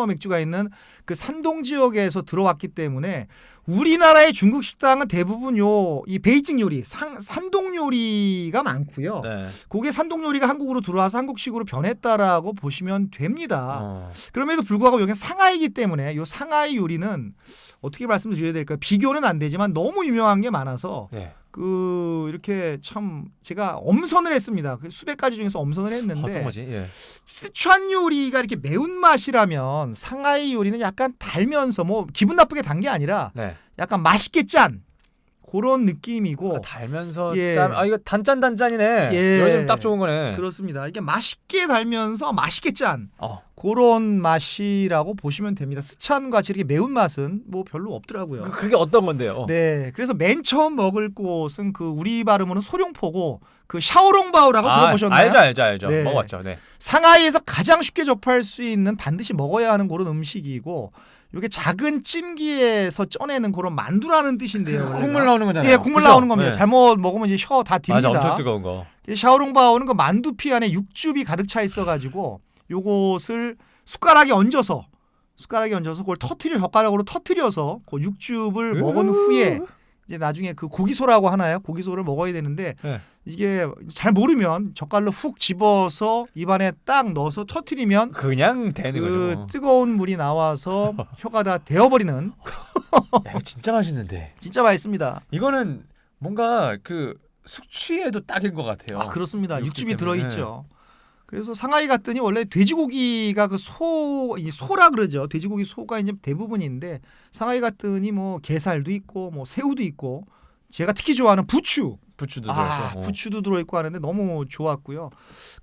맥주가 있는 그 산동 지역에서 들어왔기 때문에 우리나라의 중국 식당은 대부분 이 베이징 요리, 산동 요리가 많고요. 네. 그게 산동 요리가 한국으로 들어와서 한국식으로 변했다라고 보시면 됩니다. 어. 그럼에도 불구하고 여기는 상하이기 때문에 이 상하이 요리는 어떻게 말씀드려야 될까요? 비교는 안 되지만 너무 유명한 게 많아서 네. 이렇게 참 제가 엄선을 했습니다. 수백 가지 중에서 엄선을 했는데 어떤 거지? 예. 쓰촨 요리가 이렇게 매운맛이라면 상하이 요리는 약간 달면서 뭐 기분 나쁘게 단 게 아니라 네. 약간 맛있게 짠 그런 느낌이고 달면서 예. 짠. 아 이거 단짠단짠이네. 예. 요즘 딱 좋은 거네. 그렇습니다. 이게 맛있게 달면서 맛있게 짠 어. 그런 맛이라고 보시면 됩니다. 쓰촨 같이 이렇게 매운 맛은 뭐 별로 없더라고요. 그게 어떤 건데요? 네, 그래서 맨 처음 먹을 곳은 그 우리 발음으로는 소룡포고 그 샤오롱바오라고 들어보셨나요? 알죠. 네. 먹었죠. 네. 상하이에서 가장 쉽게 접할 수 있는 반드시 먹어야 하는 그런 음식이고 이게 작은 찜기에서 쪄내는 그런 만두라는 뜻인데요. 콩물 나오는 거잖아요. 예, 국물 그죠? 나오는 겁니다. 네. 잘못 먹으면 이제 혀 다 맞아, 딥니다. 엄청 뜨거운 거. 샤오롱바오는 그 만두피 안에 육즙이 가득 차 있어가지고 요것을 숟가락에 얹어서 그걸 젓가락으로 터트려서 그 육즙을 먹은 후에 이제 나중에 그 고기소라고 하나요? 고기소를 먹어야 되는데 네. 이게 잘 모르면 젓갈로 훅 집어서 입안에 딱 넣어서 터트리면 그냥 되는 그 거죠. 뜨거운 물이 나와서 혀가 다 데워버리는 야, 이거 진짜 맛있는데. 진짜 맛있습니다. 이거는 뭔가 그 숙취에도 딱인 것 같아요. 아 그렇습니다. 육즙 육즙이 때문에. 들어있죠. 그래서 상하이 갔더니 원래 돼지고기가 그 소라 그러죠. 돼지고기 소가 이제 대부분인데 상하이 갔더니 뭐 게살도 있고 뭐 새우도 있고 제가 특히 좋아하는 부추도 들어있고. 부추도 들어있고 하는데 너무 좋았고요.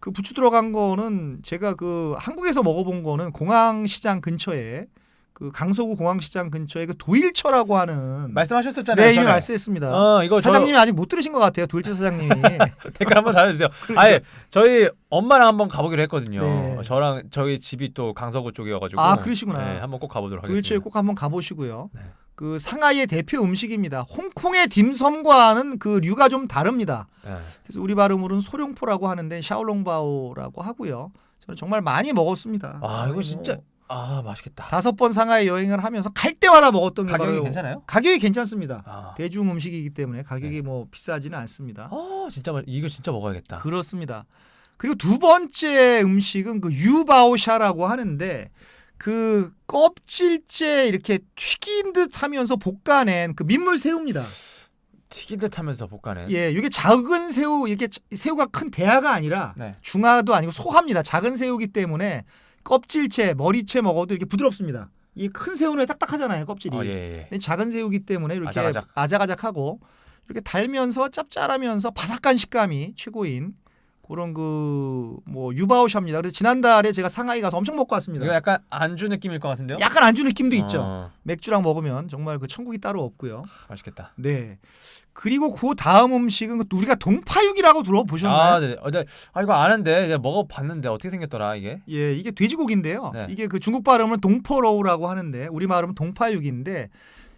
그 부추 들어간 거는 제가 그 한국에서 먹어본 거는 공항시장 근처에 그 강서구 공항시장 근처에 그 도일처라고 하는 말씀하셨었잖아요. 네 이미 전에. 말씀했습니다. 이거 사장님이 아직 못 들으신 것 같아요. 도일처 사장님이. 댓글 한번 달아주세요. 아예 저희 엄마랑 한번 가보기로 했거든요. 네. 저랑 저희 집이 또 강서구 쪽이어가지고. 아 그러시구나. 네, 한번 꼭 가보도록 도일처에 하겠습니다. 꼭 한번 가보시고요. 네. 그 상하이의 대표 음식입니다. 홍콩의 딤섬과는 그 류가 좀 다릅니다. 네. 그래서 우리 발음으로는 소룡포라고 하는데 샤오롱바오라고 하고요. 저는 정말 많이 먹었습니다. 아 이거 진짜 맛있겠다. 5번 상하이 여행을 하면서 갈 때마다 먹었던 게 가격이 바로 괜찮아요? 가격이 괜찮습니다. 아, 대중 음식이기 때문에 가격이 네. 뭐 비싸지는 않습니다. 진짜 이거 진짜 먹어야겠다. 그렇습니다. 그리고 두 번째 음식은 그 유바오샤라고 하는데 그 껍질째 이렇게 튀긴 듯 하면서 볶아낸 그 민물 새우입니다. 튀긴 듯하면서 볶아낸. 예, 이게 작은 새우 이렇게 새우가 큰 대하가 아니라 네. 중하도 아니고 소합니다. 작은 새우기 때문에 껍질째, 머리채 먹어도 이렇게 부드럽습니다. 이 큰 새우는 딱딱하잖아요, 껍질이. 예. 근데 작은 새우기 때문에 이렇게 아작아작. 아작아작하고 이렇게 달면서 짭짤하면서 바삭한 식감이 최고인 그런 그 뭐 유바오샤입니다. 그래서 지난달에 제가 상하이 가서 엄청 먹고 왔습니다. 이거 약간 안주 느낌일 것 같은데요? 약간 안주 느낌도 있죠. 어, 맥주랑 먹으면 정말 그 천국이 따로 없고요. 맛있겠다. 네. 그리고 그 다음 음식은 우리가 동파육이라고 들어보셨나요? 네. 이거 아는데 이제 먹어봤는데 어떻게 생겼더라 이게? 예, 이게 돼지고기인데요. 네. 이게 그 중국 발음은 동포로우라고 하는데 우리 말은 동파육인데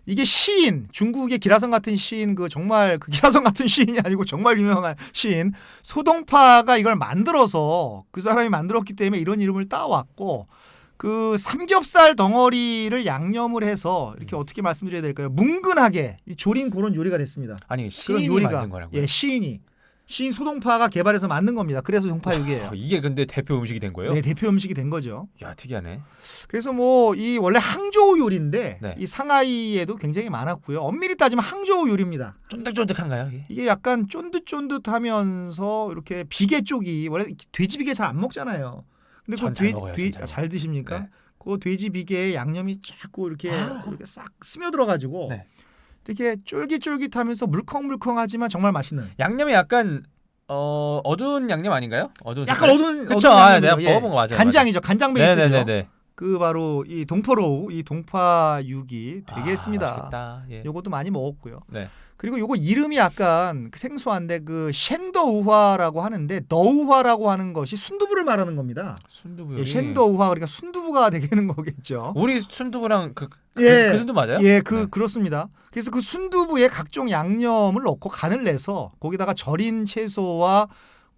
이게 시인, 중국의 기라성 같은 시인 그 정말 그 기라성 같은 시인이 아니고 정말 유명한 시인 소동파가 이걸 만들어서 그 사람이 만들었기 때문에 이런 이름을 따왔고 그 삼겹살 덩어리를 양념을 해서 이렇게 어떻게 말씀드려야 될까요? 뭉근하게 이 조린 그런 요리가 됐습니다. 아니 그런 시인이 요리가 만든 거라고요? 예, 시인 소동파가 개발해서 만든 겁니다. 그래서 동파육이에요. 이게 근데 대표 음식이 된 거예요? 네, 대표 음식이 된 거죠. 야 특이하네. 그래서 뭐 이 원래 항저우 요리인데 네. 이 상하이에도 굉장히 많았고요. 엄밀히 따지면 항저우 요리입니다. 쫀득쫀득한가요? 이게? 이게 약간 쫀득쫀득하면서 이렇게 비계 쪽이 원래 돼지 비계 잘 안 먹잖아요. 근데 전잘 먹어요, 전잘 잘 드십니까? 네. 그 돼지 비계에 양념이 자꾸 이렇게 싹 스며들어가지고 네. 이렇게 쫄깃쫄깃하면서 물컹물컹하지만 정말 맛있는. 양념이 약간 어두운 양념 아닌가요? 어두운 약간 색깔? 어두운 그쵸? 어두운 아, 양념이죠. 내가 먹어본 거 맞아요. 간장이죠. 간장 베이스죠. 네네네네. 그 바로 이 동포로우 이 동파육이 되겠습니다. 맛있겠다. 예. 요것도 많이 먹었고요. 네. 그리고 요거 이름이 약간 생소한데 그 셴더우화라고 하는데 너우화라고 하는 것이 순두부를 말하는 겁니다. 순두부. 예, 셴더우화 그러니까 순두부가 되는 거겠죠. 우리 순두부랑 그 예. 순두 맞아요? 예, 네. 그렇습니다. 그래서 그 순두부에 각종 양념을 넣고 간을 내서 거기다가 절인 채소와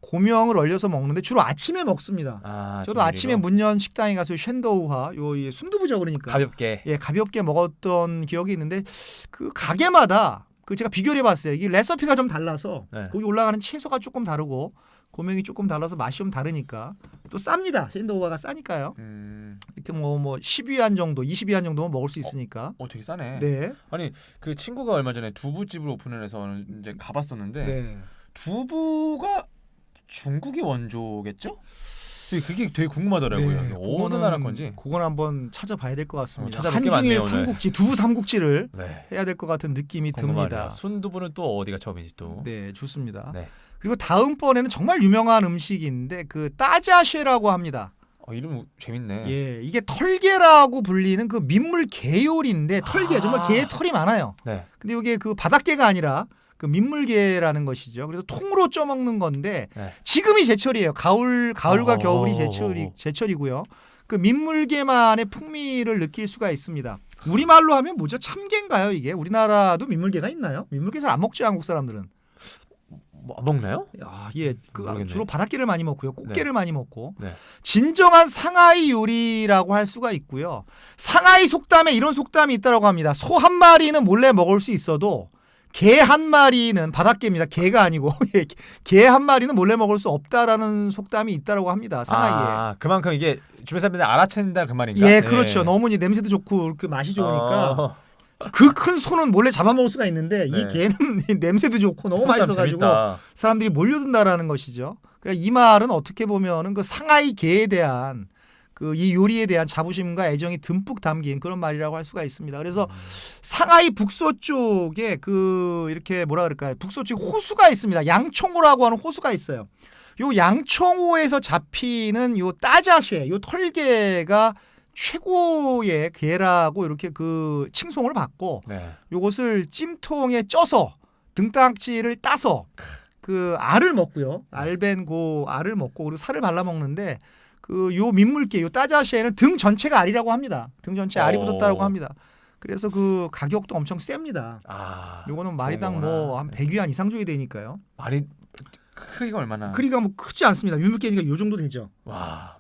고명을 얼려서 먹는데 주로 아침에 먹습니다. 저도 아침에 문연 식당에 가서 셴더우화 요 순두부죠 그러니까 가볍게. 예, 가볍게 먹었던 기억이 있는데 그 가게마다 그 제가 비교를 해봤어요. 이게 레시피가 좀 달라서 네. 거기 올라가는 채소가 조금 다르고 고명이 조금 달라서 맛이 좀 다르니까 또 쌉니다. 샌드오바가 싸니까요. 이렇게 뭐 10위안 정도, 20위안 정도면 먹을 수 있으니까. 되게 싸네. 네. 아니 그 친구가 얼마 전에 두부집을 오픈을 해서 이제 가봤었는데 네. 두부가 중국의 원조겠죠? 그게 되게 궁금하더라고요. 네, 어느 나라 건지. 그건 한번 찾아봐야 될 것 같습니다. 찾아볼 게 한중일 많네요, 오늘. 삼국지, 두부 삼국지를 네. 해야 될 것 같은 느낌이 궁금하네요. 듭니다. 순두부는 또 어디가 처음이지 또? 네, 좋습니다. 네. 그리고 다음번에는 정말 유명한 음식인데 그 따자쉐라고 합니다. 이름 재밌네. 예, 이게 털개라고 불리는 그 민물 개요리인데 털개 정말 개의 털이 많아요. 네. 근데 이게 그 바닷개가 아니라 그 민물개라는 것이죠. 그래서 통으로 쪄 먹는 건데 네. 지금이 제철이에요. 가을과 어허. 겨울이 제철이고요. 그 민물개만의 풍미를 느낄 수가 있습니다. 우리말로 하면 뭐죠? 참개인가요, 이게? 우리나라도 민물개가 있나요? 민물개 잘 안 먹죠, 한국 사람들은. 뭐 먹나요? 야, 예, 모르겠네. 주로 바닷개를 많이 먹고요. 꽃게를 많이 먹고. 네. 진정한 상하이 요리라고 할 수가 있고요. 상하이 속담에 이런 속담이 있다고 합니다. 소 한 마리는 몰래 먹을 수 있어도 개 한 마리는 바닷개입니다. 개가 아니고 개 한 마리는 몰래 먹을 수 없다라는 속담이 있다고 합니다. 상하이에. 그만큼 이게 주변 사람들이 알아챈다 그 말인가? 예, 그렇죠. 너무 냄새도 좋고 그 맛이 좋으니까 그 큰 소는 몰래 잡아먹을 수가 있는데 네. 이 개는 냄새도 좋고 너무 맛있어가지고 재밌다. 사람들이 몰려든다라는 것이죠. 그러니까 이 말은 어떻게 보면은 그 상하이 개에 대한 그 이 요리에 대한 자부심과 애정이 듬뿍 담긴 그런 말이라고 할 수가 있습니다. 그래서 상하이 북서쪽에 그 이렇게 뭐라 그럴까요? 북서쪽 호수가 있습니다. 양총호라고 하는 호수가 있어요. 요 양총호에서 잡히는 요 따자쉐, 요 털개가 최고의 게라고 이렇게 그 칭송을 받고 네. 요것을 찜통에 쪄서 등딱지를 따서 그 알을 먹고요. 알벤 고 알을 먹고 그리고 살을 발라 먹는데 그 요 민물개 요 따자쉐는 등 전체가 알이라고 합니다. 등 전체에 알이 붙었다고 합니다. 그래서 그 가격도 엄청 셉니다. 요거는 마리당 뭐 한 100위안 이상 줘야 되니까요. 말이 크기가 얼마나? 크기가 뭐 크지 않습니다. 민물개니까 요 정도 되죠. 와,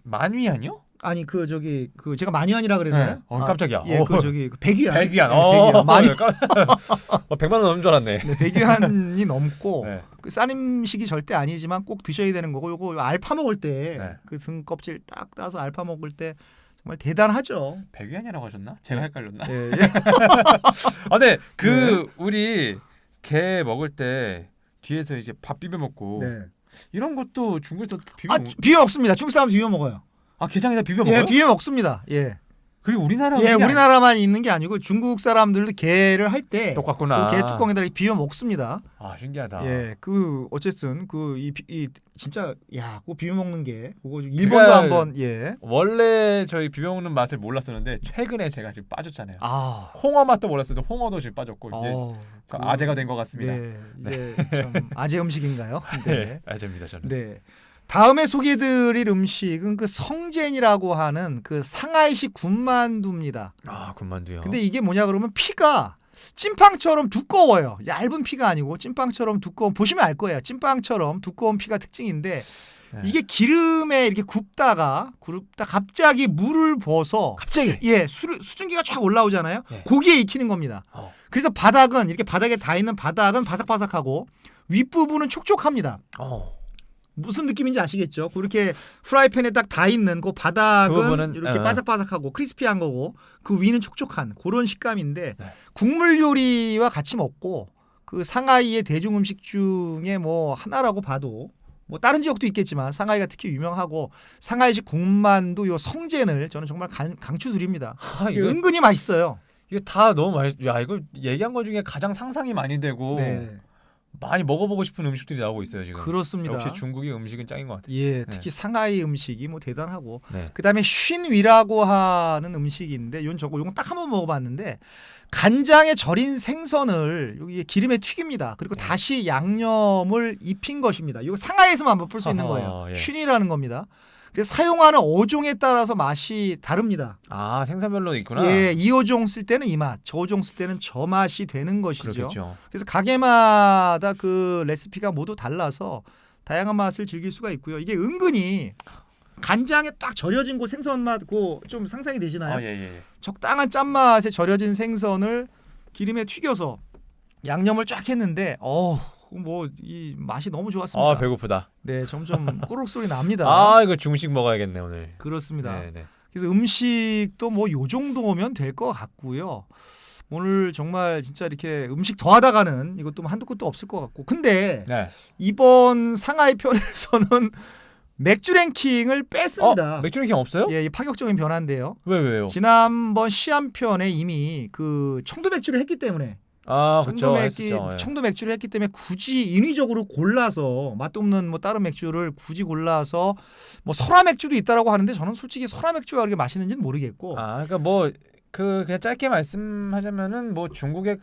만위안이요? 아니 그 저기 그 제가 만위안이라 그랬나요? 네. 깜짝이야. 예, 그 저기 100위안. 100위안. 네, 100위안. 많이 100만 원 넘는 줄 알았네. 네, 100위안이 넘고 네. 그 싼 음식이 절대 아니지만 꼭 드셔야 되는 거고 요거 알파 먹을 때 네. 그 등 껍질 딱 따서 알파 먹을 때 정말 대단하죠. 100위안이라고 하셨나? 제가 헷갈렸나? 예, 예. 네. 그 우리 게 먹을 때 뒤에서 이제 밥 비벼 먹고 네. 이런 것도 중국에서 비벼 아, 먹. 비벼 먹습니다. 중국 사람 비벼 먹어요. 게장에다 비벼 먹어요? 예, 비벼 먹습니다. 예. 그게 우리나라 예, 우리나라만 있는 게 아니고 중국 사람들도 게를 할 때 똑같구나. 게 뚜껑에다 이렇게 비벼 먹습니다. 신기하다. 예, 그 어쨌든 그 이 진짜 야, 그거 비벼 먹는 게 그거 일본도 한번 예. 원래 저희 비벼 먹는 맛을 몰랐었는데 최근에 제가 지금 빠졌잖아요. 홍어 맛도 몰랐어도 홍어도 지금 빠졌고 이제 아재가 된 것 같습니다. 네, 이제 좀 아재 음식인가요? 네, 아재입니다 저는. 네. 다음에 소개해드릴 음식은 그 성젠이라고 하는 그 상하이식 군만두입니다. 군만두요. 근데 이게 뭐냐 그러면 피가 찐빵처럼 두꺼워요. 얇은 피가 아니고 찐빵처럼 두꺼운 보시면 알 거예요. 찐빵처럼 두꺼운 피가 특징인데 네. 이게 기름에 이렇게 굽다 갑자기 물을 부어서 갑자기. 수증기가 쫙 올라오잖아요. 네. 고기에 익히는 겁니다. 그래서 바닥은 이렇게 바닥에 닿아 있는 바닥은 바삭바삭하고 윗부분은 촉촉합니다. 무슨 느낌인지 아시겠죠? 그렇게 프라이팬에 딱 닿아 있는 그 바닥은 부분은, 이렇게 바삭바삭하고 크리스피한 거고 그 위는 촉촉한 그런 식감인데 국물 요리와 같이 먹고 그 상하이의 대중 음식 중에 뭐 하나라고 봐도 뭐 다른 지역도 있겠지만 상하이가 특히 유명하고 상하이식 군만두 요 성젠을 저는 정말 강추드립니다. 이게 이거 은근히 맛있어요. 이거 다 너무 야 이거 얘기한 것 중에 가장 상상이 많이 되고 많이 먹어보고 싶은 음식들이 나오고 있어요 지금. 그렇습니다. 역시 중국의 음식은 짱인 것 같아요. 예, 특히 상하이 음식이 뭐 대단하고 네. 그다음에 쉰위라고 하는 음식인데 요건 딱 한 번 먹어봤는데 간장에 절인 생선을 여기 기름에 튀깁니다. 그리고 다시 양념을 입힌 것입니다. 이거 상하이에서만 맛볼 수 있는 거예요. 예. 쉰위라는 겁니다. 그래서 사용하는 어종에 따라서 맛이 다릅니다. 아 생선별로 있구나. 예, 이 어종 쓸 때는 이 맛, 저 어종 쓸 때는 저 맛이 되는 것이죠. 그렇겠죠. 그래서 가게마다 그 레시피가 모두 달라서 다양한 맛을 즐길 수가 있고요. 이게 은근히 간장에 딱 절여진 그 생선 맛, 그 좀 상상이 되시나요? 예. 적당한 짠맛에 절여진 생선을 기름에 튀겨서 양념을 쫙 했는데, 뭐 이 맛이 너무 좋았습니다. 아 배고프다. 네, 점점 꼬록 소리 납니다. 아 이거 중식 먹어야겠네 오늘. 그렇습니다. 네. 그래서 음식도 뭐 요 정도면 될 것 같고요. 오늘 정말 진짜 이렇게 음식 더 하다가는 이것도 한두 끝도 없을 것 같고. 근데 네. 이번 상하이 편에서는 맥주 랭킹을 뺐습니다. 맥주 랭킹 없어요? 예, 이 파격적인 변화인데요. 왜요? 지난번 시안 편에 이미 그 청도 맥주를 했기 때문에 청도 맥주를 했기 때문에 굳이 인위적으로 골라서 맛도 없는 뭐 다른 맥주를 굳이 골라서 뭐 설화 맥주도 있다라고 하는데 저는 솔직히 설화 맥주가 그렇게 맛있는지는 모르겠고. 그러니까 뭐 그냥 짧게 말씀하자면은 뭐 중국에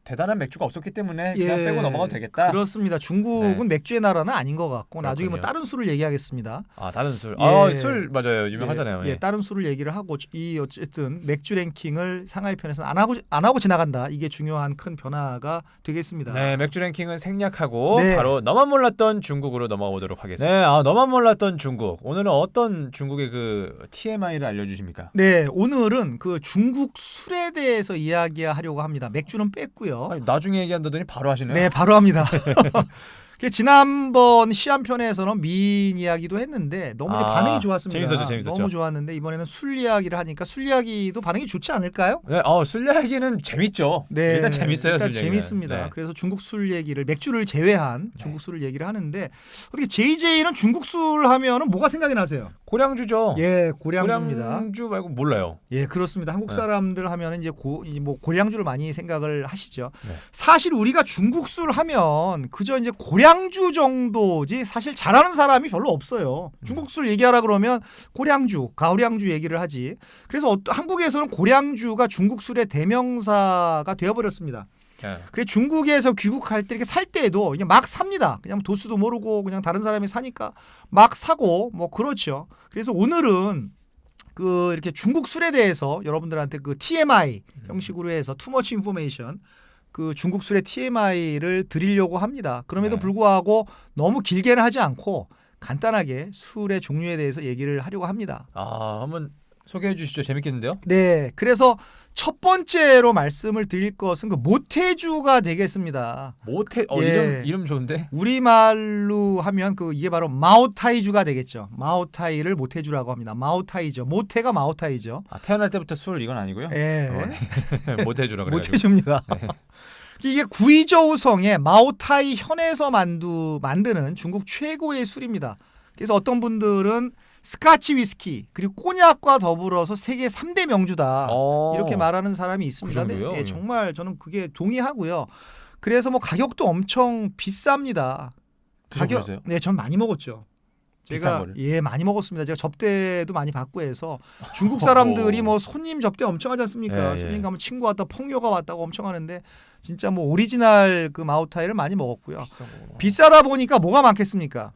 대단한 맥주가 없었기 때문에 그냥 빼고 넘어가도 되겠다. 그렇습니다. 중국은 맥주의 나라는 아닌 것 같고 나중에 뭐 그렇군요. 다른 술을 얘기하겠습니다. 다른 술. 예. 술 맞아요. 유명하잖아요. 예, 다른 술을 얘기를 하고 이 어쨌든 맥주 랭킹을 상하이 편에서는 안 하고 지나간다. 이게 중요한 큰 변화가 되겠습니다. 네, 맥주 랭킹은 생략하고 네. 바로 너만 몰랐던 중국으로 넘어가 보도록 하겠습니다. 네, 너만 몰랐던 중국. 오늘은 어떤 중국의 그 TMI를 알려주십니까? 네, 오늘은 그 중국 술에 대해서 이야기하려고 합니다. 맥주는 뺐고요. 아니, 나중에 얘기한다더니 바로 하시네요. 네, 바로 합니다. 지난번 시안 편에서는 미인 이야기도 했는데 너무 이제 반응이 좋았습니다. 재밌었죠. 너무 좋았는데 이번에는 술 이야기를 하니까 술 이야기도 반응이 좋지 않을까요? 네, 술 이야기는 재밌죠. 네, 일단 재밌어요. 일단 술 재밌습니다. 얘기는. 네. 그래서 중국 술 얘기를 맥주를 제외한 중국 술을 얘기를 하는데 어떻게 JJ는 중국 술 하면은 뭐가 생각이 나세요? 고량주죠. 예, 고량주입니다. 고량주 말고 몰라요. 예, 그렇습니다. 한국 사람들 하면은 이제 뭐 고량주를 많이 생각을 하시죠. 네. 사실 우리가 중국 술 하면 그저 이제 고량주 정도지 사실 잘하는 사람이 별로 없어요. 중국 술 얘기하라 그러면 고량주, 가오량주 얘기를 하지. 그래서 한국에서는 고량주가 중국 술의 대명사가 되어버렸습니다. 네. 그래 중국에서 귀국할 때 이렇게 살 때에도 그냥 막 삽니다. 그냥 도수도 모르고 그냥 다른 사람이 사니까 막 사고 뭐 그렇죠. 그래서 오늘은 그 이렇게 중국 술에 대해서 여러분들한테 그 TMI 형식으로 해서 Too Much Information 그 중국 술의 TMI를 드리려고 합니다. 그럼에도 네. 불구하고 너무 길게는 하지 않고 간단하게 술의 종류에 대해서 얘기를 하려고 합니다. 한번 소개해 주시죠. 재밌겠는데요? 네, 그래서 첫 번째로 말씀을 드릴 것은 그 모태주가 되겠습니다. 예. 이름 좋은데? 우리말로 하면 이게 바로 마오타이주가 되겠죠. 마오타이를 모태주라고 합니다. 마오타이죠. 모태가 마오타이죠. 태어날 때부터 술 이건 아니고요? 예. 모태주라 그래가지고. 모태주입니다. 네. 이게 구이저우성의 마오타이 현에서 만드는 중국 최고의 술입니다. 그래서 어떤 분들은 스카치 위스키 그리고 꼬냑과 더불어서 세계 3대 명주다 이렇게 말하는 사람이 있습니다. 그 정도요? 네, 정말 저는 그게 동의하고요. 그래서 뭐 가격도 엄청 비쌉니다. 드셔보셨어요? 네, 전 많이 먹었죠. 제가 많이 먹었습니다. 제가 접대도 많이 받고 해서 중국 사람들이 뭐 손님 접대 엄청 하지 않습니까? 손님 가면 친구 왔다 펑요가 왔다고 엄청 하는데 진짜 뭐 오리지널 그 마오타이를 많이 먹었고요. 비싸다 보니까 뭐가 많겠습니까?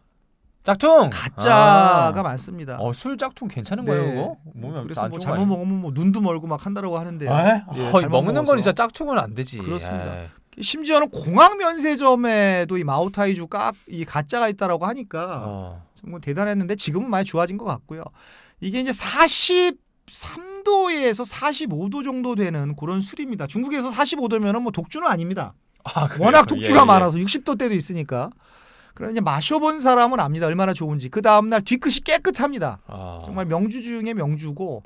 짝퉁 가짜가 많습니다. 술 짝퉁 괜찮은 거예요, 그거? 그래서 뭐 잘못 먹으면 뭐 눈도 멀고 막 한다라고 하는데. 먹는 건 진짜 짝퉁은 안 되지. 그렇습니다. 심지어는 공항 면세점에도 이 마오타이주 이 가짜가 있다라고 하니까 정말 대단했는데 지금은 많이 좋아진 것 같고요. 이게 이제 43도에서 45도 정도 되는 그런 술입니다. 중국에서 45도면은 뭐 독주는 아닙니다. 그래요? 워낙 독주가 예. 많아서 60도 때도 있으니까. 그런데 이제 마셔본 사람은 압니다. 얼마나 좋은지. 그 다음날 뒤끝이 깨끗합니다. 정말 명주 중에 명주고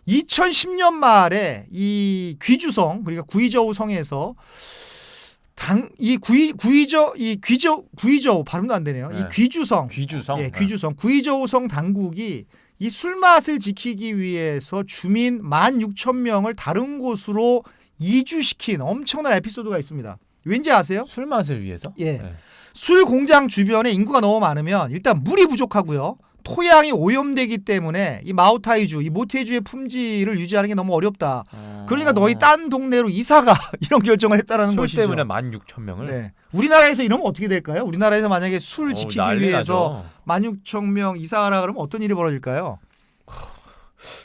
2010년 말에 이 귀주성 그러니까 구이저우 성에서 구이저우 발음도 안 되네요. 네. 이 귀주성 구이저우성 당국이 이 술맛을 지키기 위해서 주민 16,000명을 다른 곳으로 이주시킨 엄청난 에피소드가 있습니다. 왠지 아세요? 술 맛을 위해서? 예. 네. 술 공장 주변에 인구가 너무 많으면 일단 물이 부족하고요. 토양이 오염되기 때문에 이 마오타이주, 이 모태주의 품질을 유지하는 게 너무 어렵다. 그러니까 너희 딴 동네로 이사가 이런 결정을 했다라는 술 것이죠. 때문에 16,000명을? 네. 우리나라에서 이러면 어떻게 될까요? 우리나라에서 만약에 술 지키기 난리 위해서 나죠. 16,000명 이사하라 그러면 어떤 일이 벌어질까요?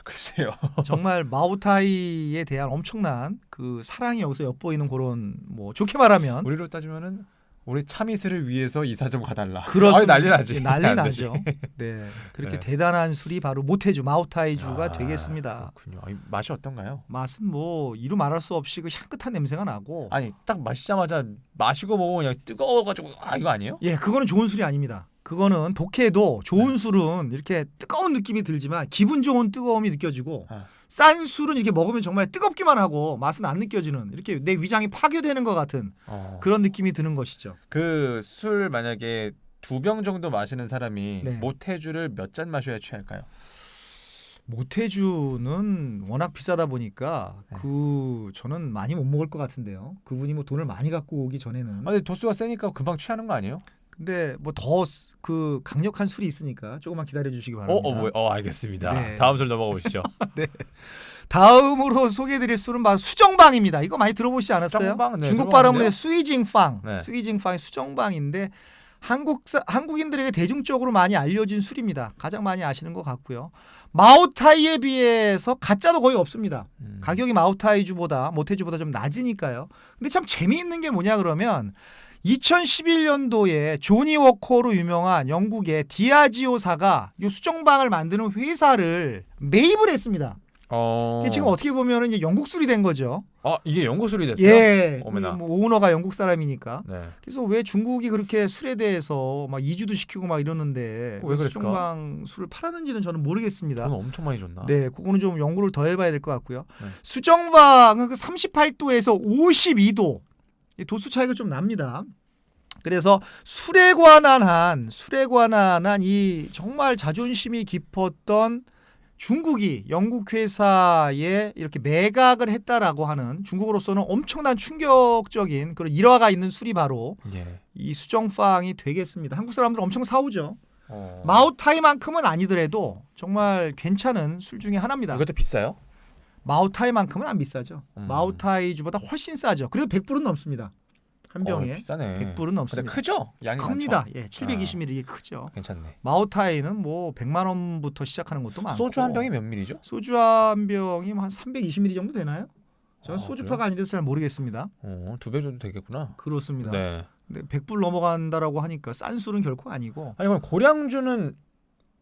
글쎄요. 정말 마오타이에 대한 엄청난 그 사랑이 여기서 엿보이는 그런 뭐 좋게 말하면 우리로 따지면은 우리 참이슬을 위해서 이사 좀 가달라. 그렇습니다. 난리 나지. 예, 난리 안 나죠. 되지. 네, 그렇게 네. 대단한 술이 바로 모태주 마오타이주가 되겠습니다. 그렇군요. 아니, 맛이 어떤가요? 맛은 뭐 이루 말할 수 없이 그 향긋한 냄새가 나고. 아니 딱 마시자마자 마시고 먹으면 그냥 뜨거워가지고 이거 아니에요? 예, 그거는 좋은 술이 아닙니다. 그거는 독해도 좋은 술은 이렇게 뜨거운 느낌이 들지만 기분 좋은 뜨거움이 느껴지고 싼 술은 이렇게 먹으면 정말 뜨겁기만 하고 맛은 안 느껴지는 이렇게 내 위장이 파괴되는 것 같은 그런 느낌이 드는 것이죠. 그 술 만약에 2병 정도 마시는 사람이 네. 모태주를 몇 잔 마셔야 취할까요? 모태주는 워낙 비싸다 보니까 네. 저는 많이 못 먹을 것 같은데요. 그분이 뭐 돈을 많이 갖고 오기 전에는. 근데 도수가 세니까 금방 취하는 거 아니에요? 근데 뭐 더 그 강력한 술이 있으니까 조금만 기다려 주시기 바랍니다. 알겠습니다. 네. 다음 술 넘어가 보시죠. 네. 다음으로 소개해드릴 술은 바로 수정방입니다. 이거 많이 들어보시지 않았어요? 수정방? 네, 중국 들어봤는데요. 발음으로 수이징팡, 네. 수이징팡이 수정방인데 한국인들에게 대중적으로 많이 알려진 술입니다. 가장 많이 아시는 것 같고요. 마오타이에 비해서 가짜도 거의 없습니다. 가격이 마오타이주보다 모태주보다 좀 낮으니까요. 근데 참 재미있는 게 뭐냐 그러면 2011년도에 조니 워커로 유명한 영국의 디아지오사가 이 수정방을 만드는 회사를 매입을 했습니다. 이게 지금 어떻게 보면 이제 영국 술이 된 거죠. 이게 영국 술이 됐어요? 예, 어머나. 뭐 오너가 영국 사람이니까. 네. 그래서 왜 중국이 그렇게 술에 대해서 막 이주도 시키고 막 이러는데 왜 그랬을까? 수정방 술을 팔았는지는 저는 모르겠습니다. 돈 엄청 많이 줬나? 네, 그거는 좀 연구를 더 해봐야 될 것 같고요. 네. 수정방은 그 38도에서 52도 도수 차이가 좀 납니다. 그래서 술에 관한 한 이 정말 자존심이 깊었던 중국이 영국 회사에 이렇게 매각을 했다라고 하는 중국으로서는 엄청난 충격적인 그런 일화가 있는 술이 바로 예. 이 수정팡이 되겠습니다. 한국 사람들 엄청 사오죠. 어. 마오타이만큼은 아니더라도 정말 괜찮은 술 중에 하나입니다. 이것도 비싸요? 마오타이만큼은 안 비싸죠. 마오타이주보다 훨씬 싸죠. 그래도 100불은 넘습니다. 한 병에 비싸네. 100불은 근데 넘습니다. 크죠? 양이 큽니다. 많죠? 예, 720ml 이게 크죠. 괜찮네. 마오타이는 뭐 100만 원부터 시작하는 것도 많고. 소주 한 병이 몇 밀리죠? 소주 한 병이 한 320ml 정도 되나요? 저는 소주파가 그래요? 아니라서 잘 모르겠습니다. 2배 정도 되겠구나. 그렇습니다. 네. 근데 100불 넘어간다라고 하니까 싼 술은 결코 아니고. 아니 그럼 고량주는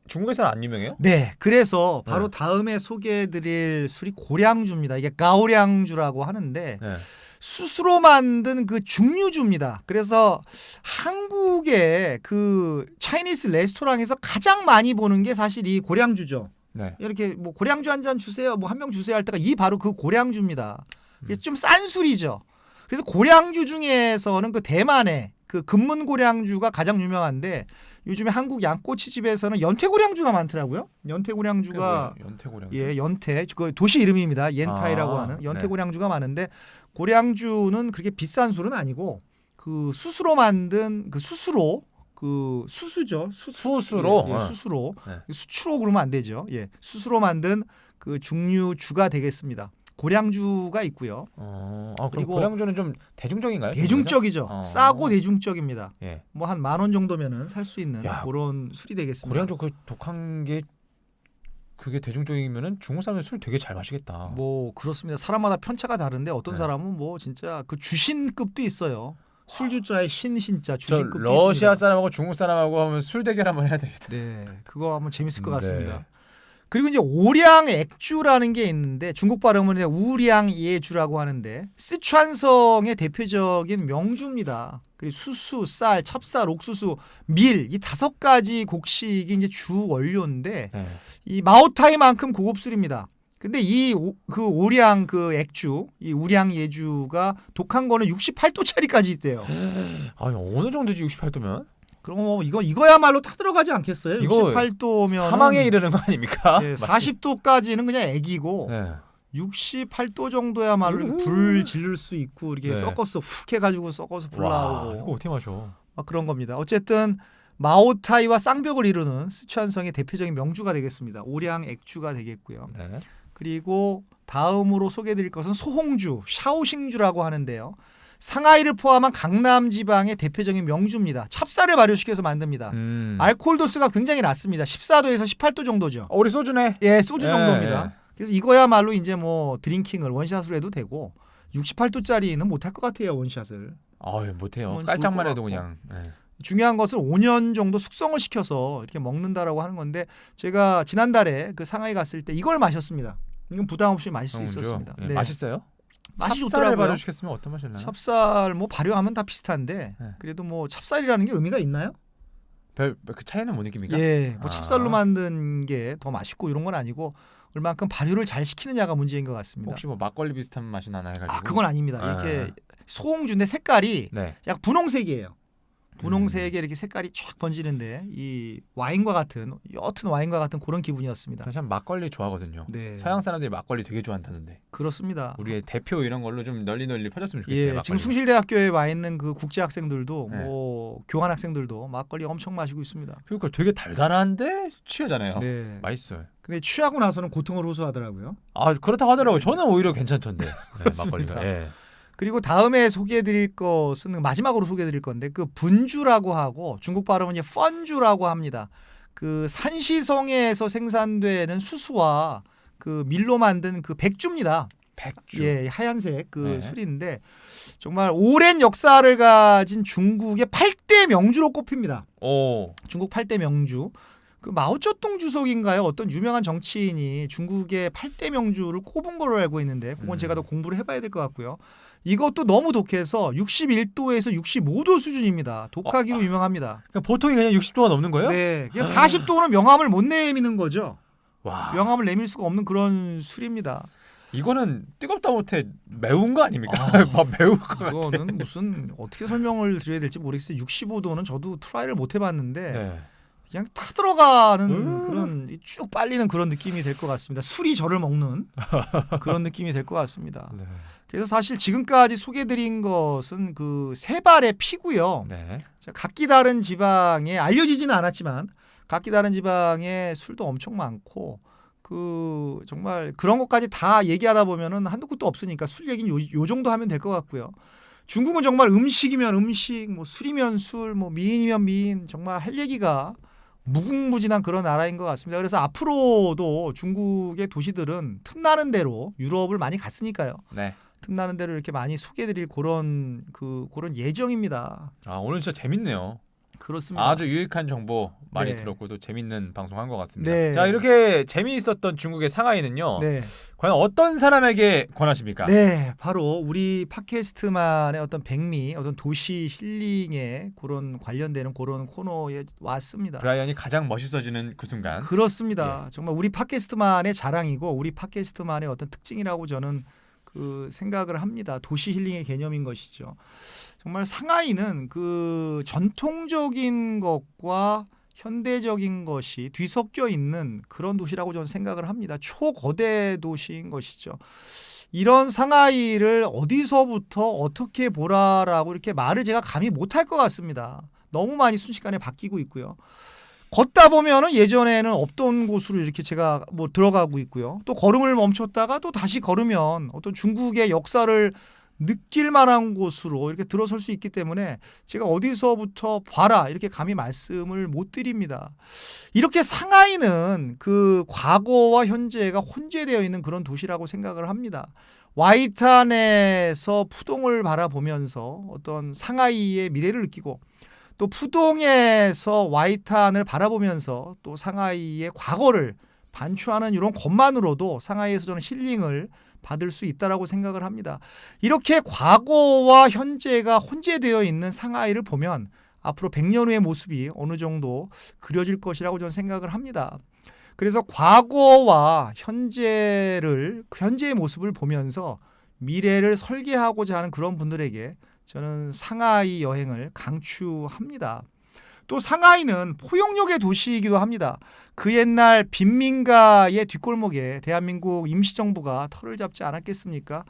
중국에서는 안 유명해요? 네, 그래서 바로 네. 다음에 소개해드릴 술이 고량주입니다. 이게 가오량주라고 하는데 네. 스스로 만든 그 중류주입니다. 그래서 한국의 그 차이니스 레스토랑에서 가장 많이 보는 게 사실 이 고량주죠. 네. 이렇게 뭐 고량주 한 잔 주세요, 뭐 한 병 주세요 할 때가 이 바로 그 고량주입니다. 이게 좀 싼 술이죠. 그래서 고량주 중에서는 그 대만의 그 금문 고량주가 가장 유명한데 요즘에 한국 양꼬치집에서는 연태 고량주가 많더라고요. 연태 고량주가 연태 고량주. 예, 연태 그 도시 이름입니다. 옌타이라고 하는 연태 네. 고량주가 많은데 고량주는 그렇게 비싼 술은 아니고 그 수수로 만든 그 수수로 그 수수죠. 수수로? 예, 수수로. 네. 수추로 그러면 안 되죠. 예. 수수로 만든 그 중류주가 되겠습니다. 고량주가 있고요. 그럼 그리고 고량주는 좀 대중적인가요? 대중적이죠. 싸고 대중적입니다. 예. 뭐 한 10,000원 정도면은 살 수 있는 야, 그런 술이 되겠습니다. 고량주 그 독한 게 그게 대중적이면은 중국 사람들 술 되게 잘 마시겠다. 뭐 그렇습니다. 사람마다 편차가 다른데 어떤 네. 사람은 뭐 진짜 그 주신급도 있어요. 술주자의 신자 저 주신급도 러시아 있습니다. 사람하고 중국 사람하고 하면 술 대결 한번 해야 되겠다. 네, 그거 한번 재밌을 것 같습니다. 네. 그리고 이제 오량 액주라는 게 있는데 중국 발음은 이제 우량 예주라고 하는데 쓰촨성의 대표적인 명주입니다. 그리고 수수, 쌀, 찹쌀, 옥수수, 밀 이 5가지 곡식이 이제 주 원료인데 네. 이 마오타이만큼 고급 술입니다. 근데 그 오량 그 액주, 이 우량 예주가 독한 거는 68도짜리까지 있대요. 아니 어느 정도지 68도면? 그럼 뭐 이거야말로 타 들어가지 않겠어요? 이거 68도면 사망에 이르는 거 아닙니까? 예, 40도까지는 그냥 액이고 네. 68도 정도야말로 이렇게 불 지를 수 있고 이렇게 네. 섞어서 훅 해가지고 섞어서 불 와, 나오고 이거 어떻게 마셔? 그런 겁니다. 어쨌든 마오타이와 쌍벽을 이루는 스촨성의 대표적인 명주가 되겠습니다. 오량 액주가 되겠고요. 네. 그리고 다음으로 소개해드릴 것은 소홍주, 샤오싱주라고 하는데요. 상하이를 포함한 강남 지방의 대표적인 명주입니다. 찹쌀을 발효시켜서 만듭니다. 알코올 도수가 굉장히 낮습니다. 14도에서 18도 정도죠. 우리 소주네. 예, 소주 예, 정도입니다. 예. 그래서 이거야말로 이제 뭐 드링킹을 원샷으로 해도 되고 68도짜리는 못할 것 같아요, 원샷을. 아유 못해요. 좋을 깔짝만 것 해도 같고. 그냥. 네. 중요한 것은 5년 정도 숙성을 시켜서 이렇게 먹는다라고 하는 건데 제가 지난달에 그 상하이 갔을 때 이걸 마셨습니다. 이건 부담 없이 마실 수 소홍주. 있었습니다. 예, 네. 맛있어요? 맛이 찹쌀을 좋더라고요. 발효시켰으면 어떤 맛이 나요? 찹쌀 뭐 발효하면 다 비슷한데 네. 그래도 뭐 찹쌀이라는 게 의미가 있나요? 별그 차이는 못 느낍니까? 예, 뭐 아. 찹쌀로 만든 게 더 맛있고 이런 건 아니고 얼만큼 발효를 잘 시키느냐가 문제인 것 같습니다. 혹시 뭐 막걸리 비슷한 맛이 나나 해가지고. 그건 아닙니다. 이렇게 소홍주인데 색깔이 네. 약간 분홍색이에요. 분홍색에 이렇게 색깔이 쫙 번지는데 이 와인과 같은 옅은 와인과 같은 그런 기분이었습니다. 저는 참 막걸리 좋아하거든요. 네, 서양 사람들이 막걸리 되게 좋아한다는데 그렇습니다. 우리의 대표 이런 걸로 좀 널리 퍼졌으면 좋겠어요. 예, 막걸리. 지금 숭실대학교에 와 있는 그 국제 학생들도 네. 뭐 교환 학생들도 막걸리 엄청 마시고 있습니다. 그러니까 되게 달달한데 취하잖아요. 네. 맛있어요. 근데 취하고 나서는 고통을 호소하더라고요. 아 그렇다고 하더라고요. 저는 오히려 괜찮던데. 네, 그렇습니다. 막걸리가. 예. 그리고 다음에 소개해드릴 것은 마지막으로 소개해드릴 건데 그 분주라고 하고 중국 발음은 이제 펀주라고 합니다. 그 산시성에서 생산되는 수수와 그 밀로 만든 그 백주입니다. 백주. 예, 하얀색 그 네. 술인데 정말 오랜 역사를 가진 중국의 8대 명주로 꼽힙니다. 오. 중국 8대 명주. 그 마오쩌둥 주석인가요? 어떤 유명한 정치인이 중국의 8대 명주를 꼽은 걸로 알고 있는데 그건 제가 더 공부를 해봐야 될 것 같고요. 이것도 너무 독해서 61도에서 65도 수준입니다. 독하기로 유명합니다. 그러니까 보통이 그냥 60도가 넘는 거예요? 네, 40도는 명함을 못 내미는 거죠. 와. 명함을 내밀 수가 없는 그런 술입니다. 이거는 뜨겁다 못해 매운 거 아닙니까? 막 매울 것 같아. 이거는 무슨 어떻게 설명을 드려야 될지 모르겠어요. 65도는 저도 트라이를 못 해봤는데 네. 그냥 타 들어가는 그런 쭉 빨리는 그런 느낌이 될 것 같습니다. 술이 저를 먹는 그런 느낌이 될 것 같습니다. 네. 그래서 사실 지금까지 소개드린 것은 그 세 발의 피고요. 네. 각기 다른 지방에 알려지지는 않았지만 각기 다른 지방에 술도 엄청 많고 그 정말 그런 것까지 다 얘기하다 보면은 한두 끝도 없으니까 술 얘기는 요 정도 하면 될 것 같고요. 중국은 정말 음식이면 음식, 뭐 술이면 술, 뭐 미인이면 미인 정말 할 얘기가 무궁무진한 그런 나라인 것 같습니다. 그래서 앞으로도 중국의 도시들은 틈나는 대로 유럽을 많이 갔으니까요. 네. 틈나는 대로 이렇게 많이 소개해드릴 그런 예정입니다. 아 오늘 진짜 재밌네요. 그렇습니다. 아주 유익한 정보 많이 네. 들었고 또 재밌는 방송한 것 같습니다. 네. 자 이렇게 재미있었던 중국의 상하이는요. 네, 과연 어떤 사람에게 권하십니까? 네, 바로 우리 팟캐스트만의 어떤 백미, 어떤 도시 힐링에 그런 관련되는 그런 코너에 왔습니다. 브라이언이 가장 멋있어지는 그 순간. 그렇습니다. 정말 우리 팟캐스트만의 자랑이고 우리 팟캐스트만의 어떤 특징이라고 저는 그 생각을 합니다. 도시 힐링의 개념인 것이죠. 정말 상하이는 그 전통적인 것과 현대적인 것이 뒤섞여 있는 그런 도시라고 저는 생각을 합니다. 초거대 도시인 것이죠. 이런 상하이를 어디서부터 어떻게 보라라고 이렇게 말을 제가 감히 못할 것 같습니다. 너무 많이 순식간에 바뀌고 있고요. 걷다 보면은 예전에는 없던 곳으로 이렇게 제가 뭐 들어가고 있고요. 또 걸음을 멈췄다가 또 다시 걸으면 어떤 중국의 역사를 느낄 만한 곳으로 이렇게 들어설 수 있기 때문에 제가 어디서부터 봐라 이렇게 감히 말씀을 못 드립니다. 이렇게 상하이는 그 과거와 현재가 혼재되어 있는 그런 도시라고 생각을 합니다. 와이탄에서 푸동을 바라보면서 어떤 상하이의 미래를 느끼고 또 푸동에서 와이탄을 바라보면서 또 상하이의 과거를 반추하는 이런 것만으로도 상하이에서 저는 힐링을 받을 수 있다라고 생각을 합니다. 이렇게 과거와 현재가 혼재되어 있는 상하이를 보면 앞으로 100년 후의 모습이 어느 정도 그려질 것이라고 저는 생각을 합니다. 그래서 과거와 현재의 모습을 보면서 미래를 설계하고자 하는 그런 분들에게 저는 상하이 여행을 강추합니다. 또 상하이는 포용력의 도시이기도 합니다. 그 옛날 빈민가의 뒷골목에 대한민국 임시정부가 털을 잡지 않았겠습니까?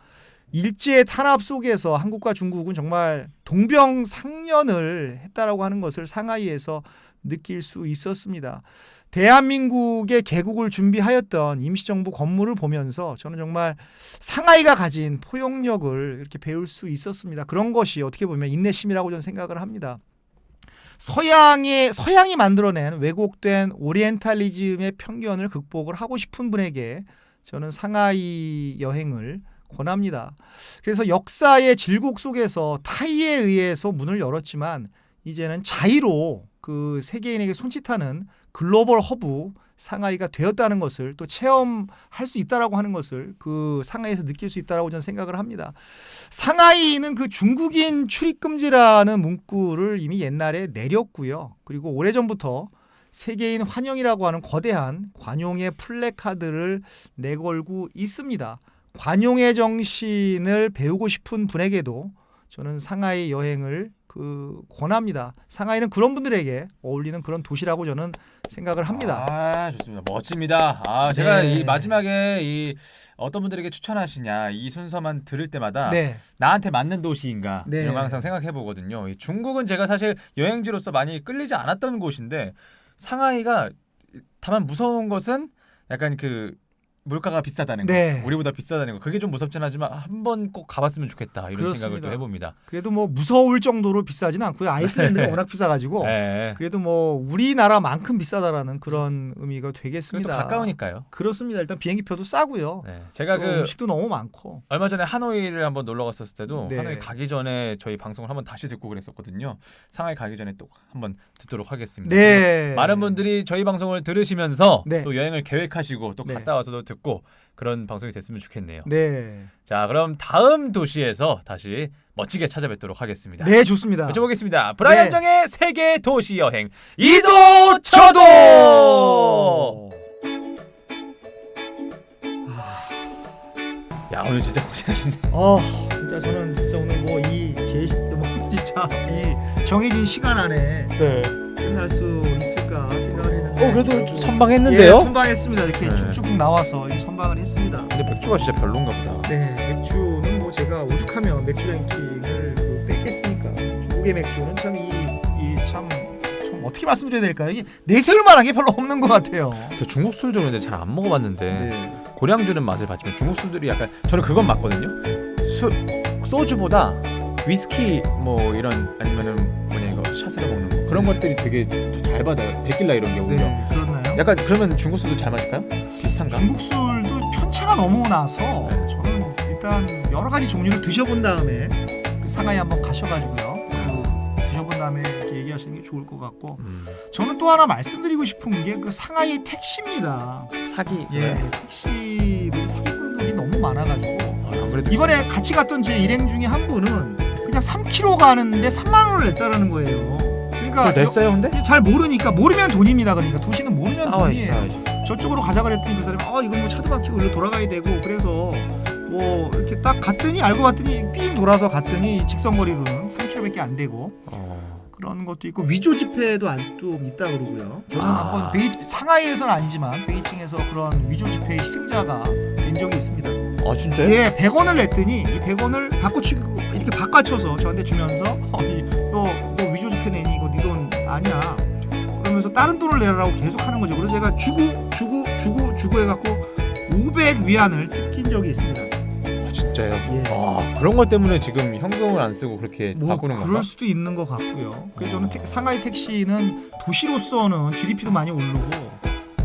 일제 탄압 속에서 한국과 중국은 정말 동병상련을 했다라고 하는 것을 상하이에서 느낄 수 있었습니다. 대한민국의 개국을 준비하였던 임시정부 건물을 보면서 저는 정말 상하이가 가진 포용력을 이렇게 배울 수 있었습니다. 그런 것이 어떻게 보면 인내심이라고 저는 생각을 합니다. 서양이 만들어낸 왜곡된 오리엔탈리즘의 편견을 극복을 하고 싶은 분에게 저는 상하이 여행을 권합니다. 그래서 역사의 질곡 속에서 타이에 의해서 문을 열었지만 이제는 자의로 그 세계인에게 손짓하는 글로벌 허브 상하이가 되었다는 것을 또 체험할 수 있다라고 하는 것을 그 상하이에서 느낄 수 있다라고 저는 생각을 합니다. 상하이는 그 중국인 출입 금지라는 문구를 이미 옛날에 내렸고요. 그리고 오래전부터 세계인 환영이라고 하는 거대한 관용의 플래카드를 내걸고 있습니다. 관용의 정신을 배우고 싶은 분에게도 저는 상하이 여행을 권합니다. 상하이는 그런 분들에게 어울리는 그런 도시라고 저는 생각을 합니다. 아, 좋습니다. 멋집니다. 제가 네. 이 마지막에 이 어떤 분들에게 추천하시냐 이 순서만 들을 때마다 네. 나한테 맞는 도시인가 네. 이런 거 항상 생각해 보거든요. 중국은 제가 사실 여행지로서 많이 끌리지 않았던 곳인데 상하이가 다만 무서운 것은 약간 그 물가가 비싸다는 네. 거, 우리보다 비싸다는 거, 그게 좀 무섭진 하지만 한번 꼭 가봤으면 좋겠다 이런 그렇습니다. 생각을 또 해봅니다. 그래도 뭐 무서울 정도로 비싸진 않고요. 아이슬란드가 워낙 비싸가지고 네. 그래도 뭐 우리나라만큼 비싸다라는 그런 의미가 그리고 또 되겠습니다. 가까우니까요. 그렇습니다. 일단 비행기표도 싸고요. 네. 제가 또 음식도 너무 많고. 얼마 전에 하노이를 한번 놀러 갔었을 때도 네. 하노이 가기 전에 저희 방송을 한번 다시 듣고 그랬었거든요. 상하이 가기 전에 또 한번 듣도록 하겠습니다. 네. 많은 분들이 저희 방송을 들으시면서 네. 또 여행을 계획하시고 또 네. 갔다 와서도 듣고 그런 방송이 됐으면 좋겠네요. 네. 자, 그럼 다음 도시에서 다시 멋지게 찾아뵙도록 하겠습니다. 네, 좋습니다. 여쭤보겠습니다. 브라이언 정의 세계 도시 여행 이도 저도. 야, 오늘 진짜 고생하셨네. 진짜 저는 진짜 오늘 뭐 진짜 이 정해진 시간 안에 네. 끝날 수 있을까 생각을 했는데. 그래도 선방했는데요. 예, 선방했습니다. 이렇게 네. 쭉쭉 나와서 이 선방을 했습니다. 근데 맥주가 진짜 별론가 보다. 네, 맥주는 뭐 제가 오죽하면 맥주 랭킹을 뺏겠습니까? 중국의 맥주는 참 어떻게 말씀드려야 될까요? 이게 내세울 만한 게 별로 없는 것 같아요. 저 중국 술도 근데 잘 안 먹어봤는데 네. 고량 주는 맛을 봤지만 중국 술들이 약간 저는 그건 맞거든요. 소주보다 위스키 뭐 이런 아니면은 뭐냐 이거 샷으로 먹는 거 그런 것들이 되게 잘 받아요. 데킬라 이런 게 오히려. 네, 그렇나요? 약간 그러면 중국 술도 잘 맞을까요? 비슷한가? 중국 술도 편차가 너무 나서 네. 저는 일단 여러 가지 종류를 드셔본 다음에 그 상하이 한번 가셔가지고요. 드셔본 다음에 이렇게 얘기하시는 게 좋을 것 같고 저는 또 하나 말씀드리고 싶은 게 그 상하이 택시입니다. 사기. 예, 택시 사기꾼들이 너무 많아가지고 안 그래도 이번에 같이 갔던 제 일행 중에 한 분은 그냥 3km 가는데 3만 원을 냈다라는 거예요. 그러니까 그걸 냈어요, 근데? 잘 모르니까 모르면 돈입니다. 그러니까 도시는 모르면 싸워야지, 돈이에요. 싸워야지. 저쪽으로 가자 그랬더니 그 사람이 이건 뭐 차도 막히고 일로 돌아가야 되고 그래서 뭐 이렇게 딱 갔더니 알고 봤더니 삥 돌아서 갔더니 직선거리로는 3km밖에 안 되고 그런 것도 있고 위조 지폐도 또 있다 그러고요. 저는 한번 상하이에서는 아니지만 베이징에서 그런 위조 지폐 희생자가 된 적이 있습니다. 아 진짜요? 예, 100원을 냈더니 이 100원을 바꿔치고 이렇게 바꿔쳐서 저한테 주면서 너 위조 지폐 내니 이거 네 돈 아니야. 그러면서 다른 돈을 내라고 계속 하는 거죠. 그래서 제가 주고 해갖고 500 위안을 뜯긴 적이 있습니다. 아, 진짜? 진짜요? 예. 아, 그런 것 때문에 지금 현금을 안 쓰고 그렇게 뭐 바꾸는 건가? 그럴 수도 있는 것 같고요. 그래서 저는 상하이 택시는 도시로서는 GDP도 많이 오르고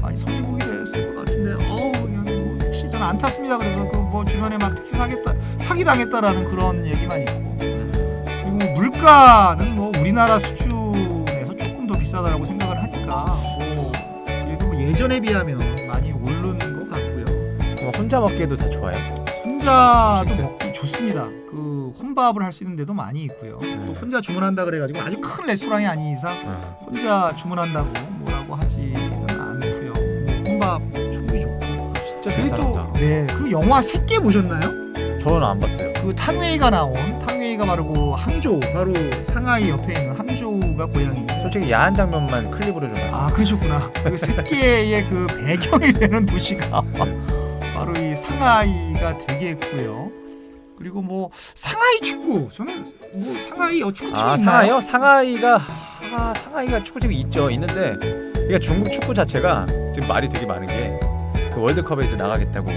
많이 성공이 됐을 것 같은데 그냥 뭐 택시 저는 안 탔습니다. 그래서 그 뭐 주변에 막 택시 사기 당했다라는 그런 얘기만 있고 그리고 뭐 물가는 뭐 우리나라 수준에서 조금 더 비싸다라고 생각을 하니까 뭐 그래도 뭐 예전에 비하면 많이 오른 것 같고요. 혼자 먹기에도 다 좋아요. 혼자도 진짜? 먹기 좋습니다. 그 혼밥을 할 수 있는 데도 많이 있고요. 또 혼자 주문한다 그래가지고 아주 큰 레스토랑이 아닌 이상 혼자 주문한다고 뭐라고 하지는 않고요. 혼밥 충분히 좋고. 진짜 잘 그리고 또 살았다. 네, 그리고 영화 새끼 보셨나요? 저는 안 봤어요. 그 탕웨이가 나온 탕웨이가 바로 그 항저우 바로 상하이 옆에 있는 항저우가 고향인데. 솔직히 야한 장면만 클립으로 좀 봤어요. 아 그러셨구나. 그 새끼의 그 배경이 되는 도시가 바로 이 상하이가 되겠고요. 그리고 뭐 상하이 축구 저는 뭐 상하이 축구팀이 있나요? 상하이요? 상하이가 축구팀이 있는데 그러니까 중국 축구 자체가 지금 말이 되게 많은 게 그 월드컵에 이제 나가겠다고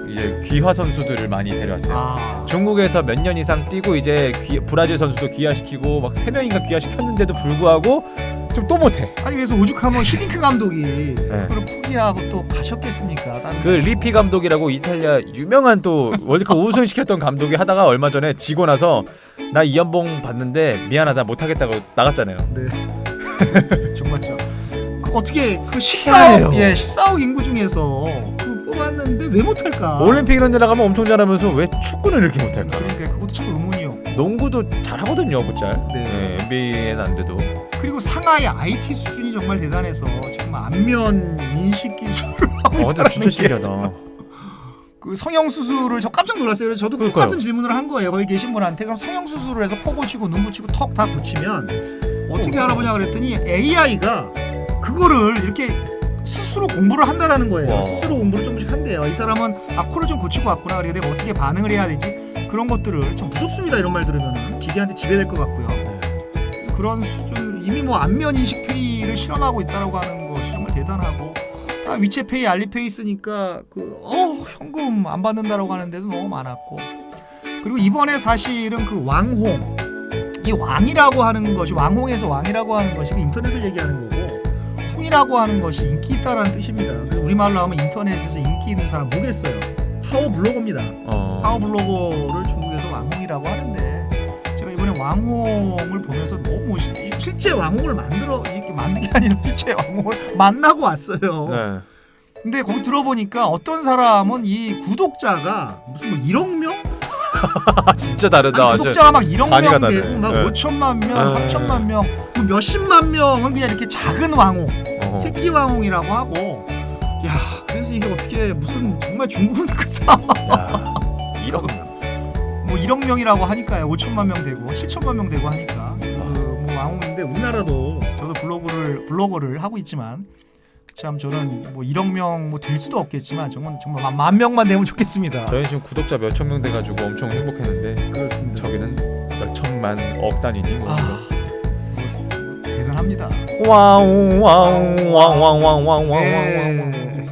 이제 귀화 선수들을 많이 데려왔어요. 중국에서 몇 년 이상 뛰고 이제 브라질 선수도 귀화시키고 막 3명인가 귀화시켰는데도 불구하고 지금 또 못해. 아니 그래서 오죽하면 히딩크 감독이 네. 그걸 포기하고 또 가셨겠습니까? 그 리피 감독이라고 이탈리아 유명한 또 월드컵 우승시켰던 감독이 하다가 얼마 전에 지고 나서 나 이 연봉 받는데 미안하다 못하겠다고 나갔잖아요. 네. 정말 어떻게 그 희한해요. 14억 인구 중에서 그 뽑았는데 왜 못할까? 올림픽 이런 데 나가면 엄청 잘하면서 왜 축구는 이렇게 못할까? 그러니까 그것도 참 의문이요. 농구도 잘하거든요, 곧잘. 네. NBA는 안 돼도. 그리고 상하이 IT 수준이 정말 대단해서 지금 안면 인식 기술을 하고 근데 있다는 진짜 게 신기하다. 그 성형 수술을 저 깜짝 놀랐어요. 그래서 저도 그러니까요. 똑같은 질문을 한 거예요. 거기 계신 분한테 그럼 성형 수술을 해서 코 고치고 눈 붙이고 턱 다 고치면 어떻게 알아보냐 그랬더니 AI가 그거를 이렇게 스스로 공부를 한다라는 거예요. 와. 스스로 공부를 조금씩 한대요. 이 사람은 코를 좀 고치고 왔구나. 그래 내가 어떻게 반응을 해야 되지? 그런 것들을 참 무섭습니다. 이런 말 들으면 기계한테 지배될 것 같고요. 그래서 그런 수준 이미 뭐 안면 인식 페이를 실험하고 있다라고 하는 것이 정말 대단하고 다 위챗페이, 알리페이 쓰니까 현금 안 받는다라고 하는 데도 너무 많았고 그리고 이번에 사실은 그 왕홍 이 왕이라고 하는 것이 왕홍에서 왕이라고 하는 것이 그 인터넷을 얘기하는 거고 홍이라고 하는 것이 인기 있다라는 뜻입니다. 그래서 우리말로 하면 인터넷에서 인기 있는 사람 뭐겠어요? 파워 블로거입니다. 파워 블로거를 중국에서 왕홍이라고 하는데 제가 이번에 왕홍을 보면서 너무 실제 왕홍을 이렇게 만든 게 아니라 실제 왕홍을 만나고 왔어요. 네. 근데 거기 들어보니까 어떤 사람은 이 구독자가 무슨 뭐 1억 명? 진짜 다르다. 아니, 구독자가 막 1억 단위가 명 되고 다르네. 막 네. 5천만 명, 3천만 명, 뭐 몇십만 명은 그냥 이렇게 작은 왕홍, 새끼 왕홍이라고 하고 야 그래서 이게 어떻게 무슨 정말 중국은 크다. 야, 1억 명. 뭐 1억 명이라고 하니까요. 5천만 명 되고 7천만 명 되고 하니까 뭐 왕홍인데 우리나라도 저도 블로거를 하고 있지만 참 저는 뭐 1억 명 뭐 될 수도 없겠지만 정말 10,000명만 되면 좋겠습니다. 저희 지금 구독자 몇천 명 돼가지고 엄청 행복했는데 그렇습니다. 저기는 몇천만 억 단위니 뭐. 대단합니다. 와우 와우 와우 와우 와우 와우 와우 와우. 네.